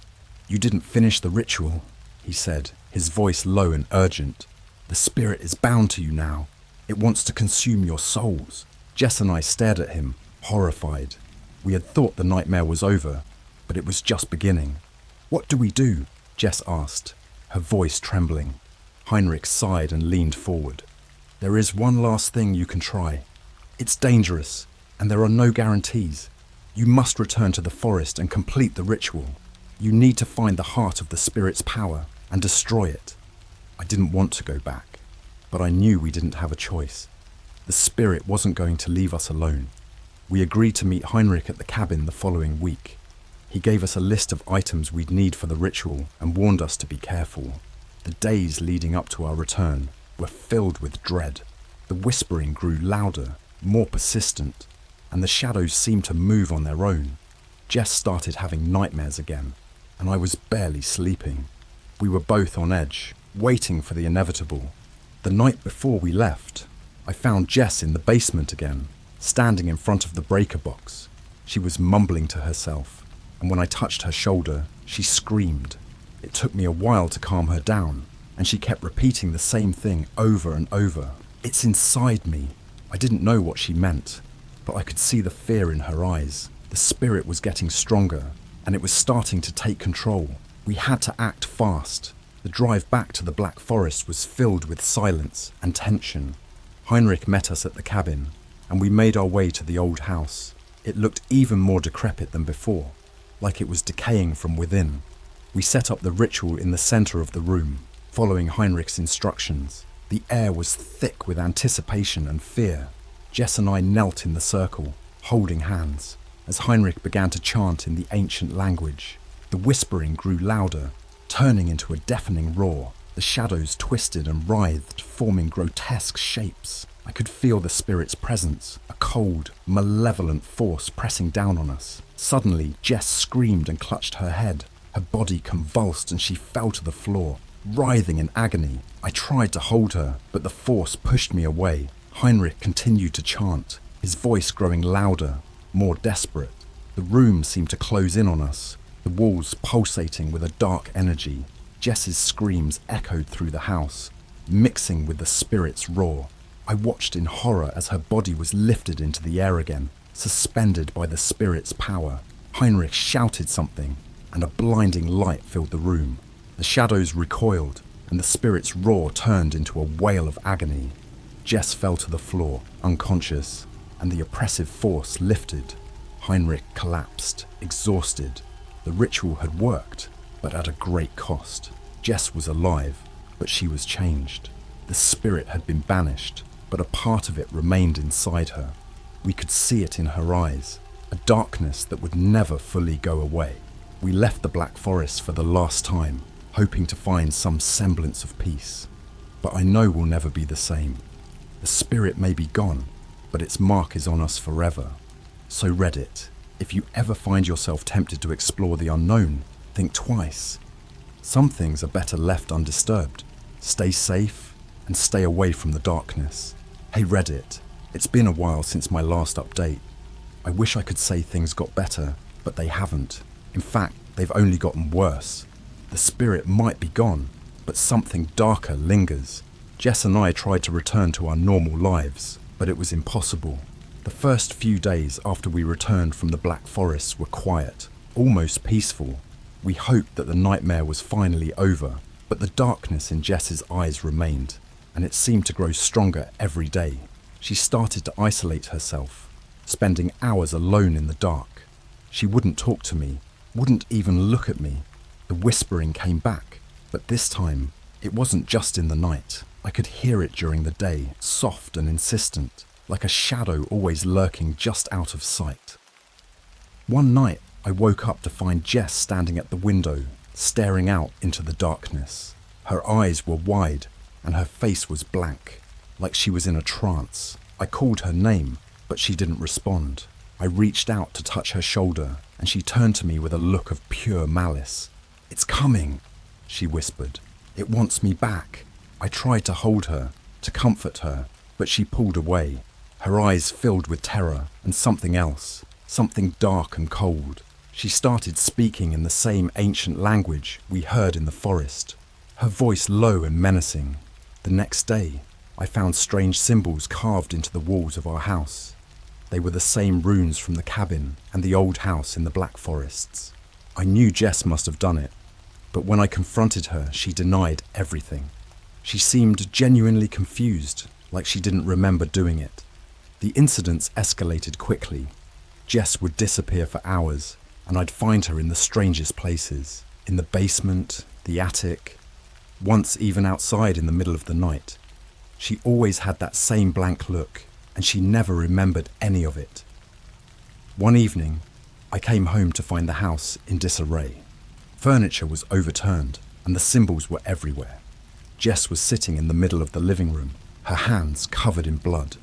Speaker 1: "You didn't finish the ritual," he said, his voice low and urgent. "The spirit is bound to you now. It wants to consume your souls." Jess and I stared at him, horrified. We had thought the nightmare was over, but it was just beginning. "What do we do?" Jess asked, her voice trembling. Heinrich sighed and leaned forward. "There is one last thing you can try. It's dangerous, and there are no guarantees. You must return to the forest and complete the ritual. You need to find the heart of the spirit's power and destroy it." I didn't want to go back, but I knew we didn't have a choice. The spirit wasn't going to leave us alone. We agreed to meet Heinrich at the cabin the following week. He gave us a list of items we'd need for the ritual and warned us to be careful. The days leading up to our return were filled with dread. The whispering grew louder, more persistent, and the shadows seemed to move on their own. Jess started having nightmares again, and I was barely sleeping. We were both on edge, waiting for the inevitable. The night before we left, I found Jess in the basement again, standing in front of the breaker box. She was mumbling to herself, and when I touched her shoulder, she screamed. It took me a while to calm her down, and she kept repeating the same thing over and over. "It's inside me." I didn't know what she meant, but I could see the fear in her eyes. The spirit was getting stronger, and it was starting to take control. We had to act fast. The drive back to the Black Forest was filled with silence and tension. Heinrich met us at the cabin, and we made our way to the old house. It looked even more decrepit than before, like it was decaying from within. We set up the ritual in the center of the room, following Heinrich's instructions. The air was thick with anticipation and fear. Jess and I knelt in the circle, holding hands, as Heinrich began to chant in the ancient language. The whispering grew louder, turning into a deafening roar. The shadows twisted and writhed, forming grotesque shapes. I could feel the spirit's presence, a cold, malevolent force pressing down on us. Suddenly, Jess screamed and clutched her head. Her body convulsed and she fell to the floor, writhing in agony. I tried to hold her, but the force pushed me away. Heinrich continued to chant, his voice growing louder, more desperate. The room seemed to close in on us, the walls pulsating with a dark energy. Jess's screams echoed through the house, mixing with the spirit's roar. I watched in horror as her body was lifted into the air again, suspended by the spirit's power. Heinrich shouted something, and a blinding light filled the room. The shadows recoiled, and the spirit's roar turned into a wail of agony. Jess fell to the floor, unconscious, and the oppressive force lifted. Heinrich collapsed, exhausted. The ritual had worked, but at a great cost. Jess was alive, but she was changed. The spirit had been banished, but a part of it remained inside her. We could see it in her eyes, a darkness that would never fully go away. We left the Black Forest for the last time, hoping to find some semblance of peace. But I know we'll never be the same. The spirit may be gone, but its mark is on us forever. So Reddit, if you ever find yourself tempted to explore the unknown, think twice. Some things are better left undisturbed. Stay safe and stay away from the darkness. Hey Reddit, it's been a while since my last update. I wish I could say things got better, but they haven't. In fact, they've only gotten worse. The spirit might be gone, but something darker lingers. Jess and I tried to return to our normal lives, but it was impossible. The first few days after we returned from the Black Forest were quiet, almost peaceful. We hoped that the nightmare was finally over, but the darkness in Jess's eyes remained, and it seemed to grow stronger every day. She started to isolate herself, spending hours alone in the dark. She wouldn't talk to me, wouldn't even look at me. The whispering came back, but this time, it wasn't just in the night. I could hear it during the day, soft and insistent, like a shadow always lurking just out of sight. One night, I woke up to find Jess standing at the window, staring out into the darkness. Her eyes were wide, and her face was blank, like she was in a trance. I called her name, but she didn't respond. I reached out to touch her shoulder, and she turned to me with a look of pure malice. "It's coming," she whispered. "It wants me back." I tried to hold her, to comfort her, but she pulled away. Her eyes filled with terror and something else, something dark and cold. She started speaking in the same ancient language we heard in the forest, her voice low and menacing. The next day, I found strange symbols carved into the walls of our house. They were the same runes from the cabin and the old house in the Black Forests. I knew Jess must have done it, but when I confronted her, she denied everything. She seemed genuinely confused, like she didn't remember doing it. The incidents escalated quickly. Jess would disappear for hours, and I'd find her in the strangest places, in the basement, the attic, once even outside in the middle of the night. She always had that same blank look, and she never remembered any of it. One evening, I came home to find the house in disarray. Furniture was overturned, and the symbols were everywhere. Jess was sitting in the middle of the living room, her hands covered in blood.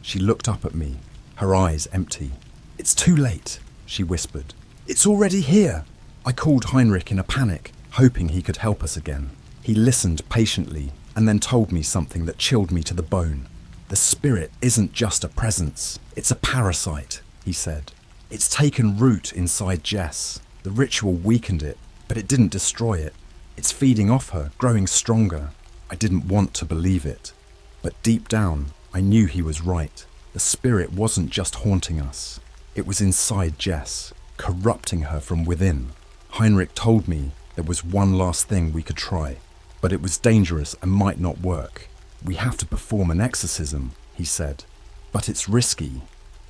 Speaker 1: She looked up at me, her eyes empty. "It's too late," she whispered. "It's already here." I called Heinrich in a panic, hoping he could help us again. He listened patiently and then told me something that chilled me to the bone. "The spirit isn't just a presence, it's a parasite," he said. "It's taken root inside Jess. The ritual weakened it, but it didn't destroy it. It's feeding off her, growing stronger." I didn't want to believe it, but deep down, I knew he was right. The spirit wasn't just haunting us. It was inside Jess, corrupting her from within. Heinrich told me There was one last thing we could try, but it was dangerous and might not work. We have to perform an exorcism, he said. But it's risky.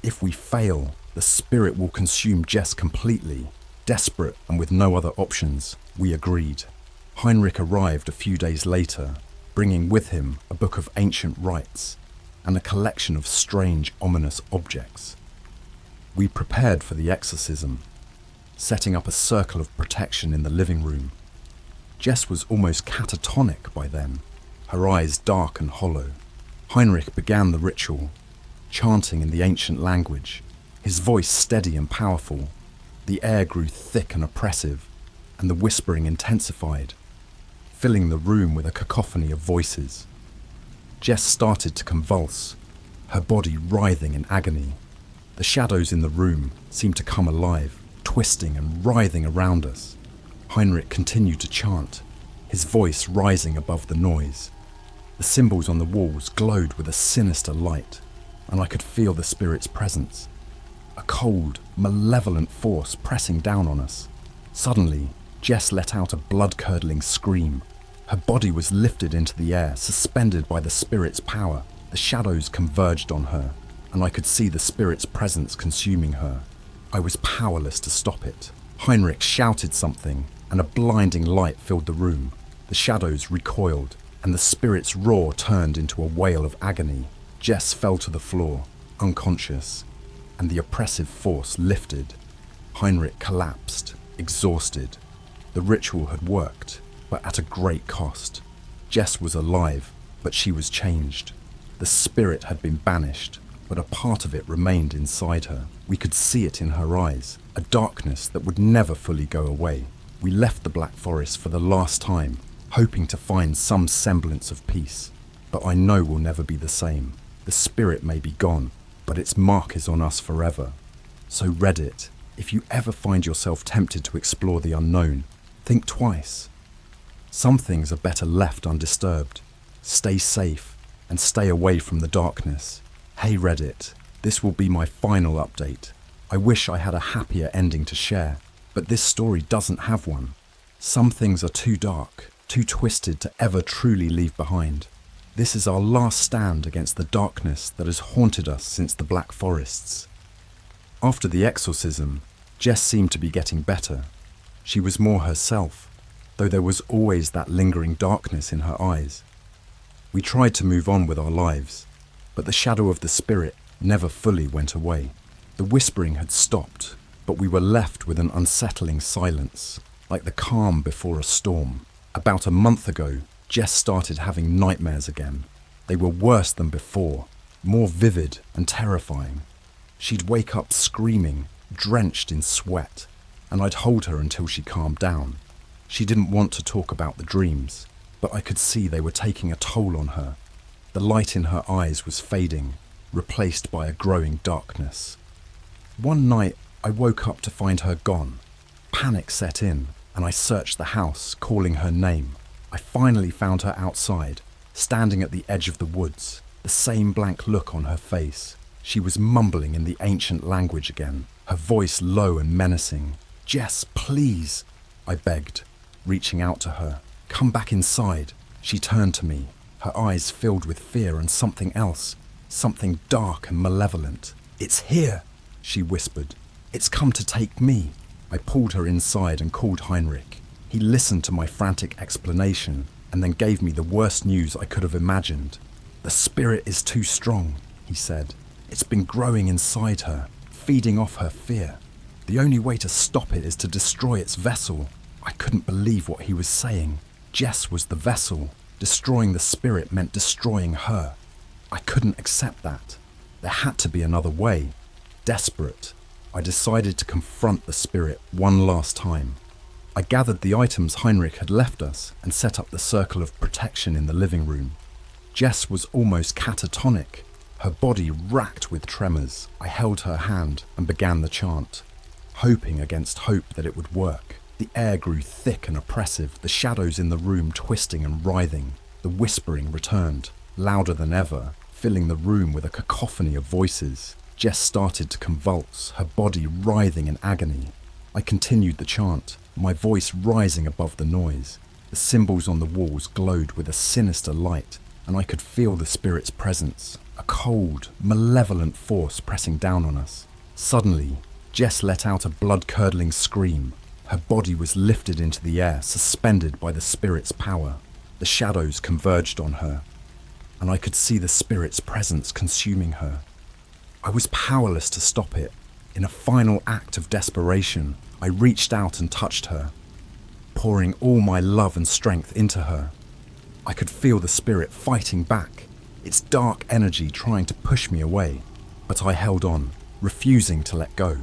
Speaker 1: If we fail, the spirit will consume Jess completely. Desperate and with no other options, we agreed. Heinrich arrived a few days later, bringing with him a book of ancient rites and a collection of strange, ominous objects. We prepared for the exorcism, setting up a circle of protection in the living room. Jess was almost catatonic by then, her eyes dark and hollow. Heinrich began the ritual, chanting in the ancient language, his voice steady and powerful. The air grew thick and oppressive, and the whispering intensified, filling the room with a cacophony of voices. Jess started to convulse, her body writhing in agony. The shadows in the room seemed to come alive, twisting and writhing around us. Heinrich continued to chant, his voice rising above the noise. The symbols on the walls glowed with a sinister light, and I could feel the spirit's presence. A cold, malevolent force pressing down on us. Suddenly, Jess let out a blood-curdling scream. Her body was lifted into the air, suspended by the spirit's power. The shadows converged on her, and I could see the spirit's presence consuming her. I was powerless to stop it. Heinrich shouted something, and a blinding light filled the room. The shadows recoiled, and the spirit's roar turned into a wail of agony. Jess fell to the floor, unconscious, and the oppressive force lifted. Heinrich collapsed, exhausted. The ritual had worked, but at a great cost. Jess was alive, but she was changed. The spirit had been banished, but a part of it remained inside her. We could see it in her eyes, a darkness that would never fully go away. We left the Black Forest for the last time, hoping to find some semblance of peace. But I know we'll never be the same. The spirit may be gone, but its mark is on us forever. So Reddit, if you ever find yourself tempted to explore the unknown, think twice. Some things are better left undisturbed. Stay safe and stay away from the darkness. Hey Reddit, this will be my final update. I wish I had a happier ending to share, but this story doesn't have one. Some things are too dark, too twisted to ever truly leave behind. This is our last stand against the darkness that has haunted us since the Black Forests. After the exorcism, Jess seemed to be getting better. She was more herself, though there was always that lingering darkness in her eyes. We tried to move on with our lives, but the shadow of the spirit never fully went away. The whispering had stopped, but we were left with an unsettling silence, like the calm before a storm. About a month ago, Jess started having nightmares again. They were worse than before, more vivid and terrifying. She'd wake up screaming, drenched in sweat, and I'd hold her until she calmed down. She didn't want to talk about the dreams, but I could see they were taking a toll on her. The light in her eyes was fading, replaced by a growing darkness. One night, I woke up to find her gone. Panic set in, and I searched the house, calling her name. I finally found her outside, standing at the edge of the woods, the same blank look on her face. She was mumbling in the ancient language again, her voice low and menacing. "Jess, please," I begged, reaching out to her. "Come back inside." She turned to me, her eyes filled with fear and something else, something dark and malevolent. "It's here," she whispered. "It's come to take me." I pulled her inside and called Heinrich. He listened to my frantic explanation and then gave me the worst news I could have imagined. "The spirit is too strong," he said. "It's been growing inside her, feeding off her fear. The only way to stop it is to destroy its vessel." I couldn't believe what he was saying. Jess was the vessel. Destroying the spirit meant destroying her. I couldn't accept that. There had to be another way. Desperate, I decided to confront the spirit one last time. I gathered the items Heinrich had left us and set up the circle of protection in the living room. Jess was almost catatonic, her body racked with tremors. I held her hand and began the chant, hoping against hope that it would work. The air grew thick and oppressive, the shadows in the room twisting and writhing. The whispering returned, louder than ever, filling the room with a cacophony of voices. Jess started to convulse, her body writhing in agony. I continued the chant, my voice rising above the noise. The symbols on the walls glowed with a sinister light, and I could feel the spirit's presence, a cold, malevolent force pressing down on us. Suddenly, Jess let out a blood-curdling scream. Her body was lifted into the air, suspended by the spirit's power. The shadows converged on her, and I could see the spirit's presence consuming her. I was powerless to stop it. In a final act of desperation, I reached out and touched her, pouring all my love and strength into her. I could feel the spirit fighting back, its dark energy trying to push me away, but I held on, refusing to let go.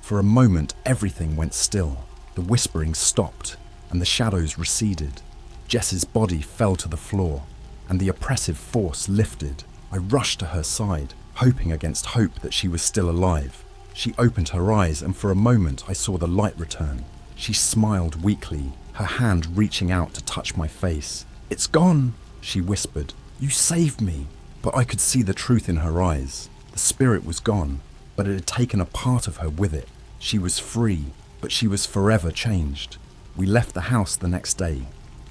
Speaker 1: For a moment, everything went still. The whispering stopped, and the shadows receded. Jess's body fell to the floor, and the oppressive force lifted. I rushed to her side, hoping against hope that she was still alive. She opened her eyes, and for a moment I saw the light return. She smiled weakly, her hand reaching out to touch my face. "It's gone," she whispered. "You saved me." But I could see the truth in her eyes. The spirit was gone, but it had taken a part of her with it. She was free, but she was forever changed. We left the house the next day,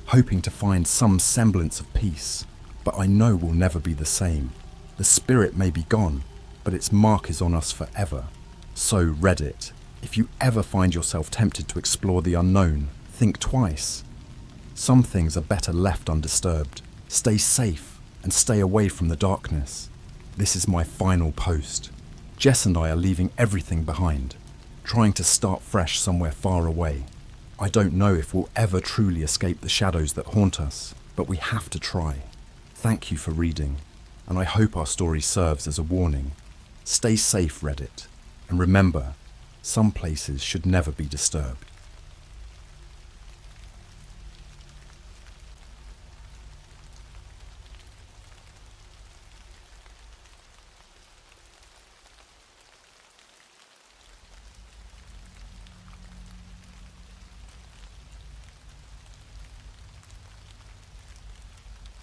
Speaker 1: hoping to find some semblance of peace, but I know we'll never be the same. The spirit may be gone, but its mark is on us forever. So Reddit, if you ever find yourself tempted to explore the unknown, think twice. Some things are better left undisturbed. Stay safe and stay away from the darkness. This is my final post. Jess and I are leaving everything behind, trying to start fresh somewhere far away. I don't know if we'll ever truly escape the shadows that haunt us, but we have to try. Thank you for reading, and I hope our story serves as a warning. Stay safe, Reddit, and remember, some places should never be disturbed.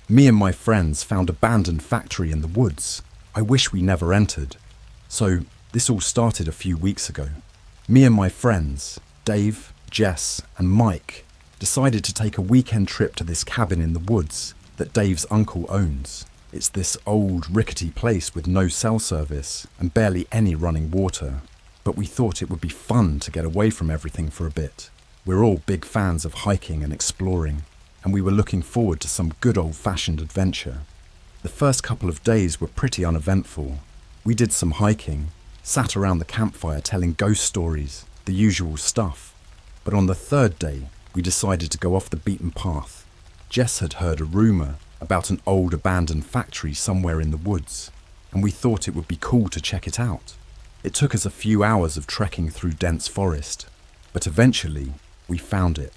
Speaker 1: Me and my friends found an abandoned factory in the woods. I wish we never entered. So this all started a few weeks ago. Me and my friends, Dave, Jess, and Mike, decided to take a weekend trip to this cabin in the woods that Dave's uncle owns. It's this old, rickety place with no cell service and barely any running water. But we thought it would be fun to get away from everything for a bit. We're all big fans of hiking and exploring, and we were looking forward to some good old-fashioned adventure. The first couple of days were pretty uneventful. We did some hiking, sat around the campfire telling ghost stories, the usual stuff. But on the third day, we decided to go off the beaten path. Jess had heard a rumour about an old abandoned factory somewhere in the woods, and we thought it would be cool to check it out. It took us a few hours of trekking through dense forest, but eventually we found it.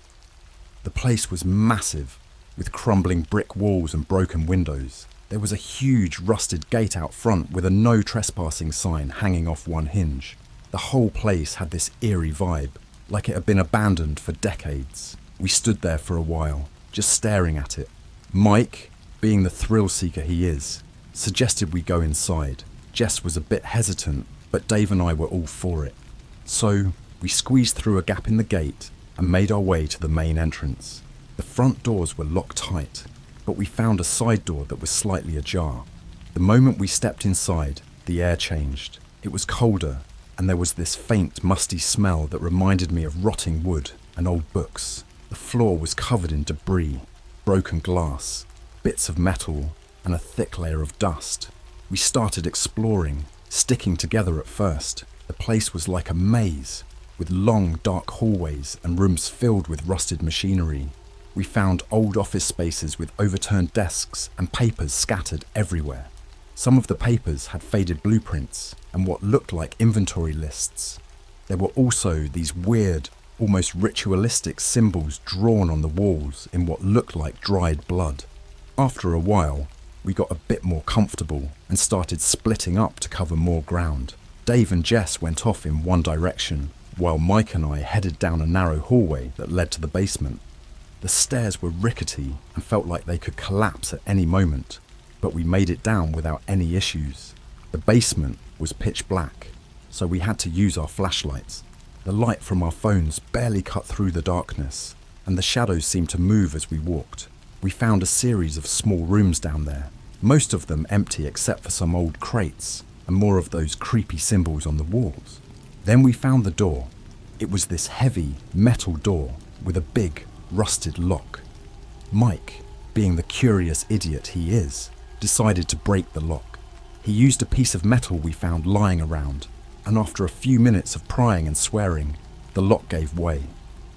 Speaker 1: The place was massive, with crumbling brick walls and broken windows. There was a huge rusted gate out front with a no trespassing sign hanging off one hinge. The whole place had this eerie vibe, like it had been abandoned for decades. We stood there for a while, just staring at it. Mike, being the thrill seeker he is, suggested we go inside. Jess was a bit hesitant, but Dave and I were all for it. So we squeezed through a gap in the gate and made our way to the main entrance. The front doors were locked tight, but we found a side door that was slightly ajar. The moment we stepped inside, the air changed. It was colder, and there was this faint, musty smell that reminded me of rotting wood and old books. The floor was covered in debris, broken glass, bits of metal, and a thick layer of dust. We started exploring, sticking together at first. The place was like a maze, with long, dark hallways and rooms filled with rusted machinery. We found old office spaces with overturned desks and papers scattered everywhere. Some of the papers had faded blueprints and what looked like inventory lists. There were also these weird, almost ritualistic symbols drawn on the walls in what looked like dried blood. After a while, we got a bit more comfortable and started splitting up to cover more ground. Dave and Jess went off in one direction, while Mike and I headed down a narrow hallway that led to the basement. The stairs were rickety and felt like they could collapse at any moment, but we made it down without any issues. The basement was pitch black, so we had to use our flashlights. The light from our phones barely cut through the darkness, and the shadows seemed to move as we walked. We found a series of small rooms down there, most of them empty except for some old crates and more of those creepy symbols on the walls. Then we found the door. It was this heavy metal door with a big rusted lock. Mike, being the curious idiot he is, decided to break the lock. He used a piece of metal we found lying around, and after a few minutes of prying and swearing, the lock gave way.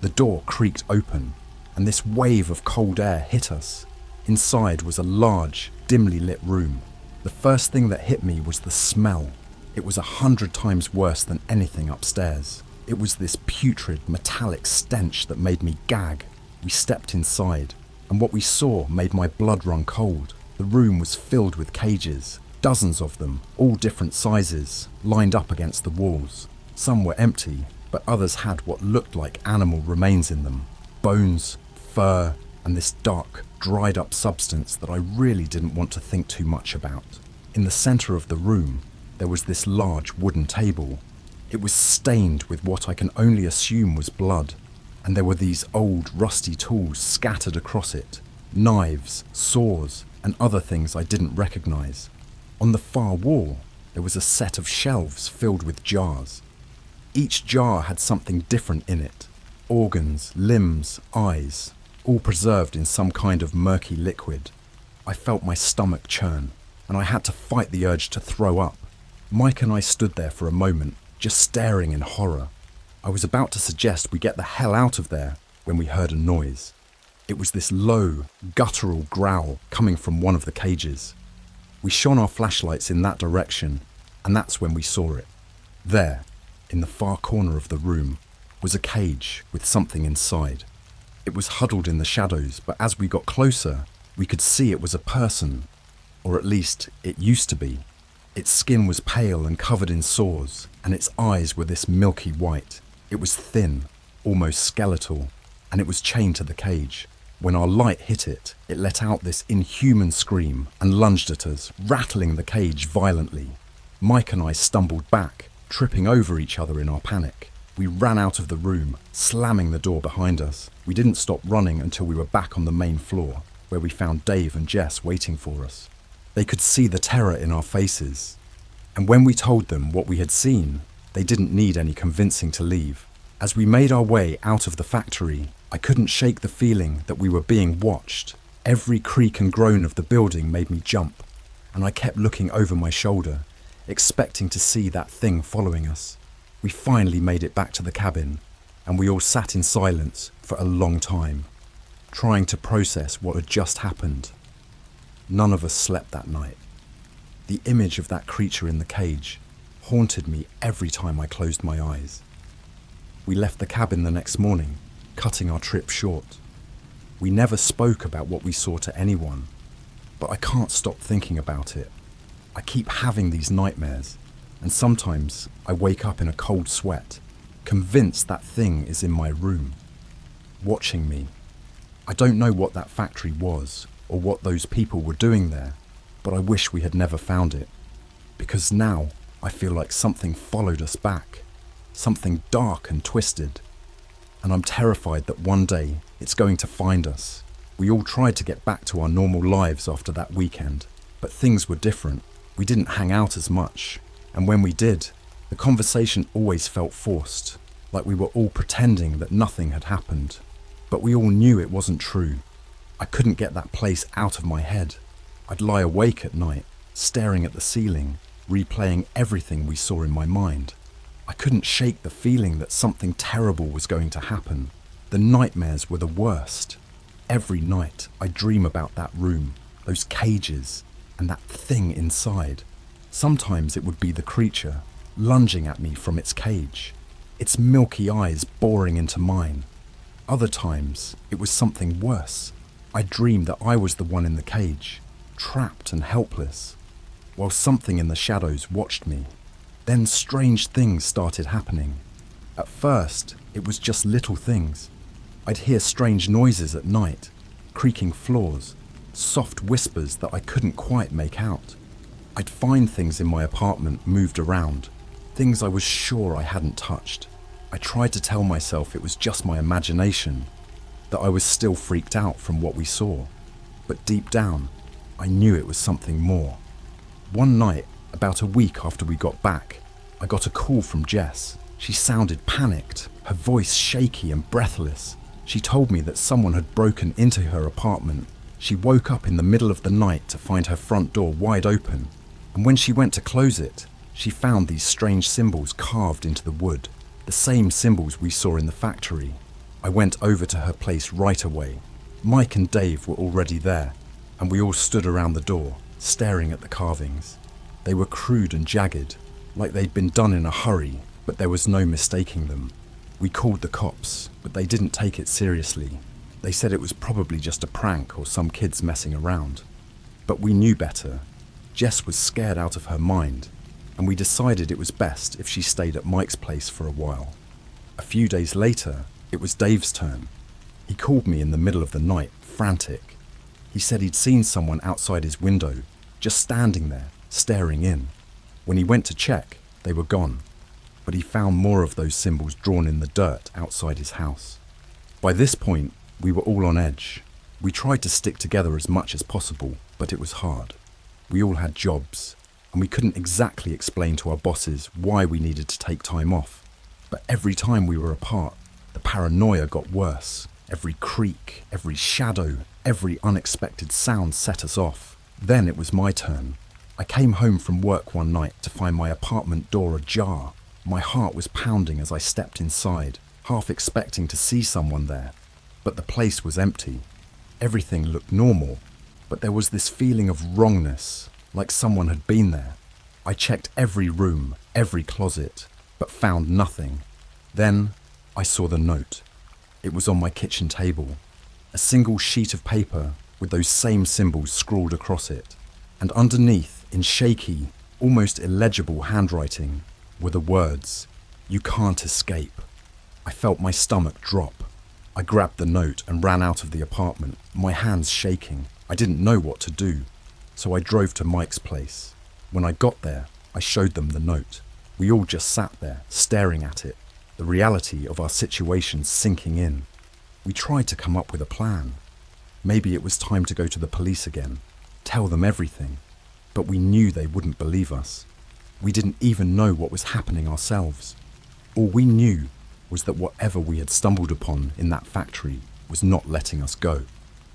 Speaker 1: The door creaked open, and this wave of cold air hit us. Inside was a large, dimly lit room. The first thing that hit me was the smell. It was 100 times worse than anything upstairs. It was this putrid, metallic stench that made me gag. We stepped inside, and what we saw made my blood run cold. The room was filled with cages, dozens of them, all different sizes, lined up against the walls. Some were empty, but others had what looked like animal remains in them. Bones, fur, and this dark, dried up substance that I really didn't want to think too much about. In the center of the room, there was this large wooden table. It was stained with what I can only assume was blood, and there were these old, rusty tools scattered across it. Knives, saws, and other things I didn't recognize. On the far wall, there was a set of shelves filled with jars. Each jar had something different in it. Organs, limbs, eyes, all preserved in some kind of murky liquid. I felt my stomach churn, and I had to fight the urge to throw up. Mike and I stood there for a moment, just staring in horror. I was about to suggest we get the hell out of there when we heard a noise. It was this low, guttural growl coming from one of the cages. We shone our flashlights in that direction, and that's when we saw it. There, in the far corner of the room, was a cage with something inside. It was huddled in the shadows, but as we got closer, we could see it was a person, or at least it used to be. Its skin was pale and covered in sores, and its eyes were this milky white. It was thin, almost skeletal, and it was chained to the cage. When our light hit it, it let out this inhuman scream and lunged at us, rattling the cage violently. Mike and I stumbled back, tripping over each other in our panic. We ran out of the room, slamming the door behind us. We didn't stop running until we were back on the main floor, where we found Dave and Jess waiting for us. They could see the terror in our faces, and when we told them what we had seen, they didn't need any convincing to leave. As we made our way out of the factory, I couldn't shake the feeling that we were being watched. Every creak and groan of the building made me jump, and I kept looking over my shoulder, expecting to see that thing following us. We finally made it back to the cabin, and we all sat in silence for a long time, trying to process what had just happened. None of us slept that night. The image of that creature in the cage haunted me every time I closed my eyes. We left the cabin the next morning, cutting our trip short. We never spoke about what we saw to anyone, but I can't stop thinking about it. I keep having these nightmares, and sometimes I wake up in a cold sweat, convinced that thing is in my room, watching me. I don't know what that factory was, or what those people were doing there, but I wish we had never found it, because now I feel like something followed us back, something dark and twisted, and I'm terrified that one day it's going to find us. We all tried to get back to our normal lives after that weekend, but things were different. We didn't hang out as much, and when we did, the conversation always felt forced, like we were all pretending that nothing had happened. But we all knew it wasn't true. I couldn't get that place out of my head. I'd lie awake at night, staring at the ceiling, replaying everything we saw in my mind. I couldn't shake the feeling that something terrible was going to happen. The nightmares were the worst. Every night I dream about that room, those cages, and that thing inside. Sometimes it would be the creature, lunging at me from its cage, its milky eyes boring into mine. Other times it was something worse. I dreamed that I was the one in the cage, trapped and helpless, while something in the shadows watched me. Then strange things started happening. At first, it was just little things. I'd hear strange noises at night, creaking floors, soft whispers that I couldn't quite make out. I'd find things in my apartment moved around, things I was sure I hadn't touched. I tried to tell myself it was just my imagination, that I was still freaked out from what we saw. But deep down, I knew it was something more. One night, about a week after we got back, I got a call from Jess. She sounded panicked, her voice shaky and breathless. She told me that someone had broken into her apartment. She woke up in the middle of the night to find her front door wide open, and when she went to close it, she found these strange symbols carved into the wood, the same symbols we saw in the factory. I went over to her place right away. Mike and Dave were already there, and we all stood around the door, staring at the carvings. They were crude and jagged, like they'd been done in a hurry, but there was no mistaking them. We called the cops, but they didn't take it seriously. They said it was probably just a prank or some kids messing around. But we knew better. Jess was scared out of her mind, and we decided it was best if she stayed at Mike's place for a while. A few days later, it was Dave's turn. He called me in the middle of the night, frantic. He said he'd seen someone outside his window, just standing there, staring in. When he went to check, they were gone, but he found more of those symbols drawn in the dirt outside his house. By this point, we were all on edge. We tried to stick together as much as possible, but it was hard. We all had jobs, and we couldn't exactly explain to our bosses why we needed to take time off. But every time we were apart, the paranoia got worse. Every creak, every shadow, every unexpected sound set us off. Then it was my turn. I came home from work one night to find my apartment door ajar. My heart was pounding as I stepped inside, half expecting to see someone there. But the place was empty. Everything looked normal, but there was this feeling of wrongness, like someone had been there. I checked every room, every closet, but found nothing. Then I saw the note. It was on my kitchen table. A single sheet of paper with those same symbols scrawled across it. And underneath, in shaky, almost illegible handwriting, were the words, "You can't escape." I felt my stomach drop. I grabbed the note and ran out of the apartment, my hands shaking. I didn't know what to do, so I drove to Mike's place. When I got there, I showed them the note. We all just sat there, staring at it, the reality of our situation sinking in. We tried to come up with a plan. Maybe it was time to go to the police again, tell them everything, but we knew they wouldn't believe us. We didn't even know what was happening ourselves. All we knew was that whatever we had stumbled upon in that factory was not letting us go.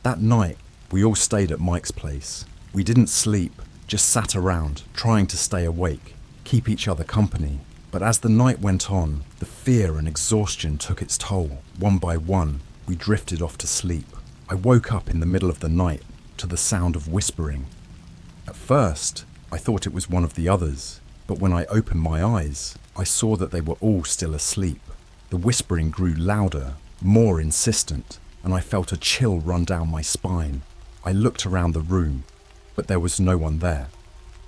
Speaker 1: That night, we all stayed at Mike's place. We didn't sleep, just sat around, trying to stay awake, keep each other company. But as the night went on, the fear and exhaustion took its toll. One by one, we drifted off to sleep. I woke up in the middle of the night to the sound of whispering. At first, I thought it was one of the others, but when I opened my eyes, I saw that they were all still asleep. The whispering grew louder, more insistent, and I felt a chill run down my spine. I looked around the room, but there was no one there.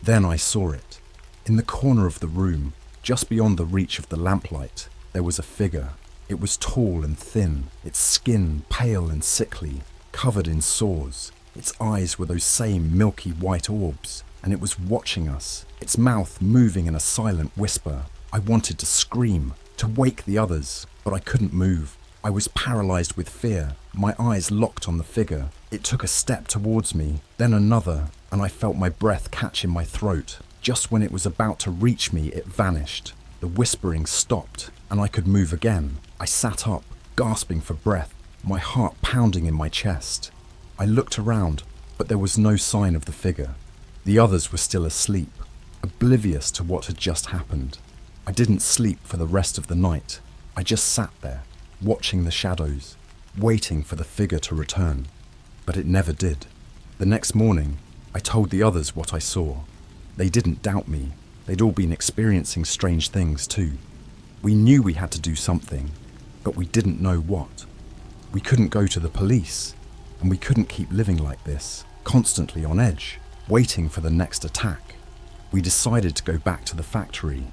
Speaker 1: Then I saw it. In the corner of the room, just beyond the reach of the lamplight, there was a figure. It was tall and thin, its skin pale and sickly, covered in sores. Its eyes were those same milky white orbs, and it was watching us, its mouth moving in a silent whisper. I wanted to scream, to wake the others, but I couldn't move. I was paralyzed with fear, my eyes locked on the figure. It took a step towards me, then another, and I felt my breath catch in my throat. Just when it was about to reach me, it vanished. The whispering stopped, and I could move again. I sat up, gasping for breath, my heart pounding in my chest. I looked around, but there was no sign of the figure. The others were still asleep, oblivious to what had just happened. I didn't sleep for the rest of the night. I just sat there, watching the shadows, waiting for the figure to return. But it never did. The next morning, I told the others what I saw. They didn't doubt me. They'd all been experiencing strange things too. We knew we had to do something, but we didn't know what. We couldn't go to the police, and we couldn't keep living like this, constantly on edge, waiting for the next attack. We decided to go back to the factory.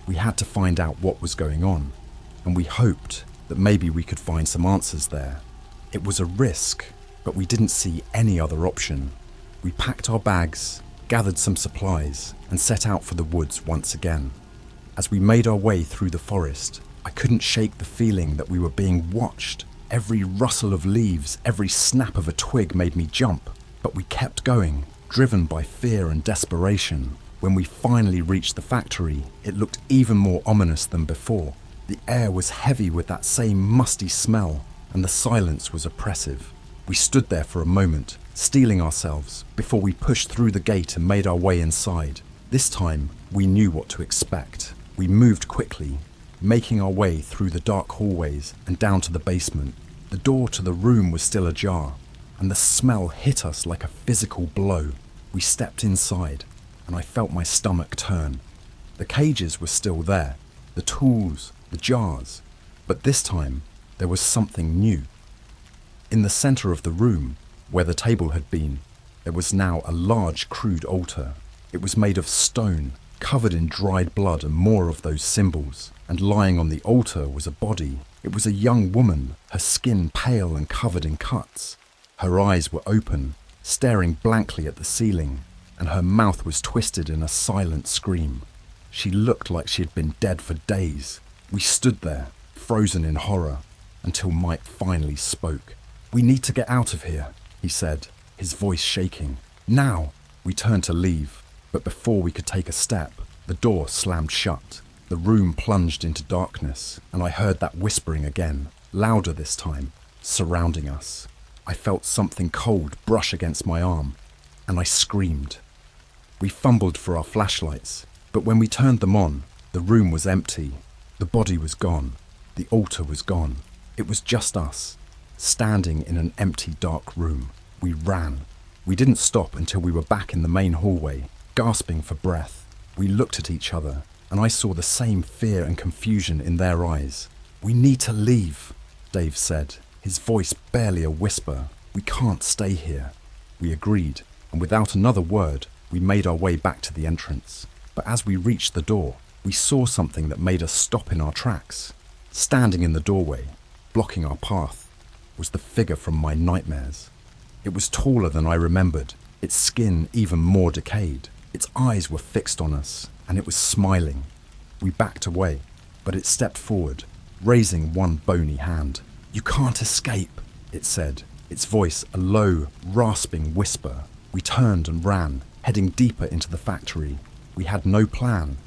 Speaker 1: We had to find out what was going on, and we hoped that maybe we could find some answers there. It was a risk, but we didn't see any other option. We packed our bags, gathered some supplies, and set out for the woods once again. As we made our way through the forest, I couldn't shake the feeling that we were being watched. Every rustle of leaves, every snap of a twig made me jump, but we kept going, driven by fear and desperation. When we finally reached the factory, it looked even more ominous than before. The air was heavy with that same musty smell, and the silence was oppressive. We stood there for a moment, steeling ourselves, before we pushed through the gate and made our way inside. This time, we knew what to expect. We moved quickly, making our way through the dark hallways and down to the basement. The door to the room was still ajar, and the smell hit us like a physical blow. We stepped inside, and I felt my stomach turn. The cages were still there, the tools, the jars, but this time there was something new. In the center of the room, where the table had been, there was now a large crude altar. It was made of stone, covered in dried blood and more of those symbols, and lying on the altar was a body. It was a young woman, her skin pale and covered in cuts. Her eyes were open, staring blankly at the ceiling, and her mouth was twisted in a silent scream. She looked like she had been dead for days. We stood there, frozen in horror, until Mike finally spoke. "We need to get out of here," he said, his voice shaking. "Now!" We turned to leave, but before we could take a step, the door slammed shut. The room plunged into darkness, and I heard that whispering again, louder this time, surrounding us. I felt something cold brush against my arm, and I screamed. We fumbled for our flashlights, but when we turned them on, the room was empty. The body was gone. The altar was gone. It was just us, standing in an empty, dark room. We ran. We didn't stop until we were back in the main hallway, gasping for breath. We looked at each other, and I saw the same fear and confusion in their eyes. "We need to leave," Dave said, his voice barely a whisper. "We can't stay here." We agreed, and without another word, we made our way back to the entrance. But as we reached the door, we saw something that made us stop in our tracks. Standing in the doorway, blocking our path, was the figure from my nightmares. It was taller than I remembered, its skin even more decayed. Its eyes were fixed on us, and it was smiling. We backed away, but it stepped forward, raising one bony hand. "You can't escape," it said, its voice a low, rasping whisper. We turned and ran, heading deeper into the factory. We had no plan,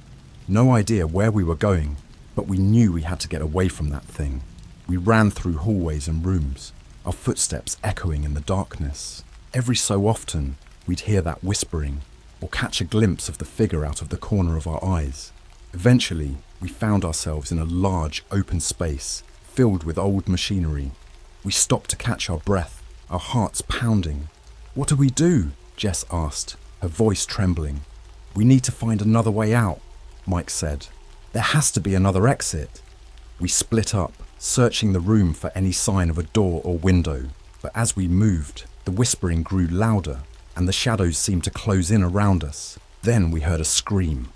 Speaker 1: no idea where we were going, but we knew we had to get away from that thing. We ran through hallways and rooms, our footsteps echoing in the darkness. Every so often, we'd hear that whispering, or catch a glimpse of the figure out of the corner of our eyes. Eventually, we found ourselves in a large, open space, filled with old machinery. We stopped to catch our breath, our hearts pounding. "What do we do?" Jess asked, her voice trembling. "We need to find another way out," Mike said. "There has to be another exit." We split up, searching the room for any sign of a door or window. But as we moved, the whispering grew louder, and the shadows seemed to close in around us. Then we heard a scream.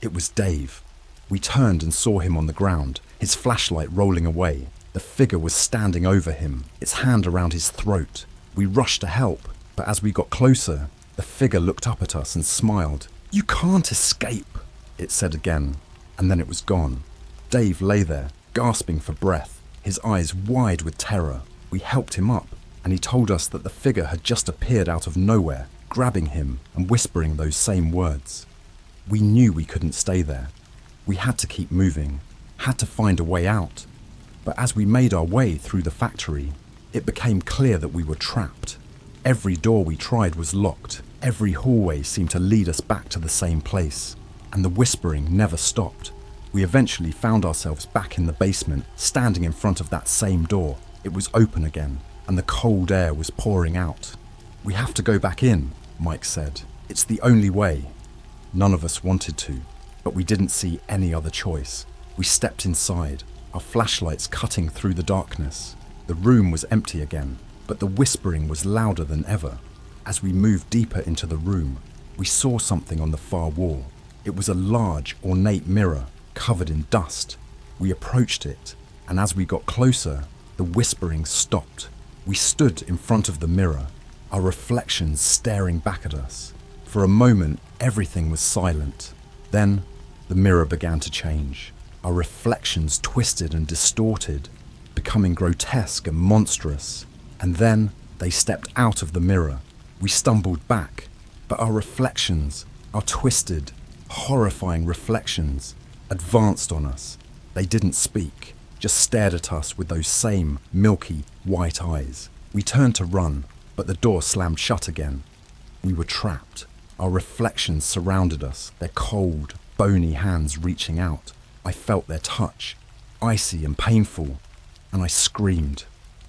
Speaker 1: It was Dave. We turned and saw him on the ground, his flashlight rolling away. The figure was standing over him, its hand around his throat. We rushed to help, but as we got closer, the figure looked up at us and smiled. "You can't escape," it said again, and then it was gone. Dave lay there, gasping for breath, his eyes wide with terror. We helped him up, and he told us that the figure had just appeared out of nowhere, grabbing him and whispering those same words. We knew we couldn't stay there. We had to keep moving, had to find a way out. But as we made our way through the factory, it became clear that we were trapped. Every door we tried was locked. Every hallway seemed to lead us back to the same place, and the whispering never stopped. We eventually found ourselves back in the basement, standing in front of that same door. It was open again, and the cold air was pouring out. "We have to go back in," Mike said. "It's the only way." None of us wanted to, but we didn't see any other choice. We stepped inside, our flashlights cutting through the darkness. The room was empty again, but the whispering was louder than ever. As we moved deeper into the room, we saw something on the far wall. It was a large, ornate mirror, covered in dust. We approached it, and as we got closer, the whispering stopped. We stood in front of the mirror, our reflections staring back at us. For a moment, everything was silent. Then, the mirror began to change. our reflections twisted and distorted, becoming grotesque and monstrous. And then they stepped out of the mirror. We stumbled back, but our reflections, our twisted, horrifying reflections, advanced on us. They didn't speak, just stared at us with those same milky white eyes. We turned to run, but the door slammed shut again. We were trapped. Our reflections surrounded us, their cold, bony hands reaching out. I felt their touch, icy and painful, and I screamed.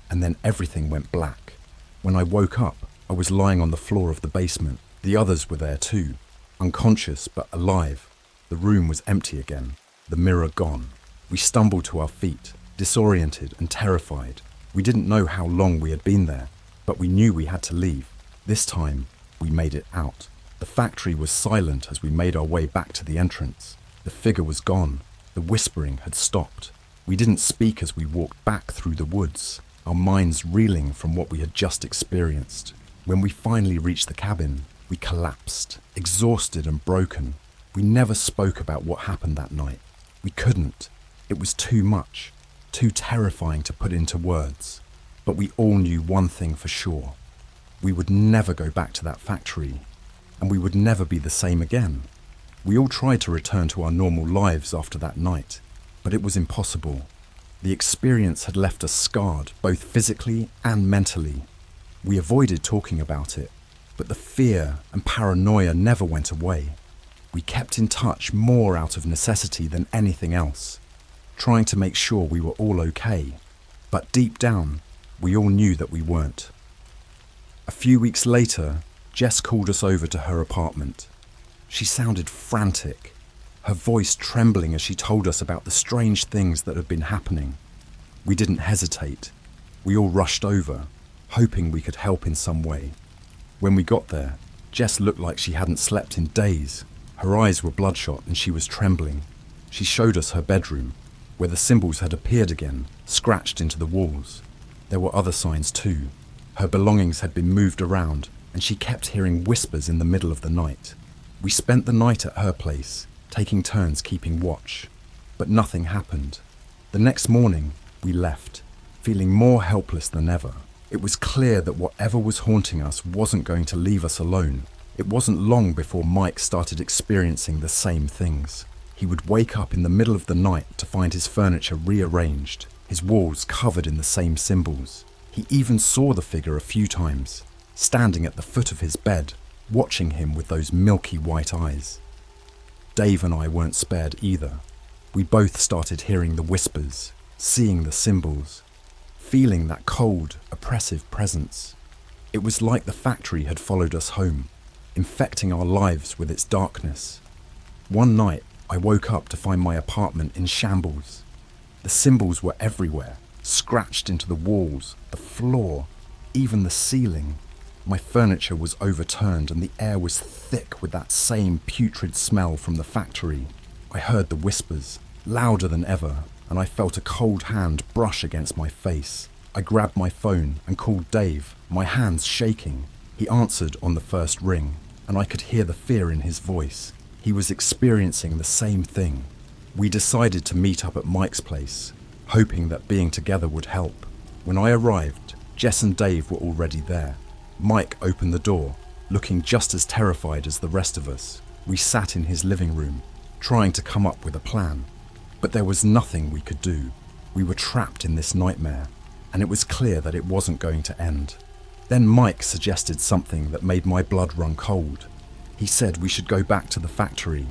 Speaker 1: And then everything went black. When I woke up, I was lying on the floor of the basement. The others were there too, unconscious but alive. The room was empty again, the mirror gone. We stumbled to our feet, disoriented and terrified. We didn't know how long we had been there, but we knew we had to leave. This time, we made it out. The factory was silent as we made our way back to the entrance. The figure was gone. The whispering had stopped. We didn't speak as we walked back through the woods, our minds reeling from what we had just experienced. When we finally reached the cabin, we collapsed, exhausted and broken. We never spoke about what happened that night. We couldn't. It was too much, too terrifying to put into words. But we all knew one thing for sure. We would never go back to that factory, and we would never be the same again. We all tried to return to our normal lives after that night, but it was impossible. The experience had left us scarred, both physically and mentally. We avoided talking about it, but the fear and paranoia never went away. We kept in touch more out of necessity than anything else, trying to make sure we were all okay. But deep down, we all knew that we weren't. A few weeks later, Jess called us over to her apartment. She sounded frantic, her voice trembling as she told us about the strange things that had been happening. We didn't hesitate. We all rushed over, hoping we could help in some way. When we got there, Jess looked like she hadn't slept in days. Her eyes were bloodshot and she was trembling. She showed us her bedroom, where the symbols had appeared again, scratched into the walls. There were other signs too. Her belongings had been moved around, and she kept hearing whispers in the middle of the night. We spent the night at her place, taking turns keeping watch. But nothing happened. The next morning, we left, feeling more helpless than ever. It was clear that whatever was haunting us wasn't going to leave us alone. It wasn't long before Mike started experiencing the same things. He would wake up in the middle of the night to find his furniture rearranged, his walls covered in the same symbols. He even saw the figure a few times, standing at the foot of his bed, watching him with those milky white eyes. Dave and I weren't spared either. We both started hearing the whispers, seeing the symbols, feeling that cold, oppressive presence. It was like the factory had followed us home, infecting our lives with its darkness. One night, I woke up to find my apartment in shambles. The symbols were everywhere, scratched into the walls, the floor, even the ceiling. My furniture was overturned and the air was thick with that same putrid smell from the factory. I heard the whispers, louder than ever, and I felt a cold hand brush against my face. I grabbed my phone and called Dave, my hands shaking. He answered on the first ring, and I could hear the fear in his voice. He was experiencing the same thing. We decided to meet up at Mike's place, hoping that being together would help. When I arrived, Jess and Dave were already there. Mike opened the door, looking just as terrified as the rest of us. We sat in his living room, trying to come up with a plan. But there was nothing we could do. We were trapped in this nightmare, and it was clear that it wasn't going to end. Then Mike suggested something that made my blood run cold. He said we should go back to the factory.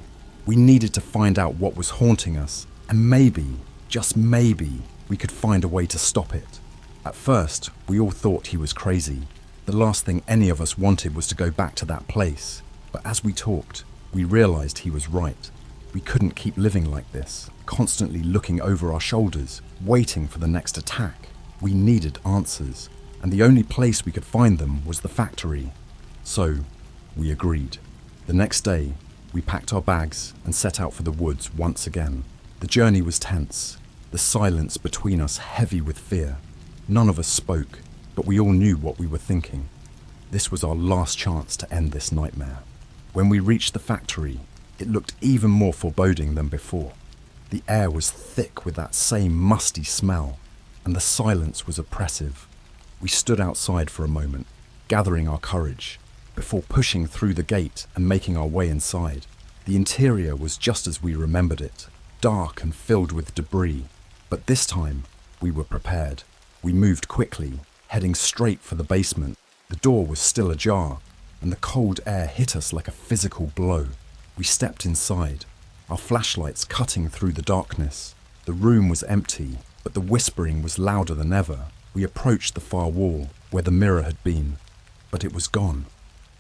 Speaker 1: We needed to find out what was haunting us, and maybe, just maybe, we could find a way to stop it. At first, we all thought he was crazy. The last thing any of us wanted was to go back to that place. But as we talked, we realized he was right. We couldn't keep living like this, constantly looking over our shoulders, waiting for the next attack. We needed answers, and the only place we could find them was the factory. So, we agreed. The next day, we packed our bags and set out for the woods once again. The journey was tense, the silence between us heavy with fear. None of us spoke, but we all knew what we were thinking. This was our last chance to end this nightmare. When we reached the factory, it looked even more foreboding than before. The air was thick with that same musty smell, and the silence was oppressive. We stood outside for a moment, gathering our courage, before pushing through the gate and making our way inside. The interior was just as we remembered it, dark and filled with debris, but this time we were prepared. We moved quickly, heading straight for the basement. The door was still ajar, and the cold air hit us like a physical blow. We stepped inside, our flashlights cutting through the darkness. The room was empty, but the whispering was louder than ever. We approached the far wall, where the mirror had been, but it was gone.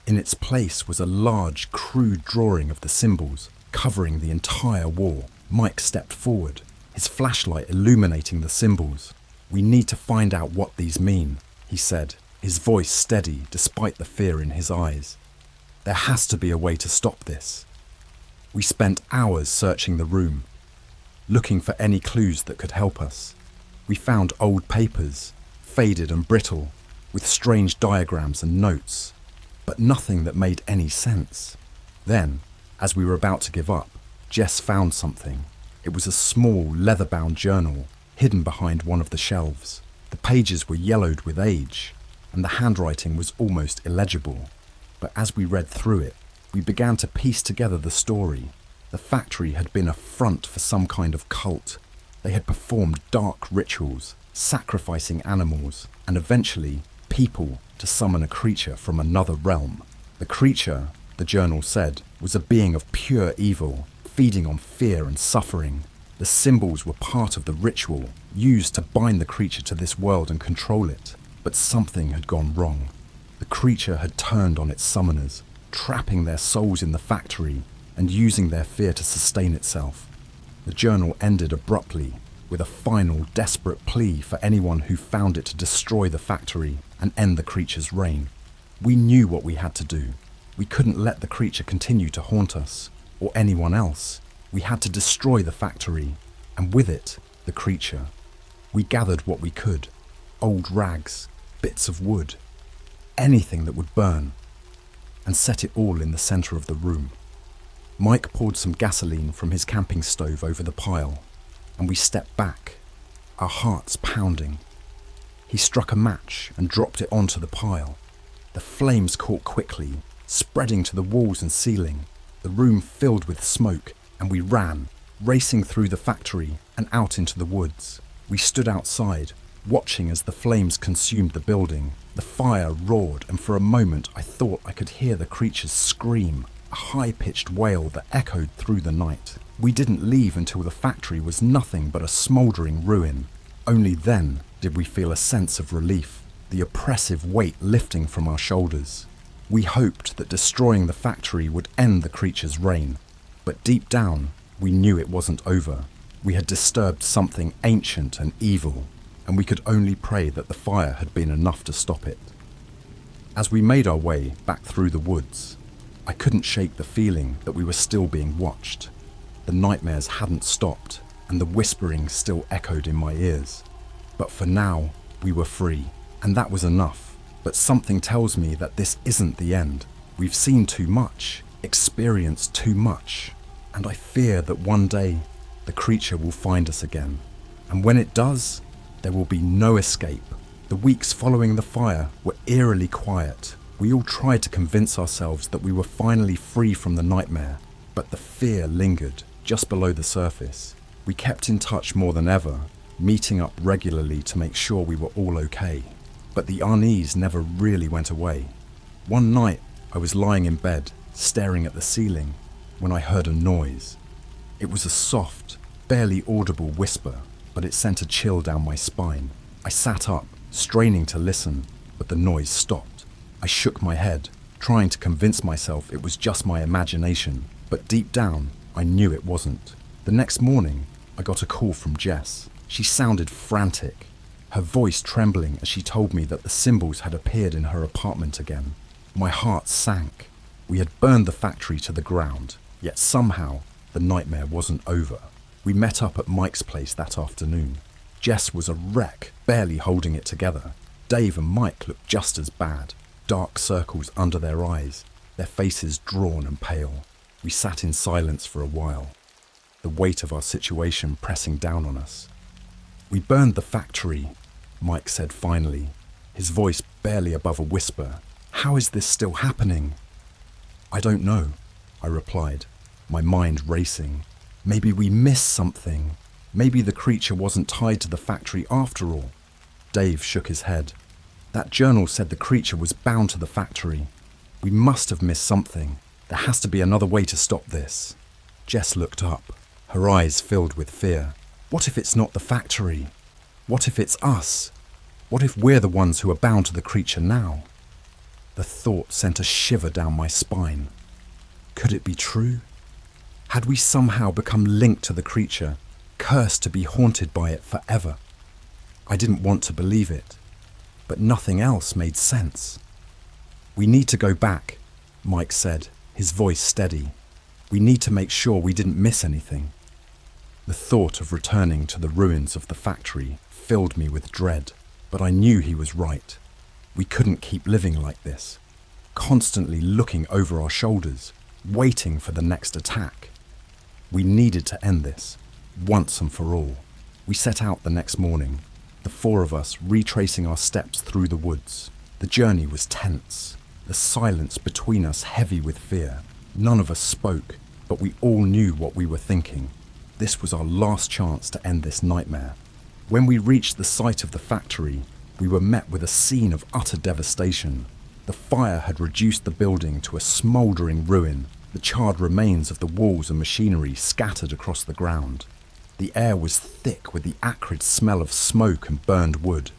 Speaker 1: In its place was a large, crude drawing of the symbols, covering the entire wall. Mike stepped forward, his flashlight illuminating the symbols. "We need to find out what these mean," he said, his voice steady despite the fear in his eyes. "There has to be a way to stop this." We spent hours searching the room, looking for any clues that could help us. We found old papers, faded and brittle, with strange diagrams and notes, but nothing that made any sense. Then, as we were about to give up, Jess found something. It was a small, leather-bound journal, hidden behind one of the shelves. The pages were yellowed with age, and the handwriting was almost illegible. But as we read through it, we began to piece together the story. The factory had been a front for some kind of cult. They had performed dark rituals, sacrificing animals, and eventually people, to summon a creature from another realm. The creature, the journal said, was a being of pure evil, feeding on fear and suffering. The symbols were part of the ritual, used to bind the creature to this world and control it. But something had gone wrong. The creature had turned on its summoners, trapping their souls in the factory and using their fear to sustain itself. The journal ended abruptly, with a final desperate plea for anyone who found it to destroy the factory and end the creature's reign. We knew what we had to do. We couldn't let the creature continue to haunt us, or anyone else. We had to destroy the factory, and with it, the creature. We gathered what we could: old rags, bits of wood, anything that would burn, and set it all in the center of the room. Mike poured some gasoline from his camping stove over the pile, and we stepped back, our hearts pounding. He struck a match and dropped it onto the pile. The flames caught quickly, spreading to the walls and ceiling. The room filled with smoke, and we ran, racing through the factory and out into the woods. We stood outside, watching as the flames consumed the building. The fire roared, and for a moment I thought I could hear the creature's scream, a high-pitched wail that echoed through the night. We didn't leave until the factory was nothing but a smouldering ruin. Only then did we feel a sense of relief, the oppressive weight lifting from our shoulders. We hoped that destroying the factory would end the creature's reign, but deep down, we knew it wasn't over. We had disturbed something ancient and evil, and we could only pray that the fire had been enough to stop it. As we made our way back through the woods, I couldn't shake the feeling that we were still being watched. The nightmares hadn't stopped, and the whispering still echoed in my ears. But for now, we were free, and that was enough. But something tells me that this isn't the end. We've seen too much, experienced too much, and I fear that one day the creature will find us again. And when it does, there will be no escape. The weeks following the fire were eerily quiet. We all tried to convince ourselves that we were finally free from the nightmare, but the fear lingered just below the surface. We kept in touch more than ever, meeting up regularly to make sure we were all okay. But the unease never really went away. One night, I was lying in bed, staring at the ceiling, when I heard a noise. It was a soft, barely audible whisper, but it sent a chill down my spine. I sat up, straining to listen, but the noise stopped. I shook my head, trying to convince myself it was just my imagination, but deep down, I knew it wasn't. The next morning, I got a call from Jess. She sounded frantic, her voice trembling as she told me that the symbols had appeared in her apartment again. My heart sank. We had burned the factory to the ground, yet somehow the nightmare wasn't over. We met up at Mike's place that afternoon. Jess was a wreck, barely holding it together. Dave and Mike looked just as bad, dark circles under their eyes, their faces drawn and pale. We sat in silence for a while. the weight of our situation pressing down on us. "We burned the factory," Mike said finally, his voice barely above a whisper. "How is this still happening?" "I don't know," I replied, my mind racing. Maybe we missed something. Maybe the creature wasn't tied to the factory after all. Dave shook his head. "That journal said the creature was bound to the factory. We must have missed something. There has to be another way to stop this." Jess looked up, her eyes filled with fear. "What if it's not the factory? What if it's us? What if we're the ones who are bound to the creature now?" The thought sent a shiver down my spine. Could it be true? Had we somehow become linked to the creature, cursed to be haunted by it forever? I didn't want to believe it, but nothing else made sense. "We need to go back," Mike said, his voice steady. "We need to make sure we didn't miss anything." The thought of returning to the ruins of the factory filled me with dread, but I knew he was right. We couldn't keep living like this, constantly looking over our shoulders, waiting for the next attack. We needed to end this, once and for all. We set out the next morning, the four of us retracing our steps through the woods. The journey was tense, the silence between us heavy with fear. None of us spoke, but we all knew what we were thinking. This was our last chance to end this nightmare. When we reached the site of the factory, we were met with a scene of utter devastation. The fire had reduced the building to a smouldering ruin, the charred remains of the walls and machinery scattered across the ground. The air was thick with the acrid smell of smoke and burned wood.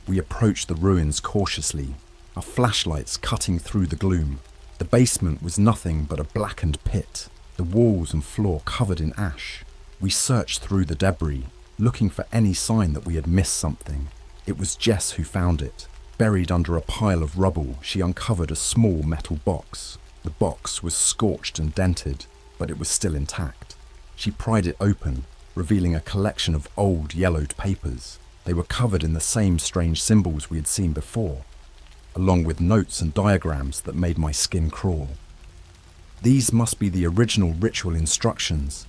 Speaker 1: We approached the ruins cautiously, our flashlights cutting through the gloom. The basement was nothing but a blackened pit, the walls and floor covered in ash. We searched through the debris, looking for any sign that we had missed something. It was Jess who found it. Buried under a pile of rubble, she uncovered a small metal box. The box was scorched and dented, but it was still intact. She pried it open, revealing a collection of old yellowed papers. They were covered in the same strange symbols we had seen before, along with notes and diagrams that made my skin crawl. "These must be the original ritual instructions,"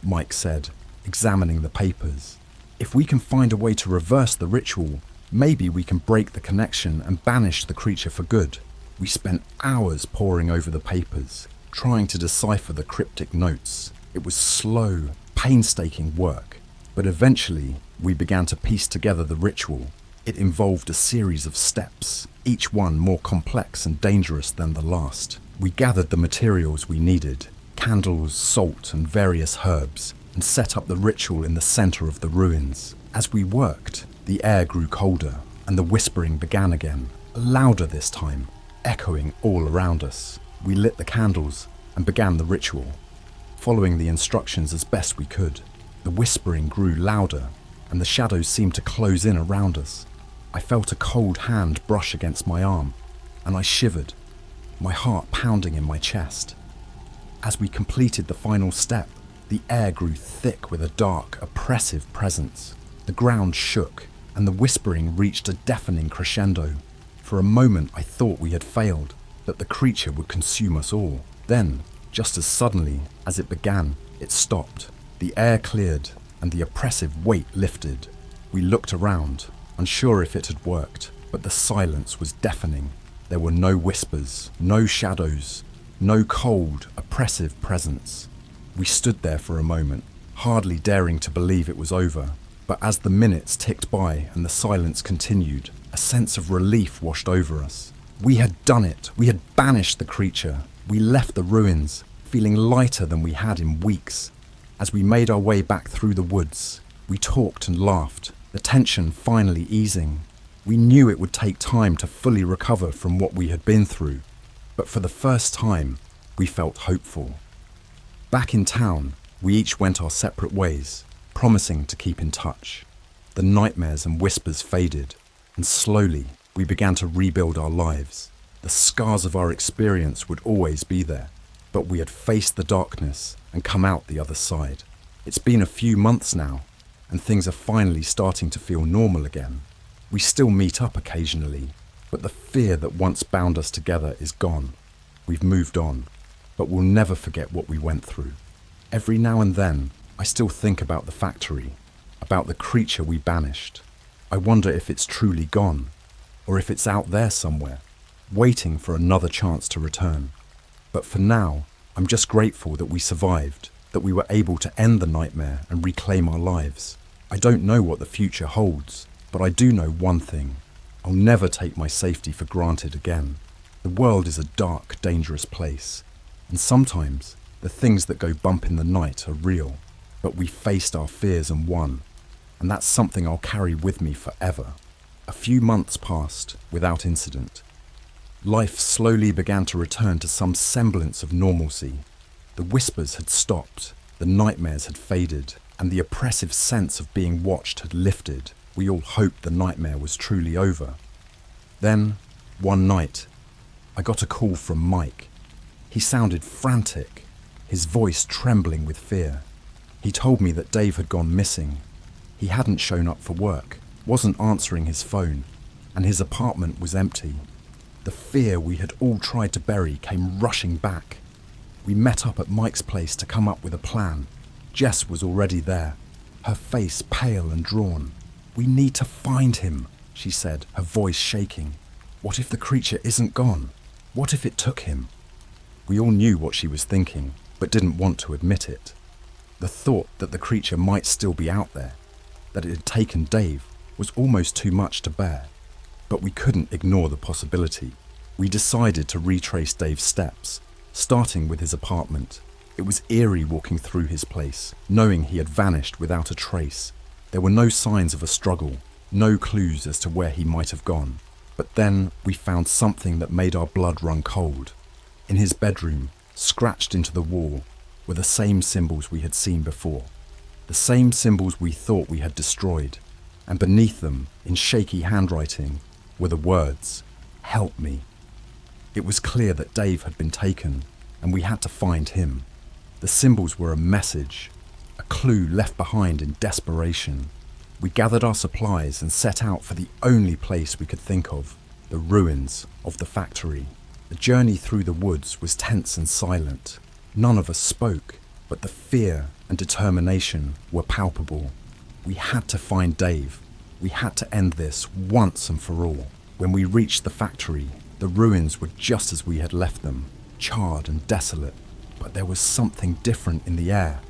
Speaker 1: Mike said, examining the papers. "If we can find a way to reverse the ritual, maybe we can break the connection and banish the creature for good." We spent hours poring over the papers, trying to decipher the cryptic notes. It was slow, painstaking work, but eventually we began to piece together the ritual. It involved a series of steps, each one more complex and dangerous than the last. We gathered the materials we needed, candles, salt, and various herbs, and set up the ritual in the center of the ruins. As we worked, the air grew colder, and the whispering began again, louder this time, echoing all around us. We lit the candles and began the ritual, following the instructions as best we could. The whispering grew louder, and the shadows seemed to close in around us. I felt a cold hand brush against my arm, and I shivered, my heart pounding in my chest. As we completed the final step, the air grew thick with a dark, oppressive presence. The ground shook, and the whispering reached a deafening crescendo. For a moment I thought we had failed, that the creature would consume us all. Then, just as suddenly as it began, it stopped. The air cleared, and the oppressive weight lifted. We looked around, unsure if it had worked, but the silence was deafening. There were no whispers, no shadows, no cold, oppressive presence. We stood there for a moment, hardly daring to believe it was over. But as the minutes ticked by and the silence continued, a sense of relief washed over us. We had done it. We had banished the creature. We left the ruins, feeling lighter than we had in weeks. As we made our way back through the woods, we talked and laughed, the tension finally easing. We knew it would take time to fully recover from what we had been through, but for the first time, we felt hopeful. Back in town, we each went our separate ways, promising to keep in touch. The nightmares and whispers faded, and slowly we began to rebuild our lives. The scars of our experience would always be there, but we had faced the darkness and come out the other side. It's been a few months now, and things are finally starting to feel normal again. We still meet up occasionally, but the fear that once bound us together is gone. We've moved on, but we'll never forget what we went through. Every now and then, I still think about the factory, about the creature we banished. I wonder if it's truly gone, or if it's out there somewhere, waiting for another chance to return. But for now, I'm just grateful that we survived, that we were able to end the nightmare and reclaim our lives. I don't know what the future holds, but I do know one thing. I'll never take my safety for granted again. The world is a dark, dangerous place, and sometimes the things that go bump in the night are real, but we faced our fears and won, and that's something I'll carry with me forever. A few months passed without incident. Life slowly began to return to some semblance of normalcy. The whispers had stopped, the nightmares had faded, and the oppressive sense of being watched had lifted. We all hoped the nightmare was truly over. Then, one night, I got a call from Mike. He sounded frantic, his voice trembling with fear. He told me that Dave had gone missing. He hadn't shown up for work, wasn't answering his phone, and his apartment was empty. The fear we had all tried to bury came rushing back. We met up at Mike's place to come up with a plan. Jess was already there, her face pale and drawn. "We need to find him," she said, her voice shaking. "What if the creature isn't gone? What if it took him?" We all knew what she was thinking, but didn't want to admit it. The thought that the creature might still be out there, that it had taken Dave, was almost too much to bear. But we couldn't ignore the possibility. We decided to retrace Dave's steps, starting with his apartment. It was eerie walking through his place, knowing he had vanished without a trace. There were no signs of a struggle, no clues as to where he might have gone. But then we found something that made our blood run cold. In his bedroom, scratched into the wall, were the same symbols we had seen before. The same symbols we thought we had destroyed. And beneath them, in shaky handwriting, were the words, "Help me." It was clear that Dave had been taken, and we had to find him. The symbols were a message, a clue left behind in desperation. We gathered our supplies and set out for the only place we could think of, the ruins of the factory. The journey through the woods was tense and silent. None of us spoke, but the fear and determination were palpable. We had to find Dave. We had to end this once and for all. When we reached the factory, the ruins were just as we had left them, charred and desolate. But there was something different in the air,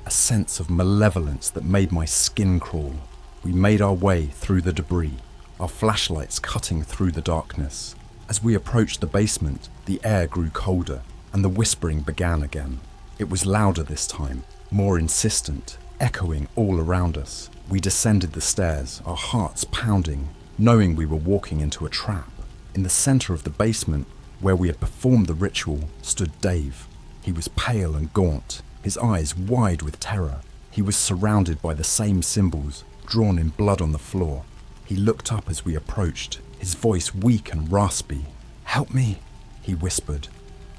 Speaker 1: a sense of malevolence that made my skin crawl. We made our way through the debris, our flashlights cutting through the darkness. As we approached the basement, the air grew colder, and the whispering began again. It was louder this time, more insistent, echoing all around us. We descended the stairs, our hearts pounding, knowing we were walking into a trap. In the center of the basement, where we had performed the ritual, stood Dave. He was pale and gaunt, his eyes wide with terror. He was surrounded by the same symbols, drawn in blood on the floor. He looked up as we approached, his voice weak and raspy. "Help me," he whispered.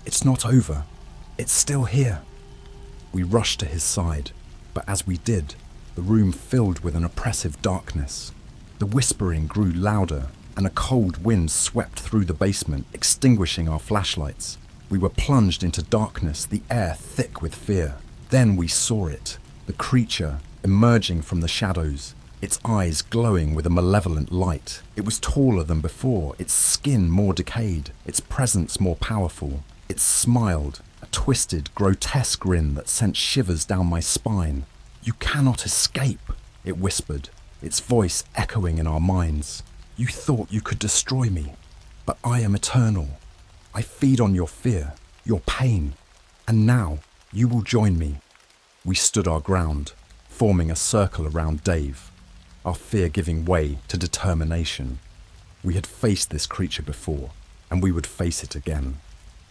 Speaker 1: "It's not over. It's still here." We rushed to his side, but as we did, the room filled with an oppressive darkness. The whispering grew louder, and a cold wind swept through the basement, extinguishing our flashlights. We were plunged into darkness, the air thick with fear. Then we saw it, the creature emerging from the shadows, its eyes glowing with a malevolent light. It was taller than before, its skin more decayed, its presence more powerful. It smiled, a twisted, grotesque grin that sent shivers down my spine. "You cannot escape," it whispered, its voice echoing in our minds. "You thought you could destroy me, but I am eternal. I feed on your fear, your pain, and now you will join me." We stood our ground, forming a circle around Dave, our fear giving way to determination. We had faced this creature before, and we would face it again.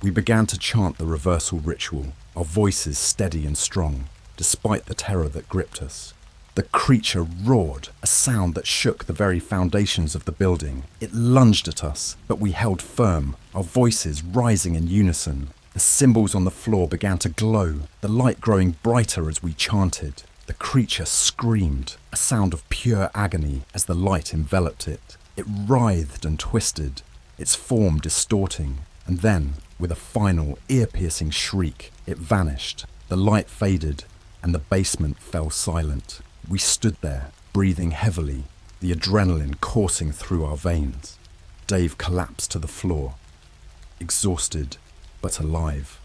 Speaker 1: We began to chant the reversal ritual, our voices steady and strong, despite the terror that gripped us. The creature roared, a sound that shook the very foundations of the building. It lunged at us, but we held firm, our voices rising in unison. The symbols on the floor began to glow, the light growing brighter as we chanted. The creature screamed, a sound of pure agony as the light enveloped it. It writhed and twisted, its form distorting, and then, with a final, ear-piercing shriek, it vanished. The light faded, and the basement fell silent. We stood there, breathing heavily, the adrenaline coursing through our veins. Dave collapsed to the floor, exhausted but alive.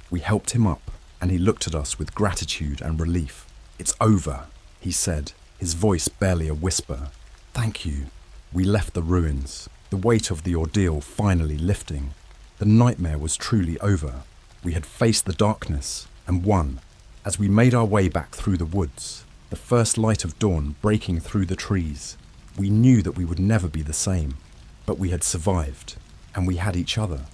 Speaker 1: We helped him up, and he looked at us with gratitude and relief. "It's over," he said, his voice barely a whisper. "Thank you." We left the ruins, the weight of the ordeal finally lifting. The nightmare was truly over. We had faced the darkness and won. As we made our way back through the woods, the first light of dawn breaking through the trees, we knew that we would never be the same. But we had survived, and we had each other.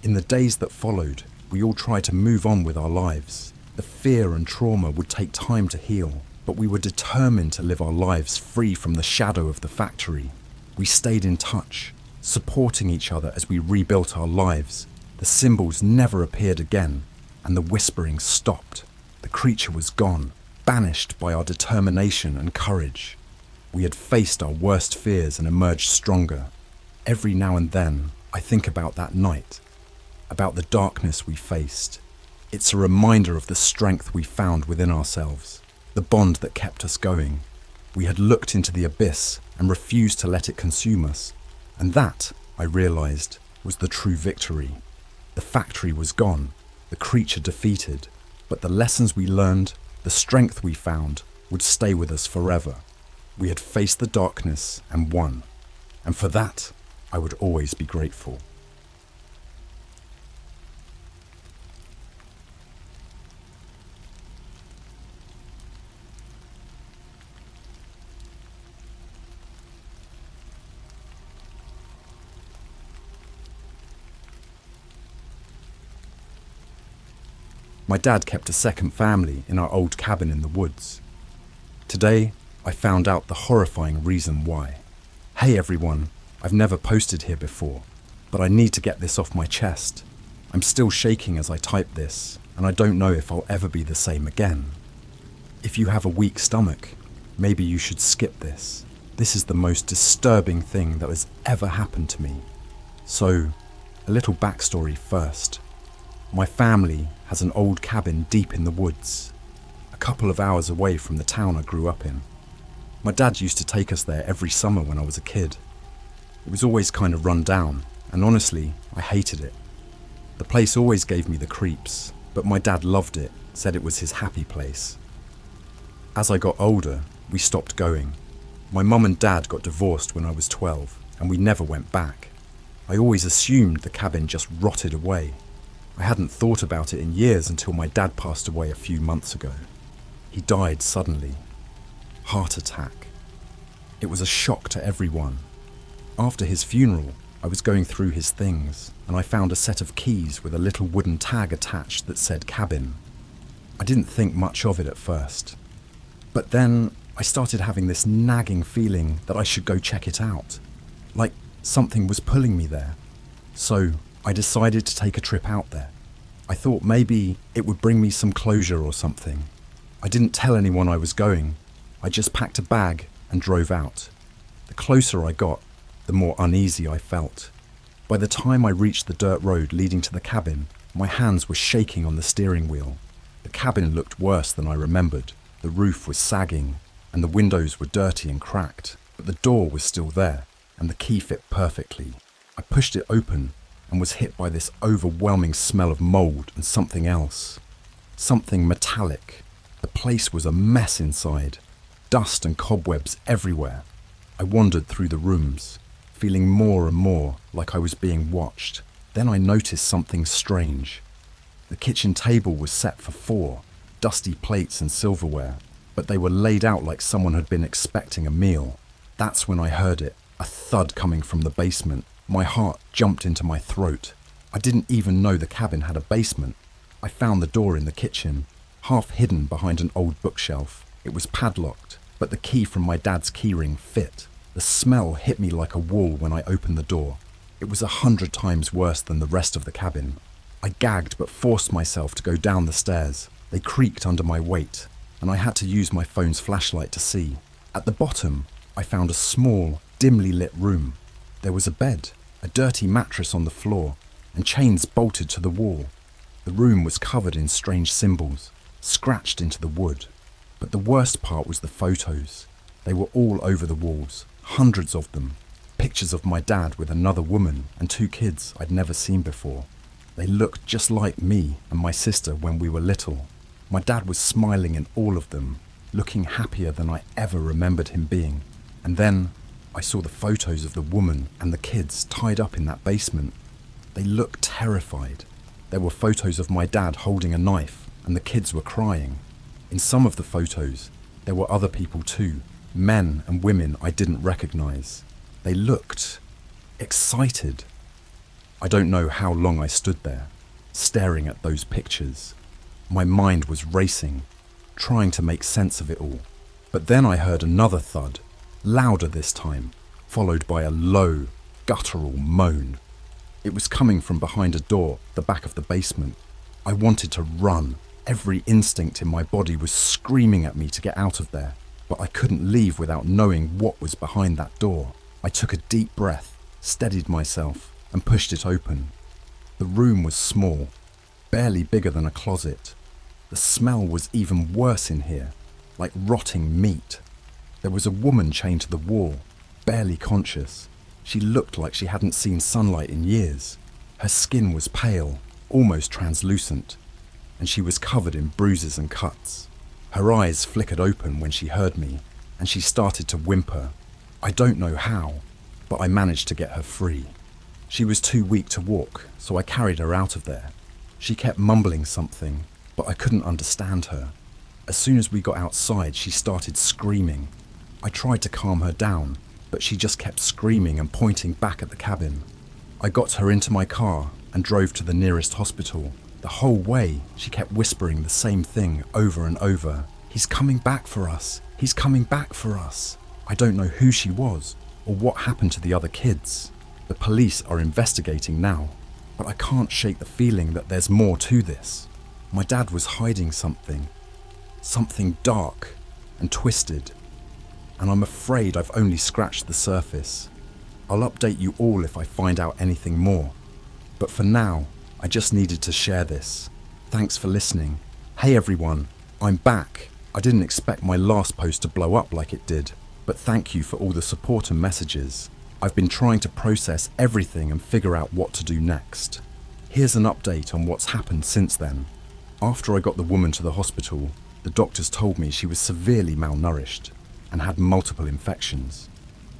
Speaker 1: In the days that followed, we all tried to move on with our lives. The fear and trauma would take time to heal, but we were determined to live our lives free from the shadow of the factory. We stayed in touch, supporting each other as we rebuilt our lives. The symbols never appeared again, and the whispering stopped. The creature was gone, banished by our determination and courage. We had faced our worst fears and emerged stronger. Every now and then, I think about that night, about the darkness we faced. It's a reminder of the strength we found within ourselves, the bond that kept us going. We had looked into the abyss and refused to let it consume us. And that, I realized, was the true victory. The factory was gone, the creature defeated, but the lessons we learned, the strength we found, would stay with us forever. We had faced the darkness and won, and for that, I would always be grateful. My dad kept a second family in our old cabin in the woods. Today, I found out the horrifying reason why. Hey everyone, I've never posted here before, but I need to get this off my chest. I'm still shaking as I type this, and I don't know if I'll ever be the same again. If you have a weak stomach, maybe you should skip this. This is the most disturbing thing that has ever happened to me. So, a little backstory first. My family has an old cabin deep in the woods, a couple of hours away from the town I grew up in. My dad used to take us there every summer when I was a kid. It was always kind of run down, and honestly, I hated it. The place always gave me the creeps, but my dad loved it, said it was his happy place. As I got older, we stopped going. My mum and dad got divorced when I was 12, and we never went back. I always assumed the cabin just rotted away. I hadn't thought about it in years until my dad passed away a few months ago. He died suddenly. Heart attack. It was a shock to everyone. After his funeral, I was going through his things, and I found a set of keys with a little wooden tag attached that said cabin. I didn't think much of it at first. But then I started having this nagging feeling that I should go check it out. Like something was pulling me there. So I decided to take a trip out there. I thought maybe it would bring me some closure or something. I didn't tell anyone I was going. I just packed a bag and drove out. The closer I got, the more uneasy I felt. By the time I reached the dirt road leading to the cabin, my hands were shaking on the steering wheel. The cabin looked worse than I remembered. The roof was sagging, and the windows were dirty and cracked, but the door was still there, and the key fit perfectly. I pushed it open and was hit by this overwhelming smell of mold and something else. Something metallic. The place was a mess inside. Dust and cobwebs everywhere. I wandered through the rooms, feeling more and more like I was being watched. Then I noticed something strange. The kitchen table was set for 4, dusty plates and silverware, but they were laid out like someone had been expecting a meal. That's when I heard it, a thud coming from the basement. My heart jumped into my throat. I didn't even know the cabin had a basement. I found the door in the kitchen, half hidden behind an old bookshelf. It was padlocked, but the key from my dad's keyring fit. The smell hit me like a wall when I opened the door. It was 100 times worse than the rest of the cabin. I gagged but forced myself to go down the stairs. They creaked under my weight, and I had to use my phone's flashlight to see. At the bottom, I found a small, dimly lit room. There was a bed, a dirty mattress on the floor, and chains bolted to the wall. The room was covered in strange symbols. scratched into the wood. But the worst part was the photos. They were all over the walls, hundreds of them. Pictures of my dad with another woman and 2 kids I'd never seen before. They looked just like me and my sister when we were little. My dad was smiling in all of them, looking happier than I ever remembered him being. And then I saw the photos of the woman and the kids tied up in that basement. They looked terrified. There were photos of my dad holding a knife and the kids were crying. In some of the photos, there were other people too, men and women I didn't recognize. They looked excited. I don't know how long I stood there, staring at those pictures. My mind was racing, trying to make sense of it all. But then I heard another thud, louder this time, followed by a low, guttural moan. It was coming from behind a door, the back of the basement. I wanted to run. Every instinct in my body was screaming at me to get out of there, but I couldn't leave without knowing what was behind that door. I took a deep breath, steadied myself, and pushed it open. The room was small, barely bigger than a closet. The smell was even worse in here, like rotting meat. There was a woman chained to the wall, barely conscious. She looked like she hadn't seen sunlight in years. Her skin was pale, almost translucent, and she was covered in bruises and cuts. Her eyes flickered open when she heard me, and she started to whimper. I don't know how, but I managed to get her free. She was too weak to walk, so I carried her out of there. She kept mumbling something, but I couldn't understand her. As soon as we got outside, she started screaming. I tried to calm her down, but she just kept screaming and pointing back at the cabin. I got her into my car and drove to the nearest hospital. The whole way, she kept whispering the same thing over and over. "He's coming back for us. He's coming back for us." I don't know who she was or what happened to the other kids. The police are investigating now, but I can't shake the feeling that there's more to this. My dad was hiding something dark and twisted, and I'm afraid I've only scratched the surface. I'll update you all if I find out anything more, but for now, I just needed to share this. Thanks for listening. Hey everyone, I'm back. I didn't expect my last post to blow up like it did, but thank you for all the support and messages. I've been trying to process everything and figure out what to do next. Here's an update on what's happened since then. After I got the woman to the hospital, the doctors told me she was severely malnourished and had multiple infections.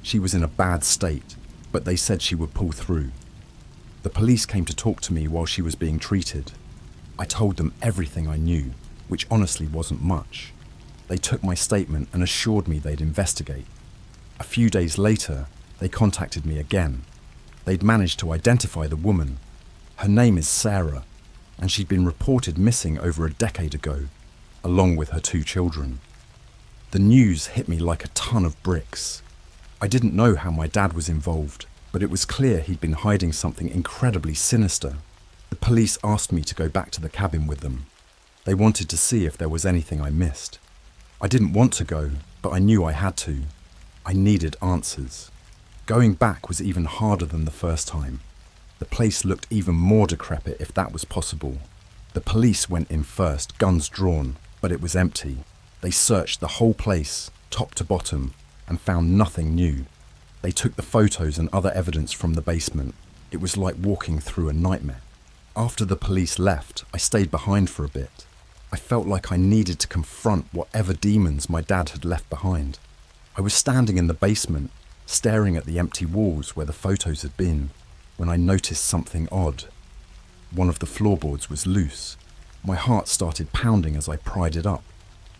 Speaker 1: She was in a bad state, but they said she would pull through. The police came to talk to me while she was being treated. I told them everything I knew, which honestly wasn't much. They took my statement and assured me they'd investigate. A few days later, they contacted me again. They'd managed to identify the woman. Her name is Sarah, and she'd been reported missing over a decade ago, along with her 2 children. The news hit me like a ton of bricks. I didn't know how my dad was involved, but it was clear he'd been hiding something incredibly sinister. The police asked me to go back to the cabin with them. They wanted to see if there was anything I missed. I didn't want to go, but I knew I had to. I needed answers. Going back was even harder than the first time. The place looked even more decrepit if that was possible. The police went in first, guns drawn, but it was empty. They searched the whole place, top to bottom, and found nothing new. They took the photos and other evidence from the basement. It was like walking through a nightmare. After the police left, I stayed behind for a bit. I felt like I needed to confront whatever demons my dad had left behind. I was standing in the basement, staring at the empty walls where the photos had been, when I noticed something odd. One of the floorboards was loose. My heart started pounding as I pried it up.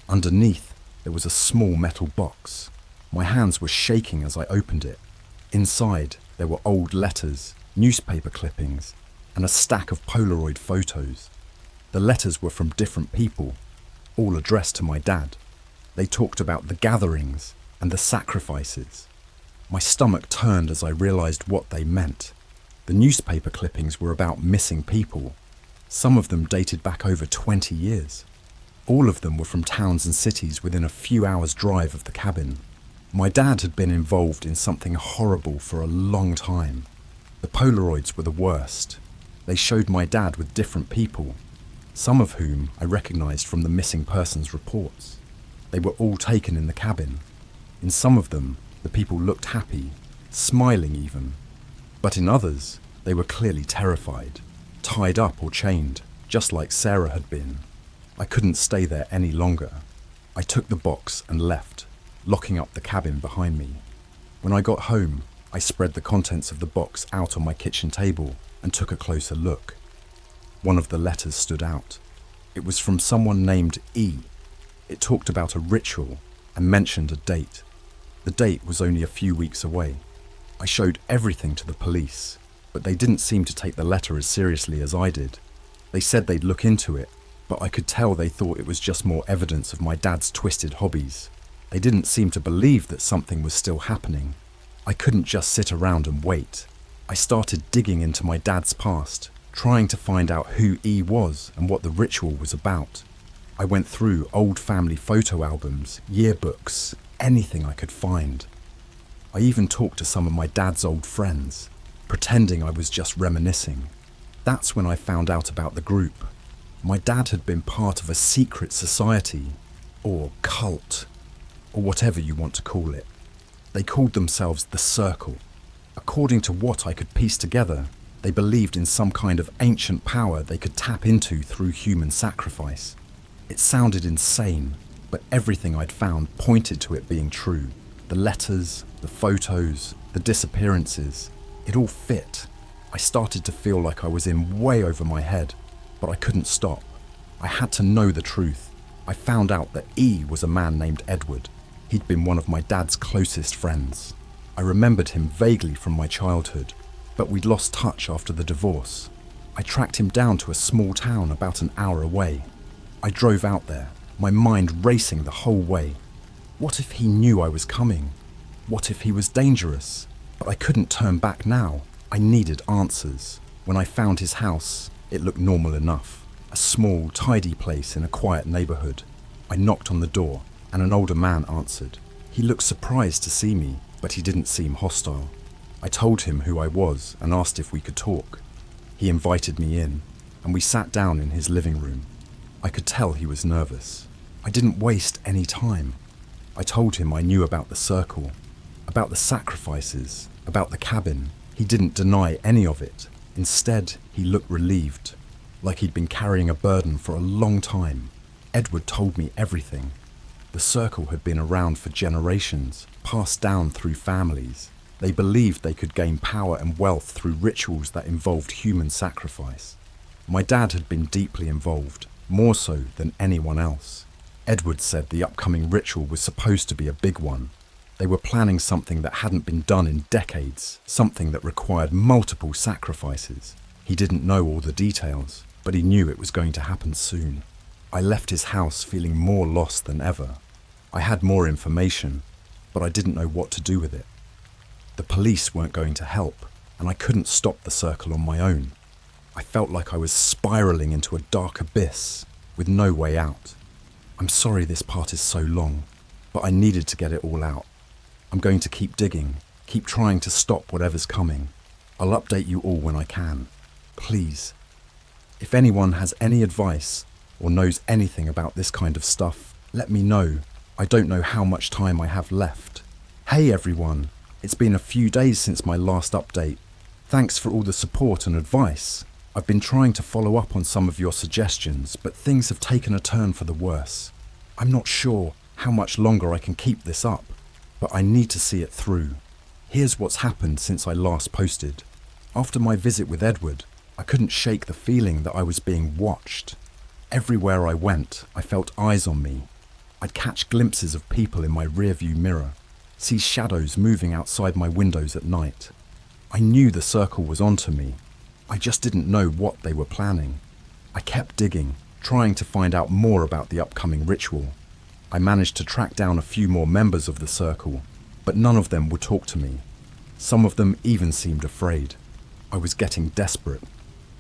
Speaker 1: Underneath, there was a small metal box. My hands were shaking as I opened it. Inside, there were old letters, newspaper clippings, and a stack of Polaroid photos. The letters were from different people, all addressed to my dad. They talked about the gatherings and the sacrifices. My stomach turned as I realized what they meant. The newspaper clippings were about missing people. Some of them dated back over 20 years. All of them were from towns and cities within a few hours' drive of the cabin. My dad had been involved in something horrible for a long time. The Polaroids were the worst. They showed my dad with different people. some of whom I recognized from the missing persons reports. They were all taken in the cabin. In some of them, the people looked happy, smiling even. But in others, they were clearly terrified, tied up or chained, just like Sarah had been. I couldn't stay there any longer. I took the box and left, locking up the cabin behind me. When I got home, I spread the contents of the box out on my kitchen table and took a closer look. One of the letters stood out. It was from someone named E. It talked about a ritual and mentioned a date. The date was only a few weeks away. I showed everything to the police, but they didn't seem to take the letter as seriously as I did. They said they'd look into it, but I could tell they thought it was just more evidence of my dad's twisted hobbies. They didn't seem to believe that something was still happening. I couldn't just sit around and wait. I started digging into my dad's past, trying to find out who E was and what the ritual was about. I went through old family photo albums, yearbooks, anything I could find. I even talked to some of my dad's old friends, pretending I was just reminiscing. That's when I found out about the group. My dad had been part of a secret society, or cult, or whatever you want to call it. They called themselves the Circle. According to what I could piece together, they believed in some kind of ancient power they could tap into through human sacrifice. It sounded insane, but everything I'd found pointed to it being true. The letters, the photos, the disappearances, it all fit. I started to feel like I was in way over my head, but I couldn't stop. I had to know the truth. I found out that E was a man named Edward. He'd been one of my dad's closest friends. I remembered him vaguely from my childhood, but we'd lost touch after the divorce. I tracked him down to a small town about an hour away. I drove out there, my mind racing the whole way. What if he knew I was coming? What if he was dangerous? But I couldn't turn back now. I needed answers. When I found his house, it looked normal enough. A small, tidy place in a quiet neighborhood. I knocked on the door, and an older man answered. He looked surprised to see me, but he didn't seem hostile. I told him who I was and asked if we could talk. He invited me in, and we sat down in his living room. I could tell he was nervous. I didn't waste any time. I told him I knew about the circle, about the sacrifices, about the cabin. He didn't deny any of it. Instead, he looked relieved, like he'd been carrying a burden for a long time. Edward told me everything. The circle had been around for generations, passed down through families. They believed they could gain power and wealth through rituals that involved human sacrifice. My dad had been deeply involved, more so than anyone else. Edward said the upcoming ritual was supposed to be a big one. They were planning something that hadn't been done in decades, something that required multiple sacrifices. He didn't know all the details, but he knew it was going to happen soon. I left his house feeling more lost than ever. I had more information, but I didn't know what to do with it. The police weren't going to help, and I couldn't stop the circle on my own. I felt like I was spiraling into a dark abyss with no way out. I'm sorry this part is so long, but I needed to get it all out. I'm going to keep digging, keep trying to stop whatever's coming. I'll update you all when I can. Please. If anyone has any advice or knows anything about this kind of stuff, let me know. I don't know how much time I have left. Hey everyone, it's been a few days since my last update. Thanks for all the support and advice. I've been trying to follow up on some of your suggestions, but things have taken a turn for the worse. I'm not sure how much longer I can keep this up, but I need to see it through. Here's what's happened since I last posted. After my visit with Edward, I couldn't shake the feeling that I was being watched. Everywhere I went, I felt eyes on me. I'd catch glimpses of people in my rearview mirror, see shadows moving outside my windows at night. I knew the circle was onto me. I just didn't know what they were planning. I kept digging, trying to find out more about the upcoming ritual. I managed to track down a few more members of the circle, but none of them would talk to me. Some of them even seemed afraid. I was getting desperate,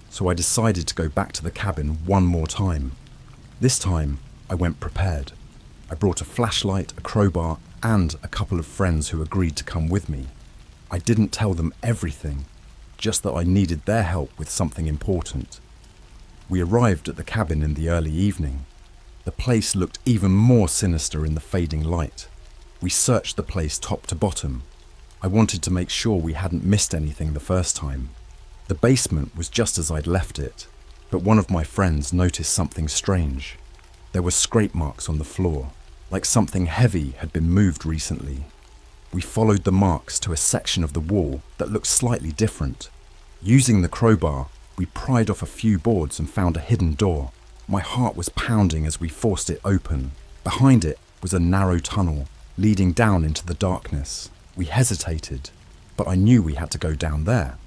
Speaker 1: so I decided to go back to the cabin one more time. This time, I went prepared. I brought a flashlight, a crowbar, and a couple of friends who agreed to come with me. I didn't tell them everything, just that I needed their help with something important. We arrived at the cabin in the early evening. The place looked even more sinister in the fading light. We searched the place top to bottom. I wanted to make sure we hadn't missed anything the first time. The basement was just as I'd left it, but one of my friends noticed something strange. There were scrape marks on the floor, like something heavy had been moved recently. We followed the marks to a section of the wall that looked slightly different. Using the crowbar, we pried off a few boards and found a hidden door. My heart was pounding as we forced it open. Behind it was a narrow tunnel leading down into the darkness. We hesitated, but I knew we had to go down there.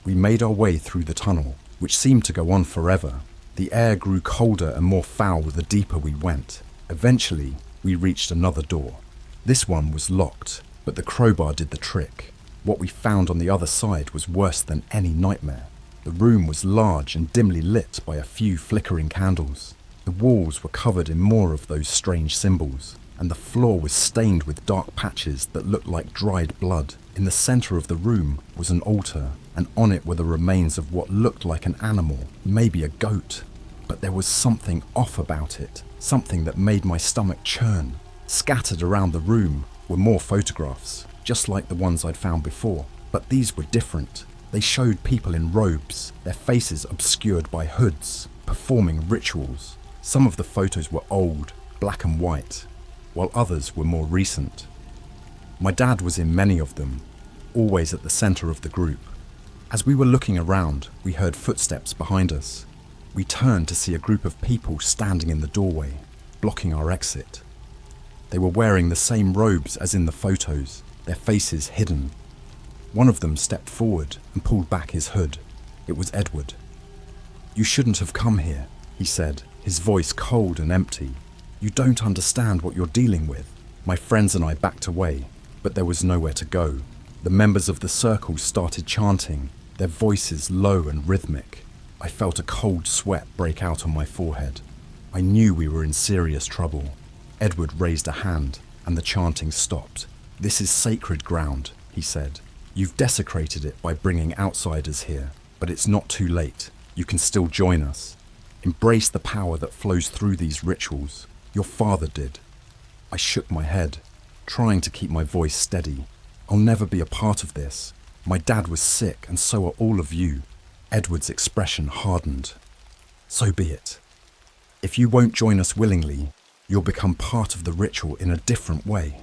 Speaker 1: We made our way through the tunnel, which seemed to go on forever. The air grew colder and more foul the deeper we went. Eventually, we reached another door. This one was locked, but the crowbar did the trick. What we found on the other side was worse than any nightmare. The room was large and dimly lit by a few flickering candles. The walls were covered in more of those strange symbols, and the floor was stained with dark patches that looked like dried blood. In the center of the room was an altar, and on it were the remains of what looked like an animal, maybe a goat. But there was something off about it, something that made my stomach churn. Scattered around the room were more photographs, just like the ones I'd found before, but these were different. They showed people in robes, their faces obscured by hoods, performing rituals. Some of the photos were old, black and white, while others were more recent. My dad was in many of them, always at the center of the group. As we were looking around, we heard footsteps behind us. We turned to see a group of people standing in the doorway, blocking our exit. They were wearing the same robes as in the photos, their faces hidden. One of them stepped forward and pulled back his hood. It was Edward. "You shouldn't have come here," he said, his voice cold and empty. "You don't understand what you're dealing with." My friends and I backed away, but there was nowhere to go. The members of the circle started chanting, their voices low and rhythmic. I felt a cold sweat break out on my forehead. I knew we were in serious trouble. Edward raised a hand, and the chanting stopped. "This is sacred ground," he said. "You've desecrated it by bringing outsiders here, but it's not too late. You can still join us. Embrace the power that flows through these rituals. Your father did." I shook my head, trying to keep my voice steady. "I'll never be a part of this. My dad was sick, and so are all of you." Edward's expression hardened. "So be it. If you won't join us willingly, you'll become part of the ritual in a different way."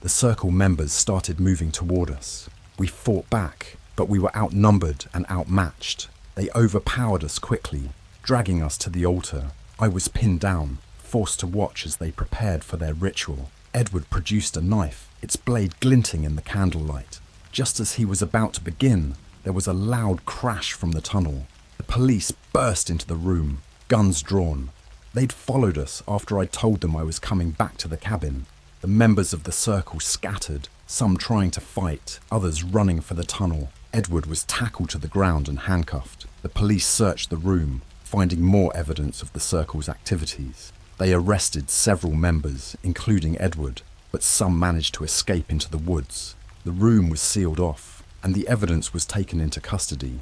Speaker 1: The circle members started moving toward us. We fought back, but we were outnumbered and outmatched. They overpowered us quickly, dragging us to the altar. I was pinned down, forced to watch as they prepared for their ritual. Edward produced a knife, its blade glinting in the candlelight. Just as he was about to begin, there was a loud crash from the tunnel. The police burst into the room, guns drawn. They'd followed us after I'd told them I was coming back to the cabin. The members of the circle scattered, some trying to fight, others running for the tunnel. Edward was tackled to the ground and handcuffed. The police searched the room, finding more evidence of the circle's activities. They arrested several members, including Edward, but some managed to escape into the woods. The room was sealed off, and the evidence was taken into custody.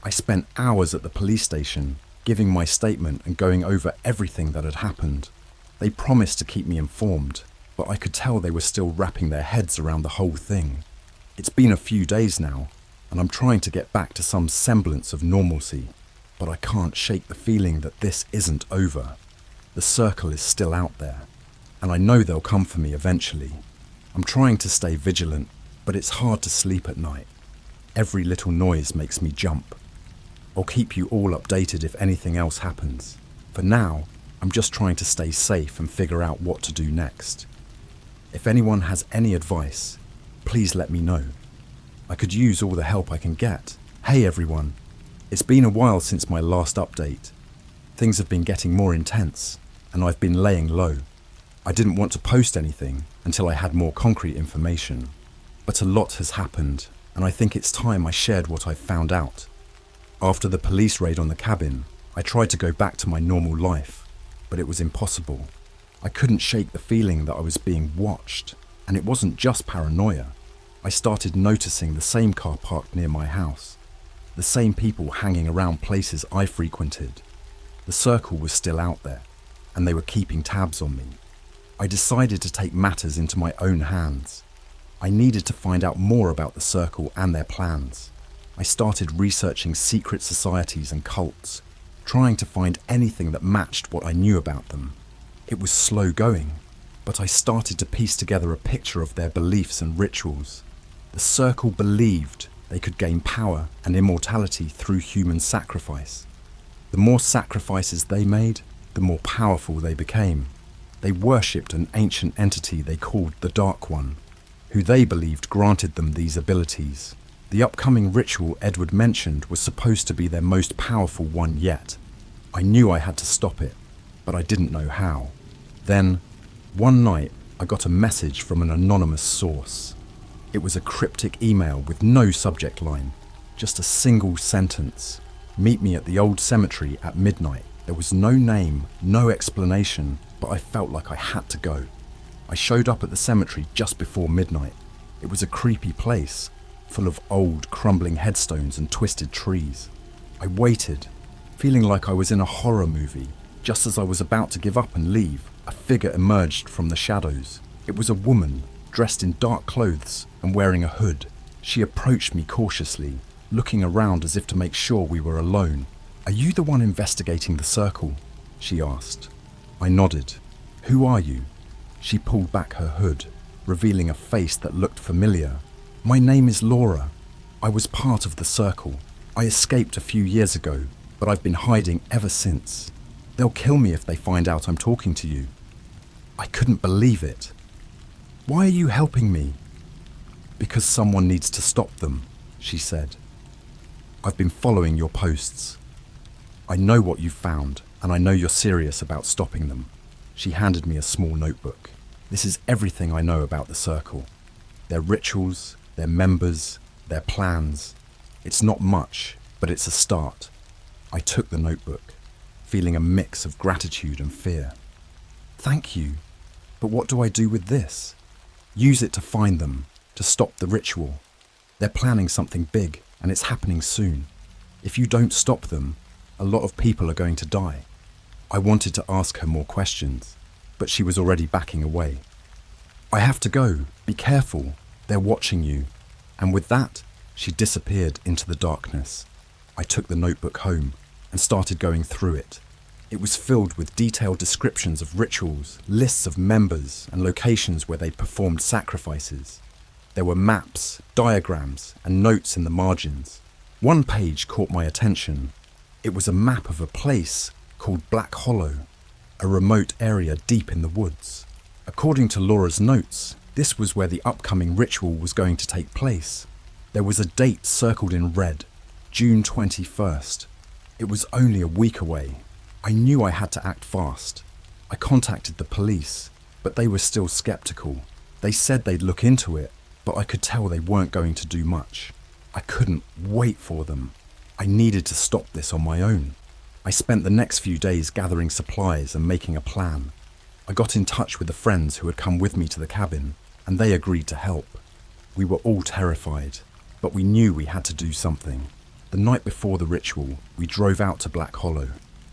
Speaker 1: I spent hours at the police station, giving my statement and going over everything that had happened. They promised to keep me informed, but I could tell they were still wrapping their heads around the whole thing. It's been a few days now, and I'm trying to get back to some semblance of normalcy, but I can't shake the feeling that this isn't over. The circle is still out there, and I know they'll come for me eventually. I'm trying to stay vigilant, but it's hard to sleep at night. Every little noise makes me jump. I'll keep you all updated if anything else happens. For now, I'm just trying to stay safe and figure out what to do next. If anyone has any advice, please let me know. I could use all the help I can get. Hey everyone, it's been a while since my last update. Things have been getting more intense, and I've been laying low. I didn't want to post anything until I had more concrete information. But a lot has happened, and I think it's time I shared what I've found out. After the police raid on the cabin, I tried to go back to my normal life, but it was impossible. I couldn't shake the feeling that I was being watched, and it wasn't just paranoia. I started noticing the same car parked near my house, the same people hanging around places I frequented. The circle was still out there, and they were keeping tabs on me. I decided to take matters into my own hands. I needed to find out more about the circle and their plans. I started researching secret societies and cults, trying to find anything that matched what I knew about them. It was slow going, but I started to piece together a picture of their beliefs and rituals. The circle believed they could gain power and immortality through human sacrifice. The more sacrifices they made, the more powerful they became. They worshipped an ancient entity they called the Dark One, who they believed granted them these abilities. The upcoming ritual Edward mentioned was supposed to be their most powerful one yet. I knew I had to stop it, but I didn't know how. Then, one night, I got a message from an anonymous source. It was a cryptic email with no subject line, just a single sentence. Meet me at the old cemetery at midnight. There was no name, no explanation, but I felt like I had to go. I showed up at the cemetery just before midnight. It was a creepy place, full of old, crumbling headstones and twisted trees. I waited, feeling like I was in a horror movie. Just as I was about to give up and leave, a figure emerged from the shadows. It was a woman, dressed in dark clothes and wearing a hood. She approached me cautiously, looking around as if to make sure we were alone. "Are you the one investigating the circle?" she asked. I nodded. "Who are you?" She pulled back her hood, revealing a face that looked familiar. "My name is Laura. I was part of the circle. I escaped a few years ago, but I've been hiding ever since. They'll kill me if they find out I'm talking to you." I couldn't believe it. "Why are you helping me?" "Because someone needs to stop them," she said. "I've been following your posts. I know what you've found, and I know you're serious about stopping them." She handed me a small notebook. "This is everything I know about the circle. Their rituals, their members, their plans. It's not much, but it's a start." I took the notebook, feeling a mix of gratitude and fear. "Thank you, but what do I do with this?" "Use it to find them, to stop the ritual. They're planning something big, and it's happening soon. If you don't stop them, a lot of people are going to die." I wanted to ask her more questions, but she was already backing away. "I have to go. Be careful. They're watching you." And with that, she disappeared into the darkness. I took the notebook home and started going through it. It was filled with detailed descriptions of rituals, lists of members, and locations where they performed sacrifices. There were maps, diagrams, and notes in the margins. One page caught my attention. It was a map of a place called Black Hollow, a remote area deep in the woods. According to Laura's notes, this was where the upcoming ritual was going to take place. There was a date circled in red, June 21st. It was only a week away. I knew I had to act fast. I contacted the police, but they were still skeptical. They said they'd look into it, but I could tell they weren't going to do much. I couldn't wait for them. I needed to stop this on my own. I spent the next few days gathering supplies and making a plan. I got in touch with the friends who had come with me to the cabin, and they agreed to help. We were all terrified, but we knew we had to do something. The night before the ritual, we drove out to Black Hollow.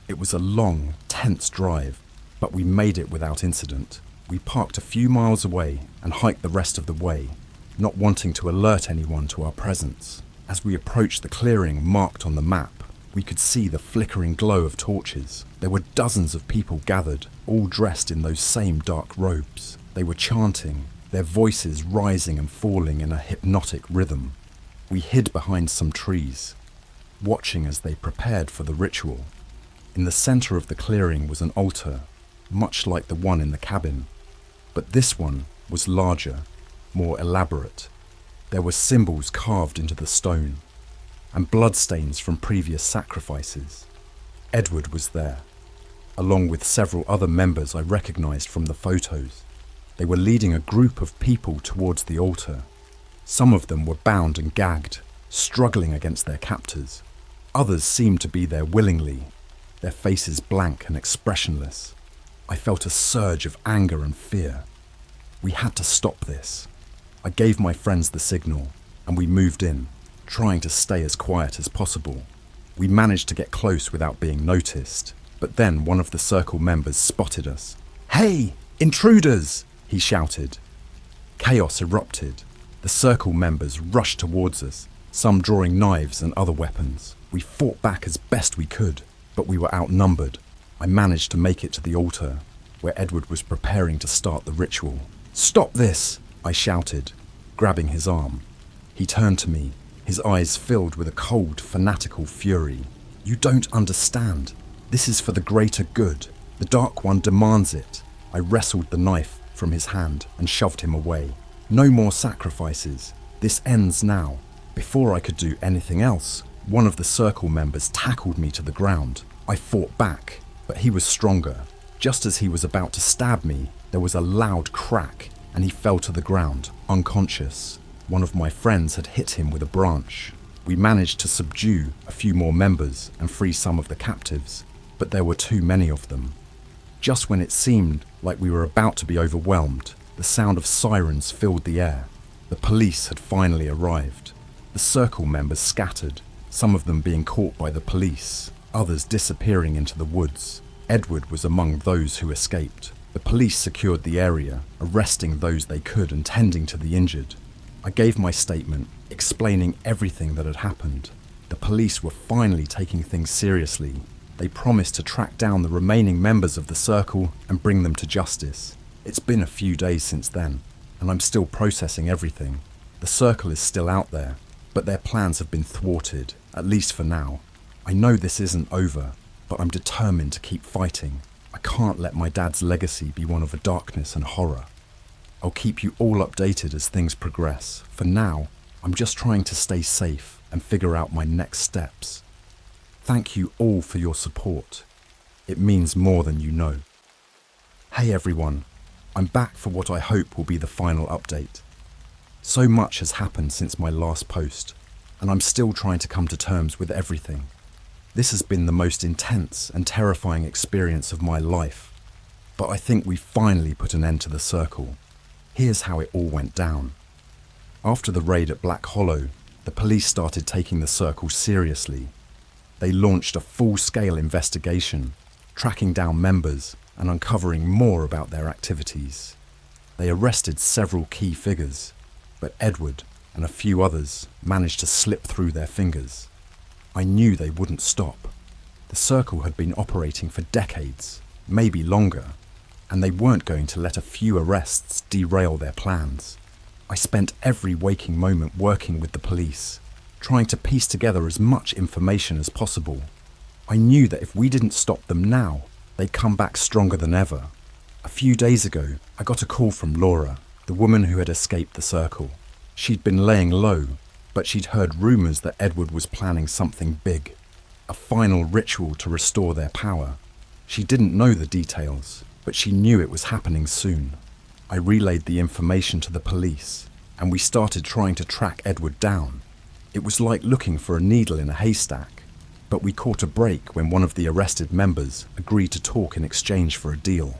Speaker 1: It was a long, tense drive, but we made it without incident. We parked a few miles away and hiked the rest of the way, not wanting to alert anyone to our presence. As we approached the clearing marked on the map, we could see the flickering glow of torches. There were dozens of people gathered, all dressed in those same dark robes. They were chanting, their voices rising and falling in a hypnotic rhythm. We hid behind some trees, watching as they prepared for the ritual. In the center of the clearing was an altar, much like the one in the cabin, but this one was larger, more elaborate. There were symbols carved into the stone, and bloodstains from previous sacrifices. Edward was there, along with several other members I recognized from the photos. They were leading a group of people towards the altar. Some of them were bound and gagged, struggling against their captors. Others seemed to be there willingly, their faces blank and expressionless. I felt a surge of anger and fear. We had to stop this. I gave my friends the signal, and we moved in, trying to stay as quiet as possible. We managed to get close without being noticed. But then one of the circle members spotted us. "Hey, intruders!" he shouted. Chaos erupted. The circle members rushed towards us, some drawing knives and other weapons. We fought back as best we could, but we were outnumbered. I managed to make it to the altar, where Edward was preparing to start the ritual. "Stop this!" I shouted, grabbing his arm. He turned to me, his eyes filled with a cold, fanatical fury. "You don't understand. This is for the greater good. The Dark One demands it." I wrestled the knife from his hand and shoved him away. "No more sacrifices. This ends now." Before I could do anything else, one of the circle members tackled me to the ground. I fought back, but he was stronger. Just as he was about to stab me, there was a loud crack, and he fell to the ground, unconscious. One of my friends had hit him with a branch. We managed to subdue a few more members and free some of the captives, but there were too many of them. Just when it seemed like we were about to be overwhelmed, the sound of sirens filled the air. The police had finally arrived. The circle members scattered, some of them being caught by the police, others disappearing into the woods. Edward was among those who escaped. The police secured the area, arresting those they could and tending to the injured. I gave my statement, explaining everything that had happened. The police were finally taking things seriously. They promised to track down the remaining members of the circle and bring them to justice. It's been a few days since then, and I'm still processing everything. The circle is still out there, but their plans have been thwarted, at least for now. I know this isn't over, but I'm determined to keep fighting. I can't let my dad's legacy be one of darkness and horror. I'll keep you all updated as things progress. For now, I'm just trying to stay safe and figure out my next steps. Thank you all for your support. It means more than you know. Hey everyone, I'm back for what I hope will be the final update. So much has happened since my last post, and I'm still trying to come to terms with everything. This has been the most intense and terrifying experience of my life, but I think we finally put an end to the circle. Here's how it all went down. After the raid at Black Hollow, the police started taking the circle seriously. They launched a full-scale investigation, tracking down members and uncovering more about their activities. They arrested several key figures, but Edward and a few others managed to slip through their fingers. I knew they wouldn't stop. The circle had been operating for decades, maybe longer, and they weren't going to let a few arrests derail their plans. I spent every waking moment working with the police, trying to piece together as much information as possible. I knew that if we didn't stop them now, they'd come back stronger than ever. A few days ago, I got a call from Laura, the woman who had escaped the circle. She'd been laying low, but she'd heard rumours that Edward was planning something big, a final ritual to restore their power. She didn't know the details, but she knew it was happening soon. I relayed the information to the police, and we started trying to track Edward down. It was like looking for a needle in a haystack, but we caught a break when one of the arrested members agreed to talk in exchange for a deal.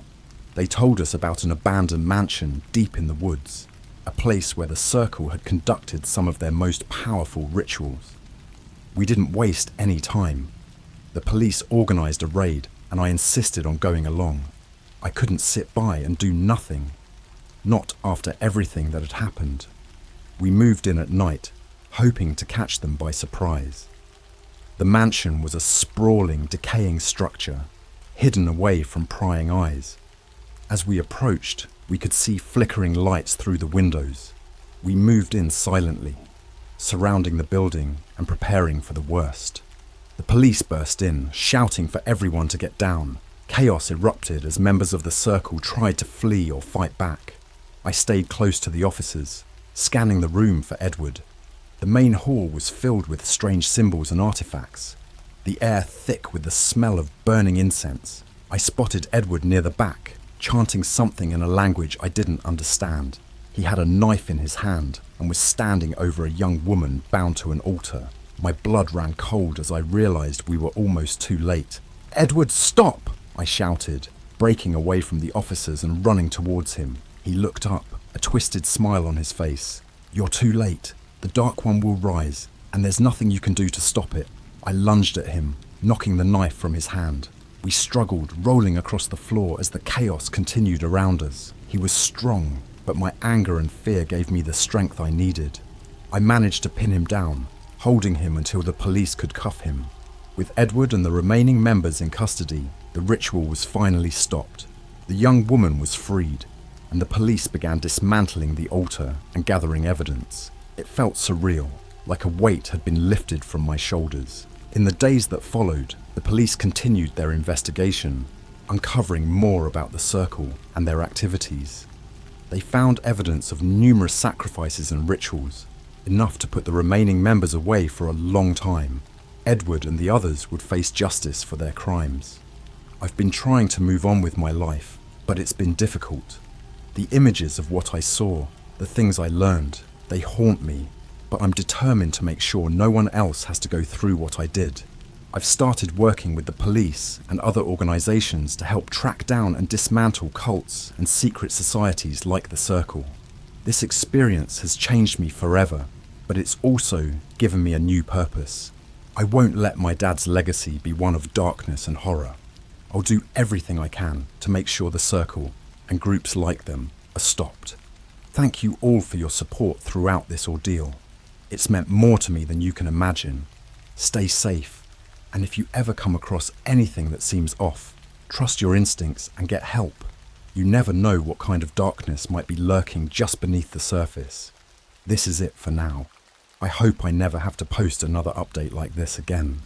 Speaker 1: They told us about an abandoned mansion deep in the woods, a place where the circle had conducted some of their most powerful rituals. We didn't waste any time. The police organised a raid, and I insisted on going along. I couldn't sit by and do nothing. Not after everything that had happened. We moved in at night, hoping to catch them by surprise. The mansion was a sprawling, decaying structure, hidden away from prying eyes. As we approached, we could see flickering lights through the windows. We moved in silently, surrounding the building and preparing for the worst. The police burst in, shouting for everyone to get down. Chaos erupted as members of the circle tried to flee or fight back. I stayed close to the officers, scanning the room for Edward. The main hall was filled with strange symbols and artifacts, the air thick with the smell of burning incense. I spotted Edward near the back, chanting something in a language I didn't understand. He had a knife in his hand and was standing over a young woman bound to an altar. My blood ran cold as I realized we were almost too late. "Edward, stop!" I shouted, breaking away from the officers and running towards him. He looked up, a twisted smile on his face. "You're too late. The Dark One will rise, and there's nothing you can do to stop it." I lunged at him, knocking the knife from his hand. We struggled, rolling across the floor as the chaos continued around us. He was strong, but my anger and fear gave me the strength I needed. I managed to pin him down, holding him until the police could cuff him. With Edward and the remaining members in custody, the ritual was finally stopped. The young woman was freed, and the police began dismantling the altar and gathering evidence. It felt surreal, like a weight had been lifted from my shoulders. In the days that followed, the police continued their investigation, uncovering more about the circle and their activities. They found evidence of numerous sacrifices and rituals, enough to put the remaining members away for a long time. Edward and the others would face justice for their crimes. I've been trying to move on with my life, but it's been difficult. The images of what I saw, the things I learned, they haunt me, but I'm determined to make sure no one else has to go through what I did. I've started working with the police and other organizations to help track down and dismantle cults and secret societies like the Circle. This experience has changed me forever, but it's also given me a new purpose. I won't let my dad's legacy be one of darkness and horror. I'll do everything I can to make sure the Circle and groups like them are stopped. Thank you all for your support throughout this ordeal. It's meant more to me than you can imagine. Stay safe, and if you ever come across anything that seems off, trust your instincts and get help. You never know what kind of darkness might be lurking just beneath the surface. This is it for now. I hope I never have to post another update like this again.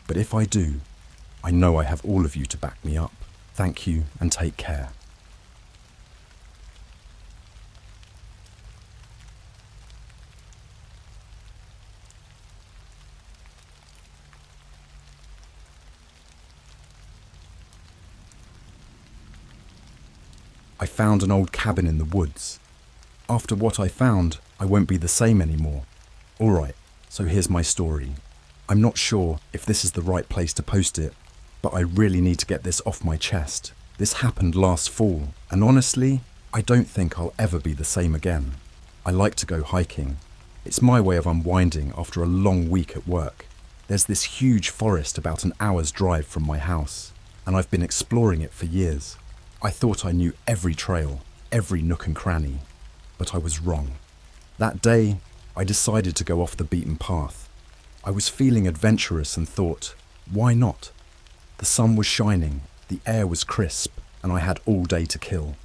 Speaker 1: But if I do, I know I have all of you to back me up. Thank you and take care. I found an old cabin in the woods. After what I found, I won't be the same anymore. Alright, so here's my story. I'm not sure if this is the right place to post it, but I really need to get this off my chest. This happened last fall, and honestly, I don't think I'll ever be the same again. I like to go hiking. It's my way of unwinding after a long week at work. There's this huge forest about an hour's drive from my house, and I've been exploring it for years. I thought I knew every trail, every nook and cranny, but I was wrong. That day, I decided to go off the beaten path. I was feeling adventurous and thought, why not? The sun was shining, the air was crisp, and I had all day to kill.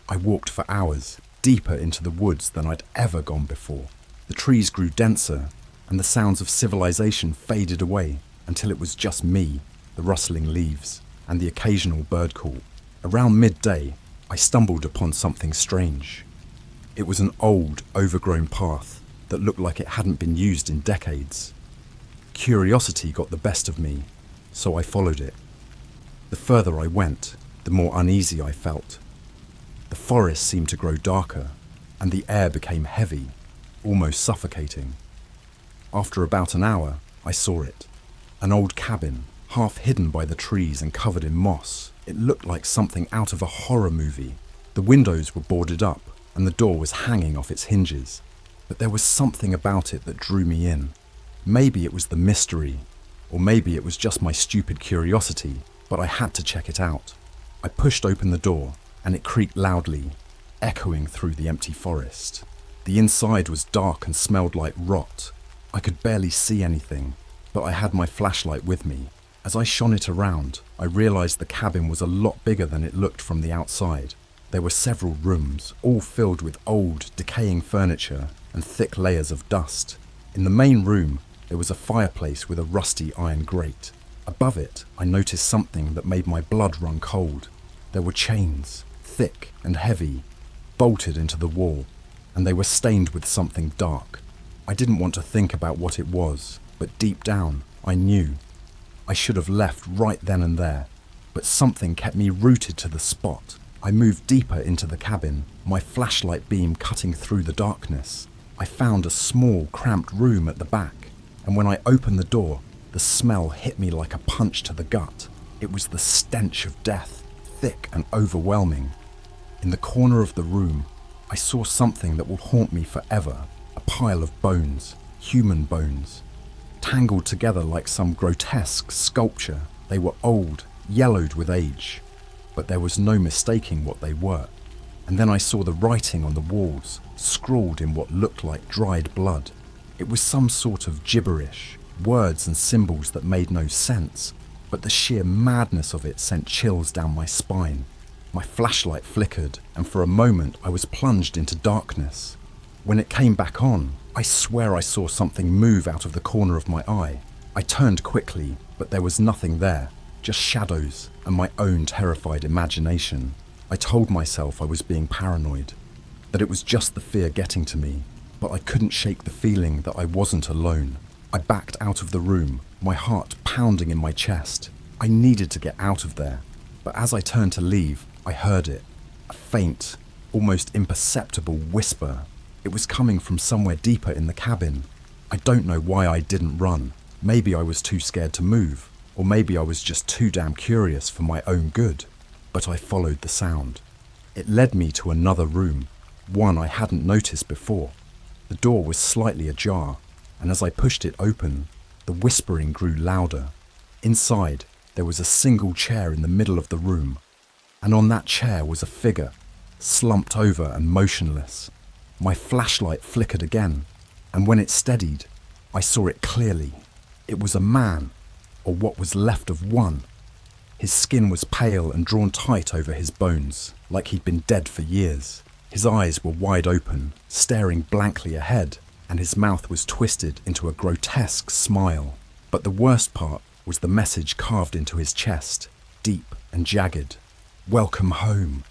Speaker 1: I walked for hours, deeper into the woods than I'd ever gone before. The trees grew denser, and the sounds of civilization faded away until it was just me, the rustling leaves, and the occasional bird call. Around midday, I stumbled upon something strange. It was an old, overgrown path that looked like it hadn't been used in decades. Curiosity got the best of me, so I followed it. The further I went, the more uneasy I felt. The forest seemed to grow darker, and the air became heavy, almost suffocating. After about an hour, I saw it. An old cabin, half hidden by the trees and covered in moss. It looked like something out of a horror movie. The windows were boarded up, and the door was hanging off its hinges. But there was something about it that drew me in. Maybe it was the mystery, or maybe it was just my stupid curiosity, but I had to check it out. I pushed open the door, and it creaked loudly, echoing through the empty forest. The inside was dark and smelled like rot. I could barely see anything, but I had my flashlight with me. As I shone it around, I realized the cabin was a lot bigger than it looked from the outside. There were several rooms, all filled with old, decaying furniture and thick layers of dust. In the main room, there was a fireplace with a rusty iron grate. Above it, I noticed something that made my blood run cold. There were chains, thick and heavy, bolted into the wall, and they were stained with something dark. I didn't want to think about what it was, but deep down, I knew. I should have left right then and there, but something kept me rooted to the spot. I moved deeper into the cabin, my flashlight beam cutting through the darkness. I found a small, cramped room at the back, and when I opened the door, the smell hit me like a punch to the gut. It was the stench of death, thick and overwhelming. In the corner of the room, I saw something that will haunt me forever, a pile of bones, human bones. Tangled together like some grotesque sculpture, they were old, yellowed with age, but there was no mistaking what they were. And then I saw the writing on the walls, scrawled in what looked like dried blood. It was some sort of gibberish, words and symbols that made no sense, but the sheer madness of it sent chills down my spine. My flashlight flickered, and for a moment I was plunged into darkness. When it came back on, I swear I saw something move out of the corner of my eye. I turned quickly, but there was nothing there, just shadows and my own terrified imagination. I told myself I was being paranoid, that it was just the fear getting to me, but I couldn't shake the feeling that I wasn't alone. I backed out of the room, my heart pounding in my chest. I needed to get out of there, but as I turned to leave, I heard it, a faint, almost imperceptible whisper. It was coming from somewhere deeper in the cabin. I don't know why I didn't run. Maybe I was too scared to move, or maybe I was just too damn curious for my own good. But I followed the sound. It led me to another room, one I hadn't noticed before. The door was slightly ajar, and as I pushed it open, the whispering grew louder. Inside, there was a single chair in the middle of the room, and on that chair was a figure, slumped over and motionless. My flashlight flickered again, and when it steadied, I saw it clearly. It was a man, or what was left of one. His skin was pale and drawn tight over his bones, like he'd been dead for years. His eyes were wide open, staring blankly ahead, and his mouth was twisted into a grotesque smile. But the worst part was the message carved into his chest, deep and jagged. "Welcome home."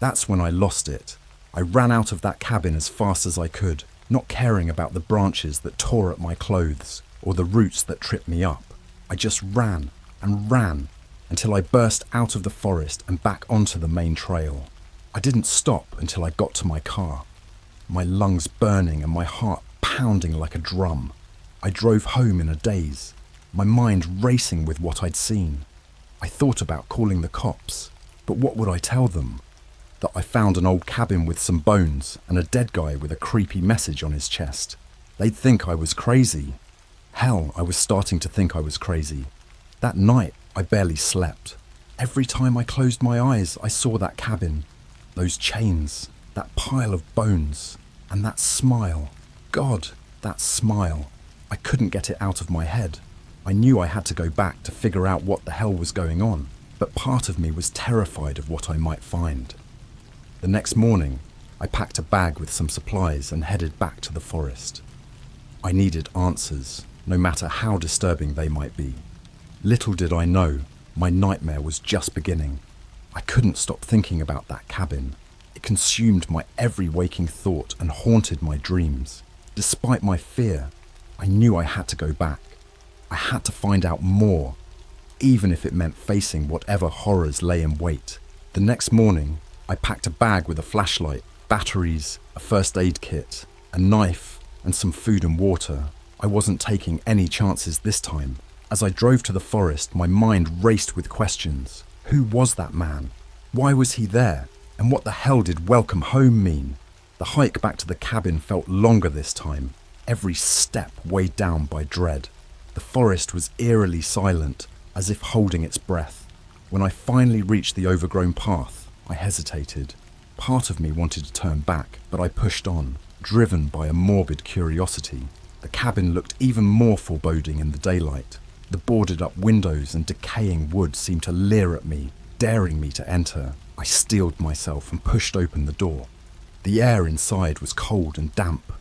Speaker 1: That's when I lost it. I ran out of that cabin as fast as I could, not caring about the branches that tore at my clothes or the roots that tripped me up. I just ran and ran until I burst out of the forest and back onto the main trail. I didn't stop until I got to my car, my lungs burning and my heart pounding like a drum. I drove home in a daze, my mind racing with what I'd seen. I thought about calling the cops, but what would I tell them? That I found an old cabin with some bones and a dead guy with a creepy message on his chest. They'd think I was crazy. Hell, I was starting to think I was crazy. That night, I barely slept. Every time I closed my eyes, I saw that cabin, those chains, that pile of bones, and that smile. God, that smile. I couldn't get it out of my head. I knew I had to go back to figure out what the hell was going on, but part of me was terrified of what I might find. The next morning, I packed a bag with some supplies and headed back to the forest. I needed answers, no matter how disturbing they might be. Little did I know, my nightmare was just beginning. I couldn't stop thinking about that cabin. It consumed my every waking thought and haunted my dreams. Despite my fear, I knew I had to go back. I had to find out more, even if it meant facing whatever horrors lay in wait. The next morning, I packed a bag with a flashlight, batteries, a first aid kit, a knife, and some food and water. I wasn't taking any chances this time. As I drove to the forest, my mind raced with questions. Who was that man? Why was he there? And what the hell did welcome home mean? The hike back to the cabin felt longer this time, every step weighed down by dread. The forest was eerily silent, as if holding its breath. When I finally reached the overgrown path, I hesitated. Part of me wanted to turn back, but I pushed on, driven by a morbid curiosity. The cabin looked even more foreboding in the daylight. The boarded-up windows and decaying wood seemed to leer at me, daring me to enter. I steeled myself and pushed open the door. The air inside was cold and damp,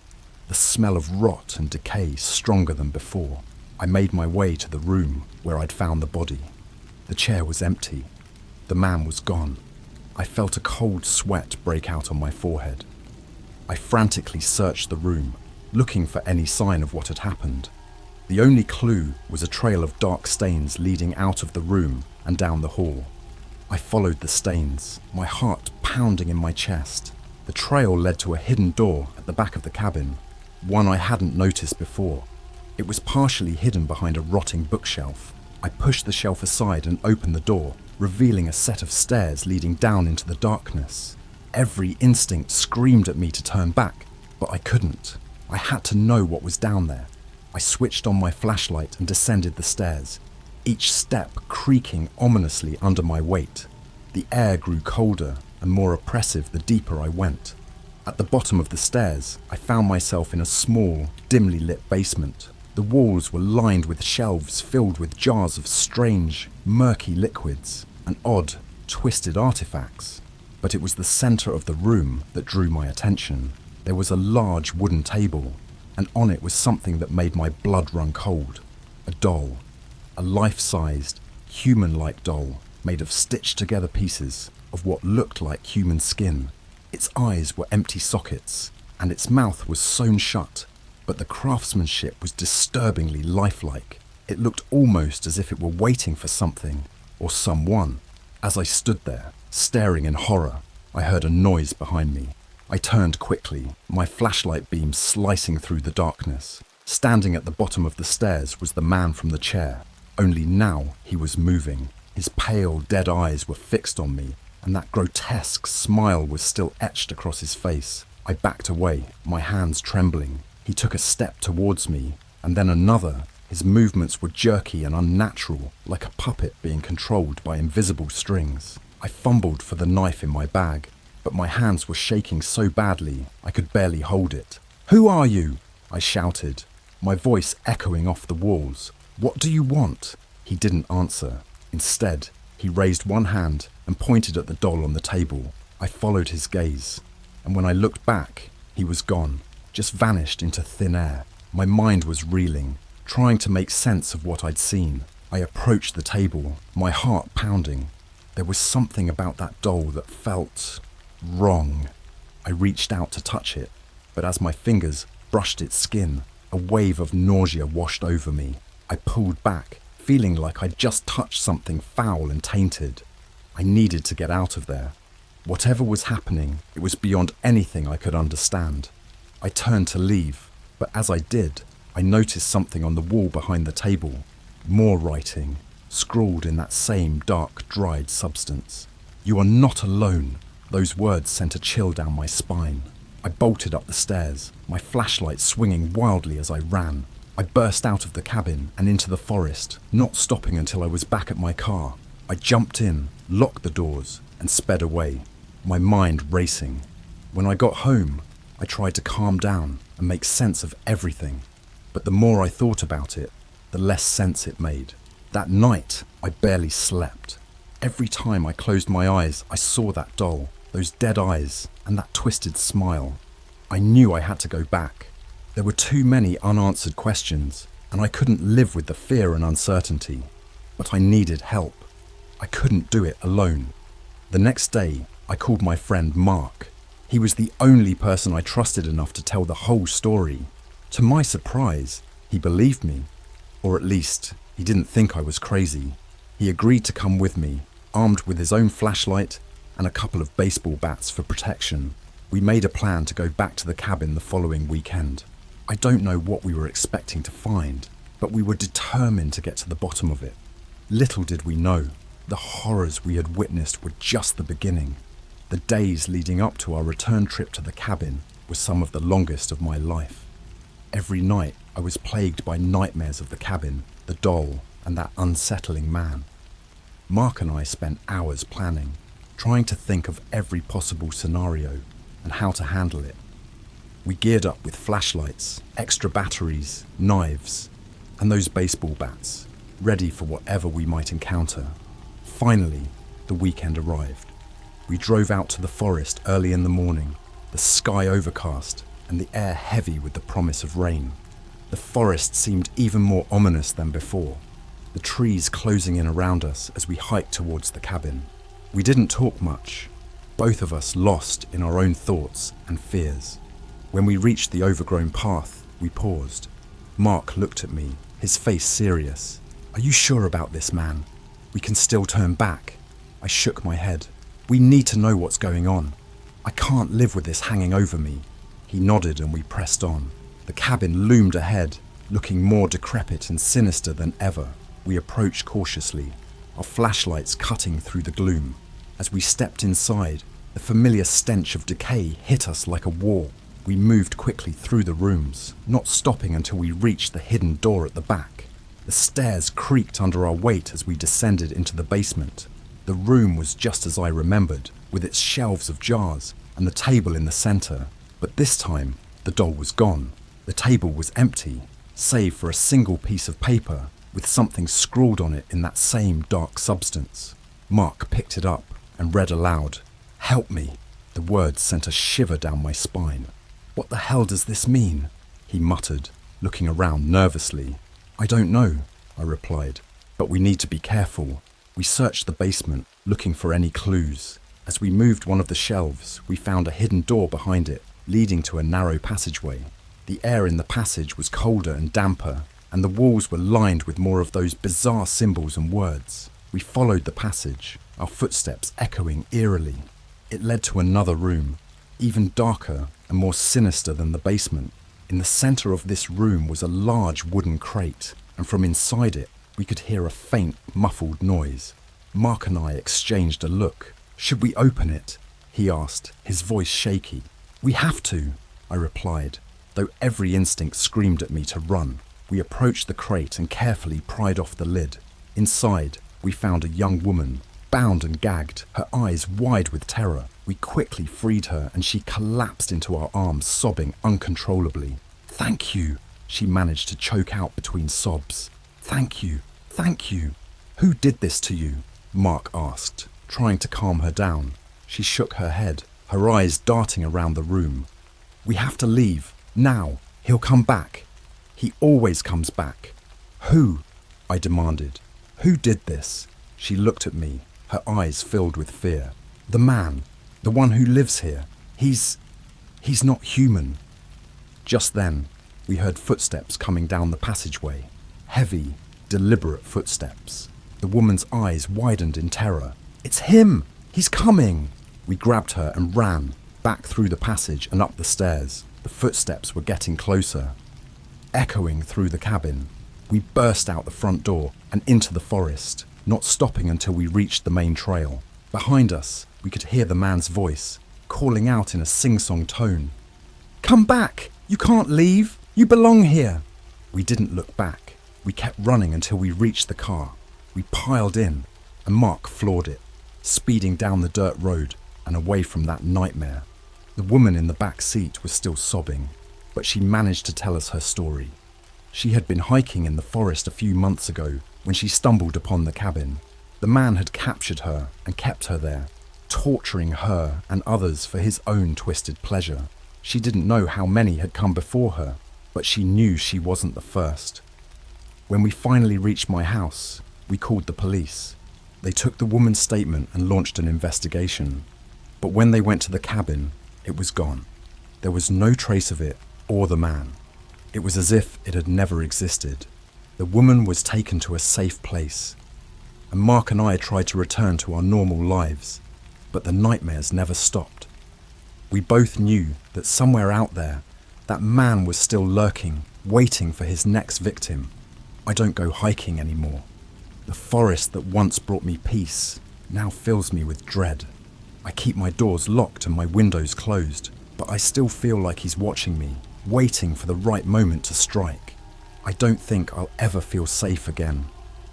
Speaker 1: the smell of rot and decay stronger than before. I made my way to the room where I'd found the body. The chair was empty. The man was gone. I felt a cold sweat break out on my forehead. I frantically searched the room, looking for any sign of what had happened. The only clue was a trail of dark stains leading out of the room and down the hall. I followed the stains, my heart pounding in my chest. The trail led to a hidden door at the back of the cabin, one I hadn't noticed before. It was partially hidden behind a rotting bookshelf. I pushed the shelf aside and opened the door, revealing a set of stairs leading down into the darkness. Every instinct screamed at me to turn back, but I couldn't. I had to know what was down there. I switched on my flashlight and descended the stairs. each step creaking ominously under my weight. The air grew colder and more oppressive the deeper I went. At the bottom of the stairs, I found myself in a small, dimly lit basement. The walls were lined with shelves filled with jars of strange, murky liquids and odd, twisted artifacts. But it was the center of the room that drew my attention. There was a large wooden table, and on it was something that made my blood run cold. A doll. A life-sized, human-like doll made of stitched-together pieces of what looked like human skin. Its eyes were empty sockets, and its mouth was sewn shut, but the craftsmanship was disturbingly lifelike. It looked almost as if it were waiting for something, or someone. As I stood there, staring in horror, I heard a noise behind me. I turned quickly, my flashlight beam slicing through the darkness. Standing at the bottom of the stairs was the man from the chair, only now he was moving. His pale, dead eyes were fixed on me, and that grotesque smile was still etched across his face. I backed away, my hands trembling. He took a step towards me, and then another. His movements were jerky and unnatural, like a puppet being controlled by invisible strings. I fumbled for the knife in my bag, but my hands were shaking so badly I could barely hold it. "Who are you?" I shouted, my voice echoing off the walls. "What do you want?" He didn't answer. Instead, he raised one hand and pointed at the doll on the table. I followed his gaze, and when I looked back, he was gone, just vanished into thin air. My mind was reeling, trying to make sense of what I'd seen. I approached the table, my heart pounding. There was something about that doll that felt wrong. I reached out to touch it, but as my fingers brushed its skin, a wave of nausea washed over me. I pulled back, feeling like I'd just touched something foul and tainted. I needed to get out of there. Whatever was happening, it was beyond anything I could understand. I turned to leave, but as I did, I noticed something on the wall behind the table. More writing, scrawled in that same dark, dried substance. "You are not alone." Those words sent a chill down my spine. I bolted up the stairs, my flashlight swinging wildly as I ran. I burst out of the cabin and into the forest, not stopping until I was back at my car. I jumped in, locked the doors, and sped away, my mind racing. When I got home, I tried to calm down and make sense of everything. But the more I thought about it, the less sense it made. That night, I barely slept. Every time I closed my eyes, I saw that doll, those dead eyes, and that twisted smile. I knew I had to go back. There were too many unanswered questions, and I couldn't live with the fear and uncertainty. But I needed help. I couldn't do it alone. The next day, I called my friend Mark. He was the only person I trusted enough to tell the whole story. To my surprise, he believed me. Or at least, he didn't think I was crazy. He agreed to come with me, armed with his own flashlight and a couple of baseball bats for protection. We made a plan to go back to the cabin the following weekend. I don't know what we were expecting to find, but we were determined to get to the bottom of it. Little did we know, the horrors we had witnessed were just the beginning. The days leading up to our return trip to the cabin were some of the longest of my life. Every night I was plagued by nightmares of the cabin, the doll, and that unsettling man. Mark and I spent hours planning, trying to think of every possible scenario and how to handle it. We geared up with flashlights, extra batteries, knives, and those baseball bats, ready for whatever we might encounter. Finally, the weekend arrived. We drove out to the forest early in the morning, the sky overcast and the air heavy with the promise of rain. The forest seemed even more ominous than before, the trees closing in around us as we hiked towards the cabin. We didn't talk much, both of us lost in our own thoughts and fears. When we reached the overgrown path, we paused. Mark looked at me, his face serious. "Are you sure about this, man? We can still turn back." I shook my head. "We need to know what's going on. I can't live with this hanging over me." He nodded and we pressed on. The cabin loomed ahead, looking more decrepit and sinister than ever. We approached cautiously, our flashlights cutting through the gloom. As we stepped inside, the familiar stench of decay hit us like a wall. We moved quickly through the rooms, not stopping until we reached the hidden door at the back. The stairs creaked under our weight as we descended into the basement. The room was just as I remembered, with its shelves of jars and the table in the centre. But this time, the doll was gone. The table was empty, save for a single piece of paper with something scrawled on it in that same dark substance. Mark picked it up and read aloud, "Help me." The words sent a shiver down my spine. "What the hell does this mean?" he muttered, looking around nervously. "I don't know," I replied, "but we need to be careful." We searched the basement, looking for any clues. As we moved one of the shelves, we found a hidden door behind it, leading to a narrow passageway. The air in the passage was colder and damper, and the walls were lined with more of those bizarre symbols and words. We followed the passage, our footsteps echoing eerily. It led to another room, even darker and more sinister than the basement. In the center of this room was a large wooden crate, and from inside it, we could hear a faint, muffled noise. Mark and I exchanged a look. "Should we open it?" he asked, his voice shaky. "We have to," I replied, though every instinct screamed at me to run. We approached the crate and carefully pried off the lid. Inside, we found a young woman, bound and gagged, her eyes wide with terror. We quickly freed her and she collapsed into our arms, sobbing uncontrollably. "Thank you," she managed to choke out between sobs. "Thank you, thank you." "Who did this to you?" Mark asked, trying to calm her down. She shook her head, her eyes darting around the room. "We have to leave, now. He'll come back. He always comes back." "Who?" I demanded. "Who did this?" She looked at me, her eyes filled with fear. "The man, the one who lives here. He's not human." Just then, we heard footsteps coming down the passageway. Heavy, deliberate footsteps. The woman's eyes widened in terror. "It's him! He's coming!" We grabbed her and ran, back through the passage and up the stairs. The footsteps were getting closer, echoing through the cabin. We burst out the front door and into the forest, not stopping until we reached the main trail. Behind us, we could hear the man's voice, calling out in a sing-song tone. "Come back! You can't leave! You belong here!" We didn't look back. We kept running until we reached the car. We piled in, and Mark floored it, speeding down the dirt road and away from that nightmare. The woman in the back seat was still sobbing, but she managed to tell us her story. She had been hiking in the forest a few months ago when she stumbled upon the cabin. The man had captured her and kept her there, torturing her and others for his own twisted pleasure. She didn't know how many had come before her, but she knew she wasn't the first. When we finally reached my house, we called the police. They took the woman's statement and launched an investigation. But when they went to the cabin, it was gone. There was no trace of it or the man. It was as if it had never existed. The woman was taken to a safe place, and Mark and I tried to return to our normal lives, but the nightmares never stopped. We both knew that somewhere out there, that man was still lurking, waiting for his next victim. I don't go hiking anymore. The forest that once brought me peace now fills me with dread. I keep my doors locked and my windows closed, but I still feel like he's watching me, waiting for the right moment to strike. I don't think I'll ever feel safe again.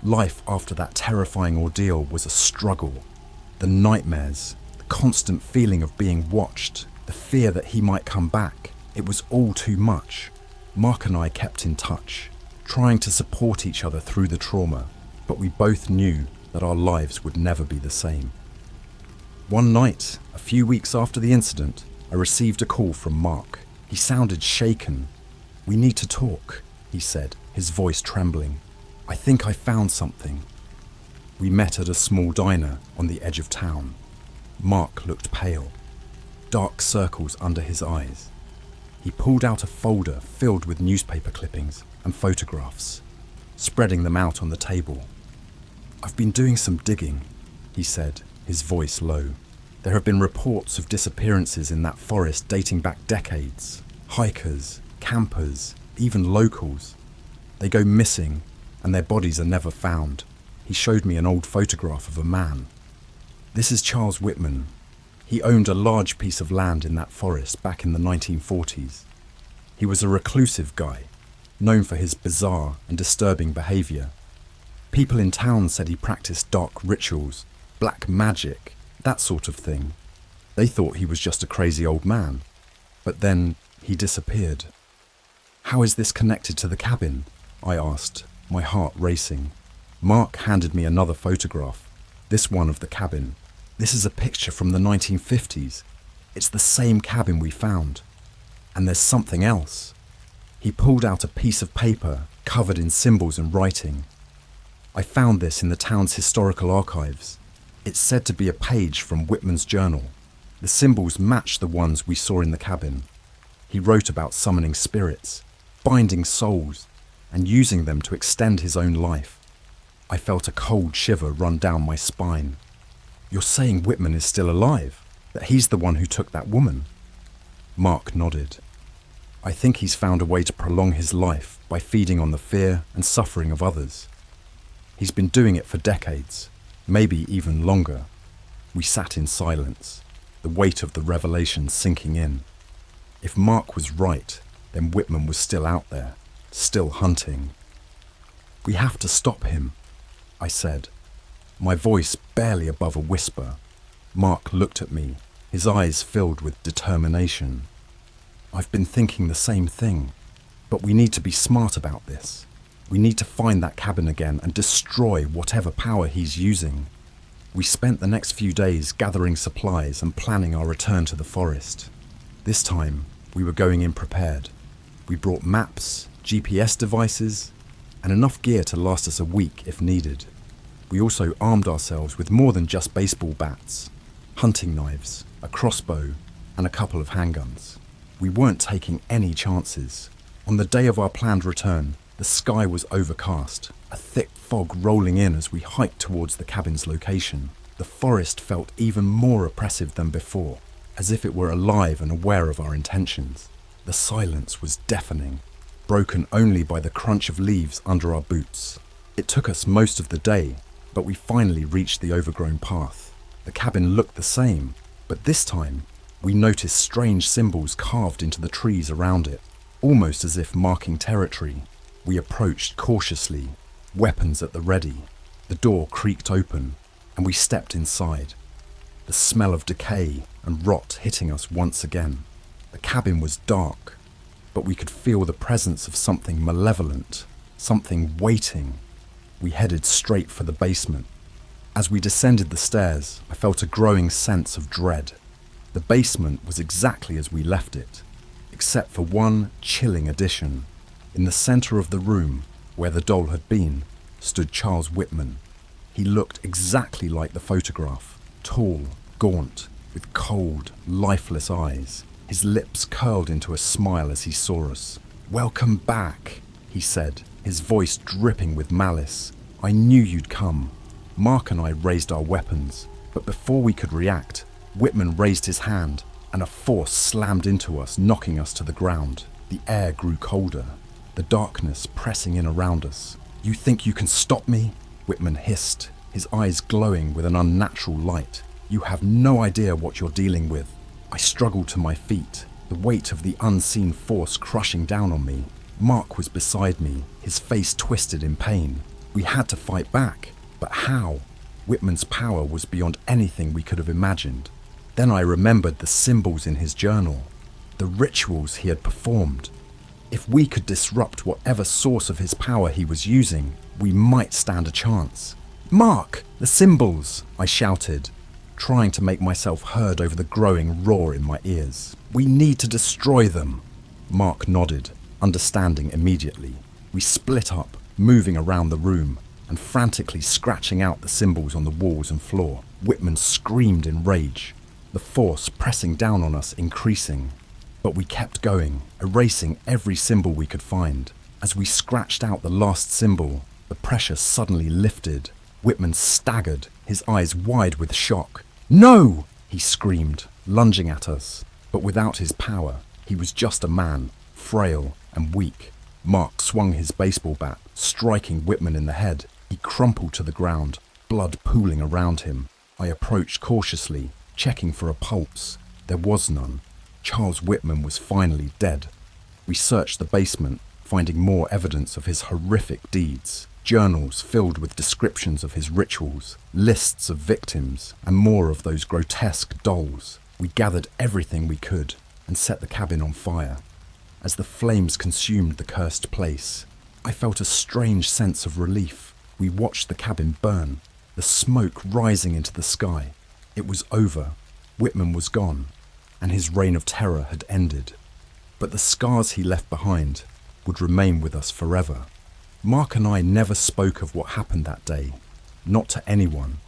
Speaker 1: Life after that terrifying ordeal was a struggle. The nightmares, the constant feeling of being watched, the fear that he might come back, it was all too much. Mark and I kept in touch, trying to support each other through the trauma, but we both knew that our lives would never be the same. One night, a few weeks after the incident, I received a call from Mark. He sounded shaken. "We need to talk," he said, his voice trembling. "I think I found something." We met at a small diner on the edge of town. Mark looked pale, dark circles under his eyes. He pulled out a folder filled with newspaper clippings and photographs, spreading them out on the table. "I've been doing some digging," he said, his voice low. "There have been reports of disappearances in that forest dating back decades. Hikers, campers, even locals. They go missing and their bodies are never found." He showed me an old photograph of a man. "This is Charles Whitman. He owned a large piece of land in that forest back in the 1940s. He was a reclusive guy, known for his bizarre and disturbing behaviour. People in town said he practiced dark rituals, black magic, that sort of thing. They thought he was just a crazy old man. But then he disappeared. "How is this connected to the cabin?" I asked, my heart racing. Mark handed me another photograph, this one of the cabin. "This is a picture from the 1950s. It's the same cabin we found. And there's something else." He pulled out a piece of paper covered in symbols and writing. "I found this in the town's historical archives. It's said to be a page from Whitman's journal. The symbols match the ones we saw in the cabin. He wrote about summoning spirits, binding souls, and using them to extend his own life." I felt a cold shiver run down my spine. "You're saying Whitman is still alive? That he's the one who took that woman?" Mark nodded. "I think he's found a way to prolong his life by feeding on the fear and suffering of others. He's been doing it for decades, maybe even longer." We sat in silence, the weight of the revelation sinking in. If Mark was right, then Whitman was still out there, still hunting. "We have to stop him," I said, my voice barely above a whisper. Mark looked at me, his eyes filled with determination. "I've been thinking the same thing, but we need to be smart about this. We need to find that cabin again and destroy whatever power he's using." We spent the next few days gathering supplies and planning our return to the forest. This time, we were going in prepared. We brought maps, GPS devices, and enough gear to last us a week if needed. We also armed ourselves with more than just baseball bats, hunting knives, a crossbow, and a couple of handguns. We weren't taking any chances. On the day of our planned return, the sky was overcast, a thick fog rolling in as we hiked towards the cabin's location. The forest felt even more oppressive than before, as if it were alive and aware of our intentions. The silence was deafening, broken only by the crunch of leaves under our boots. It took us most of the day, but we finally reached the overgrown path. The cabin looked the same, but this time we noticed strange symbols carved into the trees around it, almost as if marking territory. We approached cautiously, weapons at the ready. The door creaked open, and we stepped inside. The smell of decay and rot hitting us once again. The cabin was dark, but we could feel the presence of something malevolent, something waiting. We headed straight for the basement. As we descended the stairs, I felt a growing sense of dread. The basement was exactly as we left it, except for one chilling addition. In the centre of the room, where the doll had been, stood Charles Whitman. He looked exactly like the photograph, tall, gaunt, with cold, lifeless eyes. His lips curled into a smile as he saw us. "Welcome back," he said, his voice dripping with malice. "I knew you'd come." Mark and I raised our weapons, but before we could react, Whitman raised his hand and a force slammed into us, knocking us to the ground. The air grew colder, the darkness pressing in around us. "You think you can stop me?" Whitman hissed, his eyes glowing with an unnatural light. "You have no idea what you're dealing with." I struggled to my feet, the weight of the unseen force crushing down on me. Mark was beside me, his face twisted in pain. We had to fight back, but how? Whitman's power was beyond anything we could have imagined. Then I remembered the symbols in his journal, the rituals he had performed. If we could disrupt whatever source of his power he was using, we might stand a chance. "Mark, the symbols!" I shouted, trying to make myself heard over the growing roar in my ears. "We need to destroy them." Mark nodded, understanding immediately. We split up, moving around the room, and frantically scratching out the symbols on the walls and floor. Whitman screamed in rage, the force pressing down on us increasing. But we kept going, erasing every symbol we could find. As we scratched out the last symbol, the pressure suddenly lifted. Whitman staggered, his eyes wide with shock. "No!" he screamed, lunging at us. But without his power, he was just a man, frail and weak. Mark swung his baseball bat, striking Whitman in the head. He crumpled to the ground, blood pooling around him. I approached cautiously, checking for a pulse. There was none. Charles Whitman was finally dead. We searched the basement, finding more evidence of his horrific deeds. Journals filled with descriptions of his rituals, lists of victims, and more of those grotesque dolls. We gathered everything we could and set the cabin on fire. As the flames consumed the cursed place, I felt a strange sense of relief. We watched the cabin burn, the smoke rising into the sky. It was over. Whitman was gone, and his reign of terror had ended. But the scars he left behind would remain with us forever. Mark and I never spoke of what happened that day, not to anyone.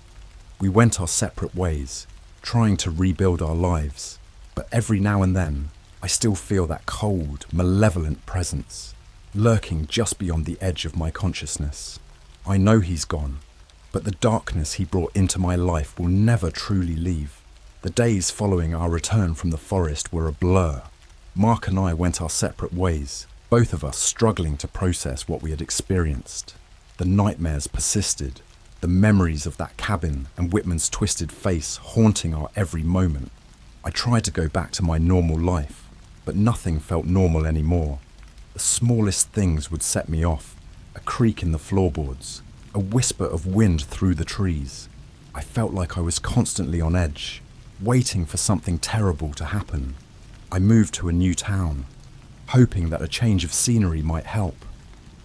Speaker 1: We went our separate ways, trying to rebuild our lives. But every now and then, I still feel that cold, malevolent presence, lurking just beyond the edge of my consciousness. I know he's gone, but the darkness he brought into my life will never truly leave. The days following our return from the forest were a blur. Mark and I went our separate ways, both of us struggling to process what we had experienced. The nightmares persisted, the memories of that cabin and Whitman's twisted face haunting our every moment. I tried to go back to my normal life, but nothing felt normal anymore. The smallest things would set me off, a creak in the floorboards, a whisper of wind through the trees. I felt like I was constantly on edge, waiting for something terrible to happen. I moved to a new town, hoping that a change of scenery might help.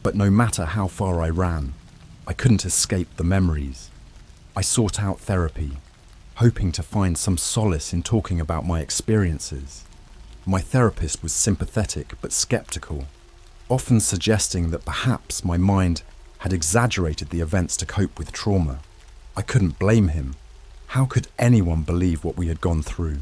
Speaker 1: But no matter how far I ran, I couldn't escape the memories. I sought out therapy, hoping to find some solace in talking about my experiences. My therapist was sympathetic but skeptical, often suggesting that perhaps my mind had exaggerated the events to cope with trauma. I couldn't blame him. How could anyone believe what we had gone through?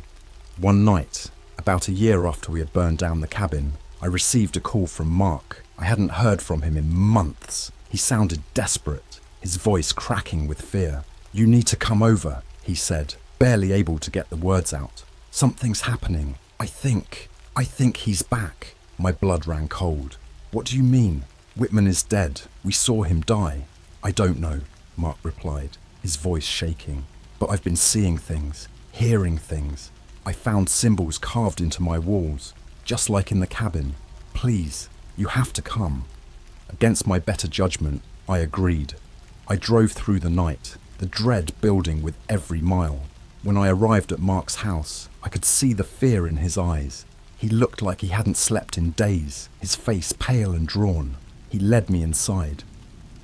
Speaker 1: One night, about a year after we had burned down the cabin, I received a call from Mark. I hadn't heard from him in months. He sounded desperate, his voice cracking with fear. "You need to come over," he said, barely able to get the words out. "Something's happening. I think he's back." My blood ran cold. "What do you mean? Whitman is dead. We saw him die." "I don't know," Mark replied, his voice shaking. "But I've been seeing things, hearing things. I found symbols carved into my walls, just like in the cabin. Please, you have to come." Against my better judgment, I agreed. I drove through the night, the dread building with every mile. When I arrived at Mark's house, I could see the fear in his eyes. He looked like he hadn't slept in days, his face pale and drawn. He led me inside,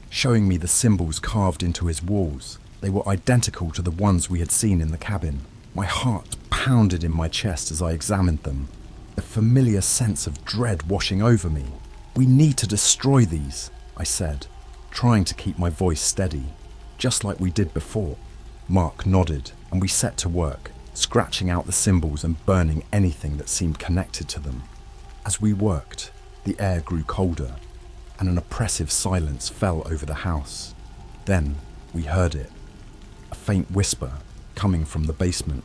Speaker 1: showing me the symbols carved into his walls. They were identical to the ones we had seen in the cabin. My heart pounded in my chest as I examined them, a familiar sense of dread washing over me. "We need to destroy these," I said, trying to keep my voice steady, just like we did before. Mark nodded, and we set to work, scratching out the symbols and burning anything that seemed connected to them. As we worked, the air grew colder, and an oppressive silence fell over the house. Then we heard it, a faint whisper coming from the basement.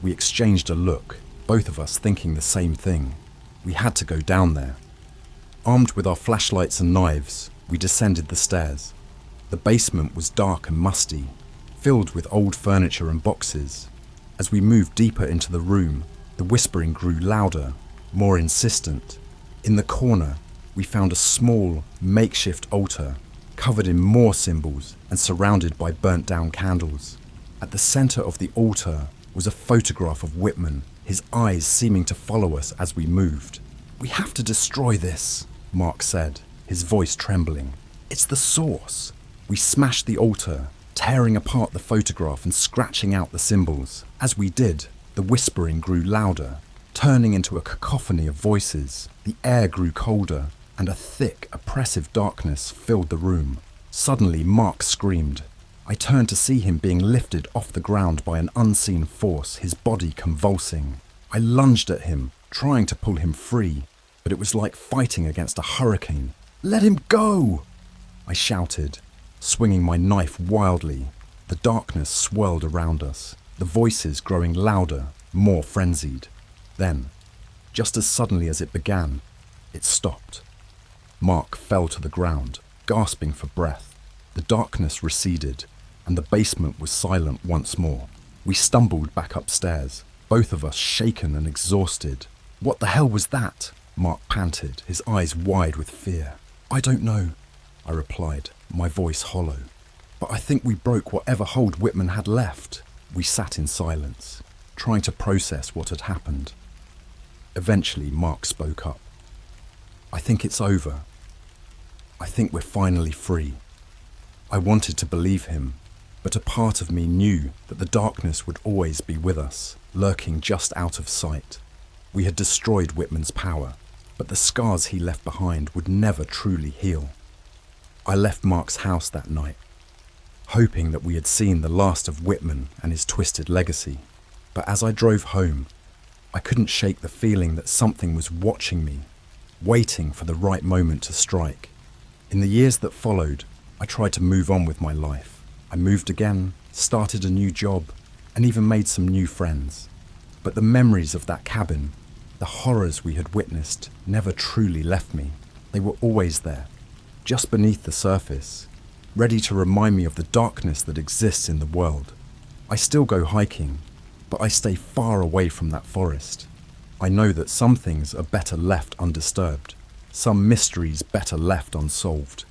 Speaker 1: We exchanged a look, both of us thinking the same thing. We had to go down there. Armed with our flashlights and knives, we descended the stairs. The basement was dark and musty, filled with old furniture and boxes. As we moved deeper into the room, the whispering grew louder, more insistent. In the corner, we found a small, makeshift altar, covered in more symbols and surrounded by burnt-down candles. At the center of the altar was a photograph of Whitman, his eyes seeming to follow us as we moved. "We have to destroy this," Mark said, his voice trembling. "It's the source." We smashed the altar, tearing apart the photograph and scratching out the symbols. As we did, the whispering grew louder, turning into a cacophony of voices. The air grew colder, and a thick, oppressive darkness filled the room. Suddenly, Mark screamed. I turned to see him being lifted off the ground by an unseen force, his body convulsing. I lunged at him, trying to pull him free, but it was like fighting against a hurricane. "Let him go!" I shouted, swinging my knife wildly. The darkness swirled around us, the voices growing louder, more frenzied. Then, just as suddenly as it began, it stopped. Mark fell to the ground, gasping for breath. The darkness receded, and the basement was silent once more. We stumbled back upstairs, both of us shaken and exhausted. "What the hell was that?" Mark panted, his eyes wide with fear. I don't know, I replied, my voice hollow. But I think we broke whatever hold Whitman had left. We sat in silence, trying to process what had happened. Eventually, Mark spoke up. I think it's over. I think we're finally free. I wanted to believe him, but a part of me knew that the darkness would always be with us, lurking just out of sight. We had destroyed Whitman's power, but the scars he left behind would never truly heal. I left Mark's house that night, hoping that we had seen the last of Whitman and his twisted legacy. But as I drove home, I couldn't shake the feeling that something was watching me, waiting for the right moment to strike. In the years that followed, I tried to move on with my life. I moved again, started a new job, and even made some new friends. But the memories of that cabin, the horrors we had witnessed, never truly left me. They were always there, just beneath the surface, ready to remind me of the darkness that exists in the world. I still go hiking, but I stay far away from that forest. I know that some things are better left undisturbed, some mysteries better left unsolved.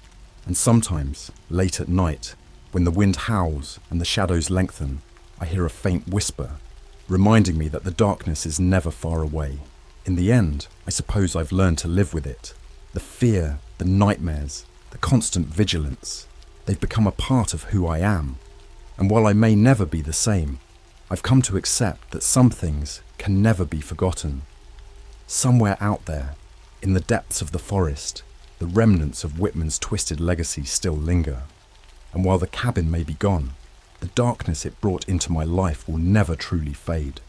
Speaker 1: And sometimes, late at night, when the wind howls and the shadows lengthen, I hear a faint whisper, reminding me that the darkness is never far away. In the end, I suppose I've learned to live with it. The fear, the nightmares, the constant vigilance, they've become a part of who I am. And while I may never be the same, I've come to accept that some things can never be forgotten. Somewhere out there, in the depths of the forest, the remnants of Whitman's twisted legacy still linger. And while the cabin may be gone, the darkness it brought into my life will never truly fade.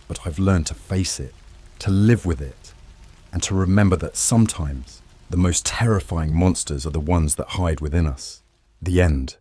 Speaker 1: But I've learned to face it, to live with it, and to remember that sometimes the most terrifying monsters are the ones that hide within us. The end.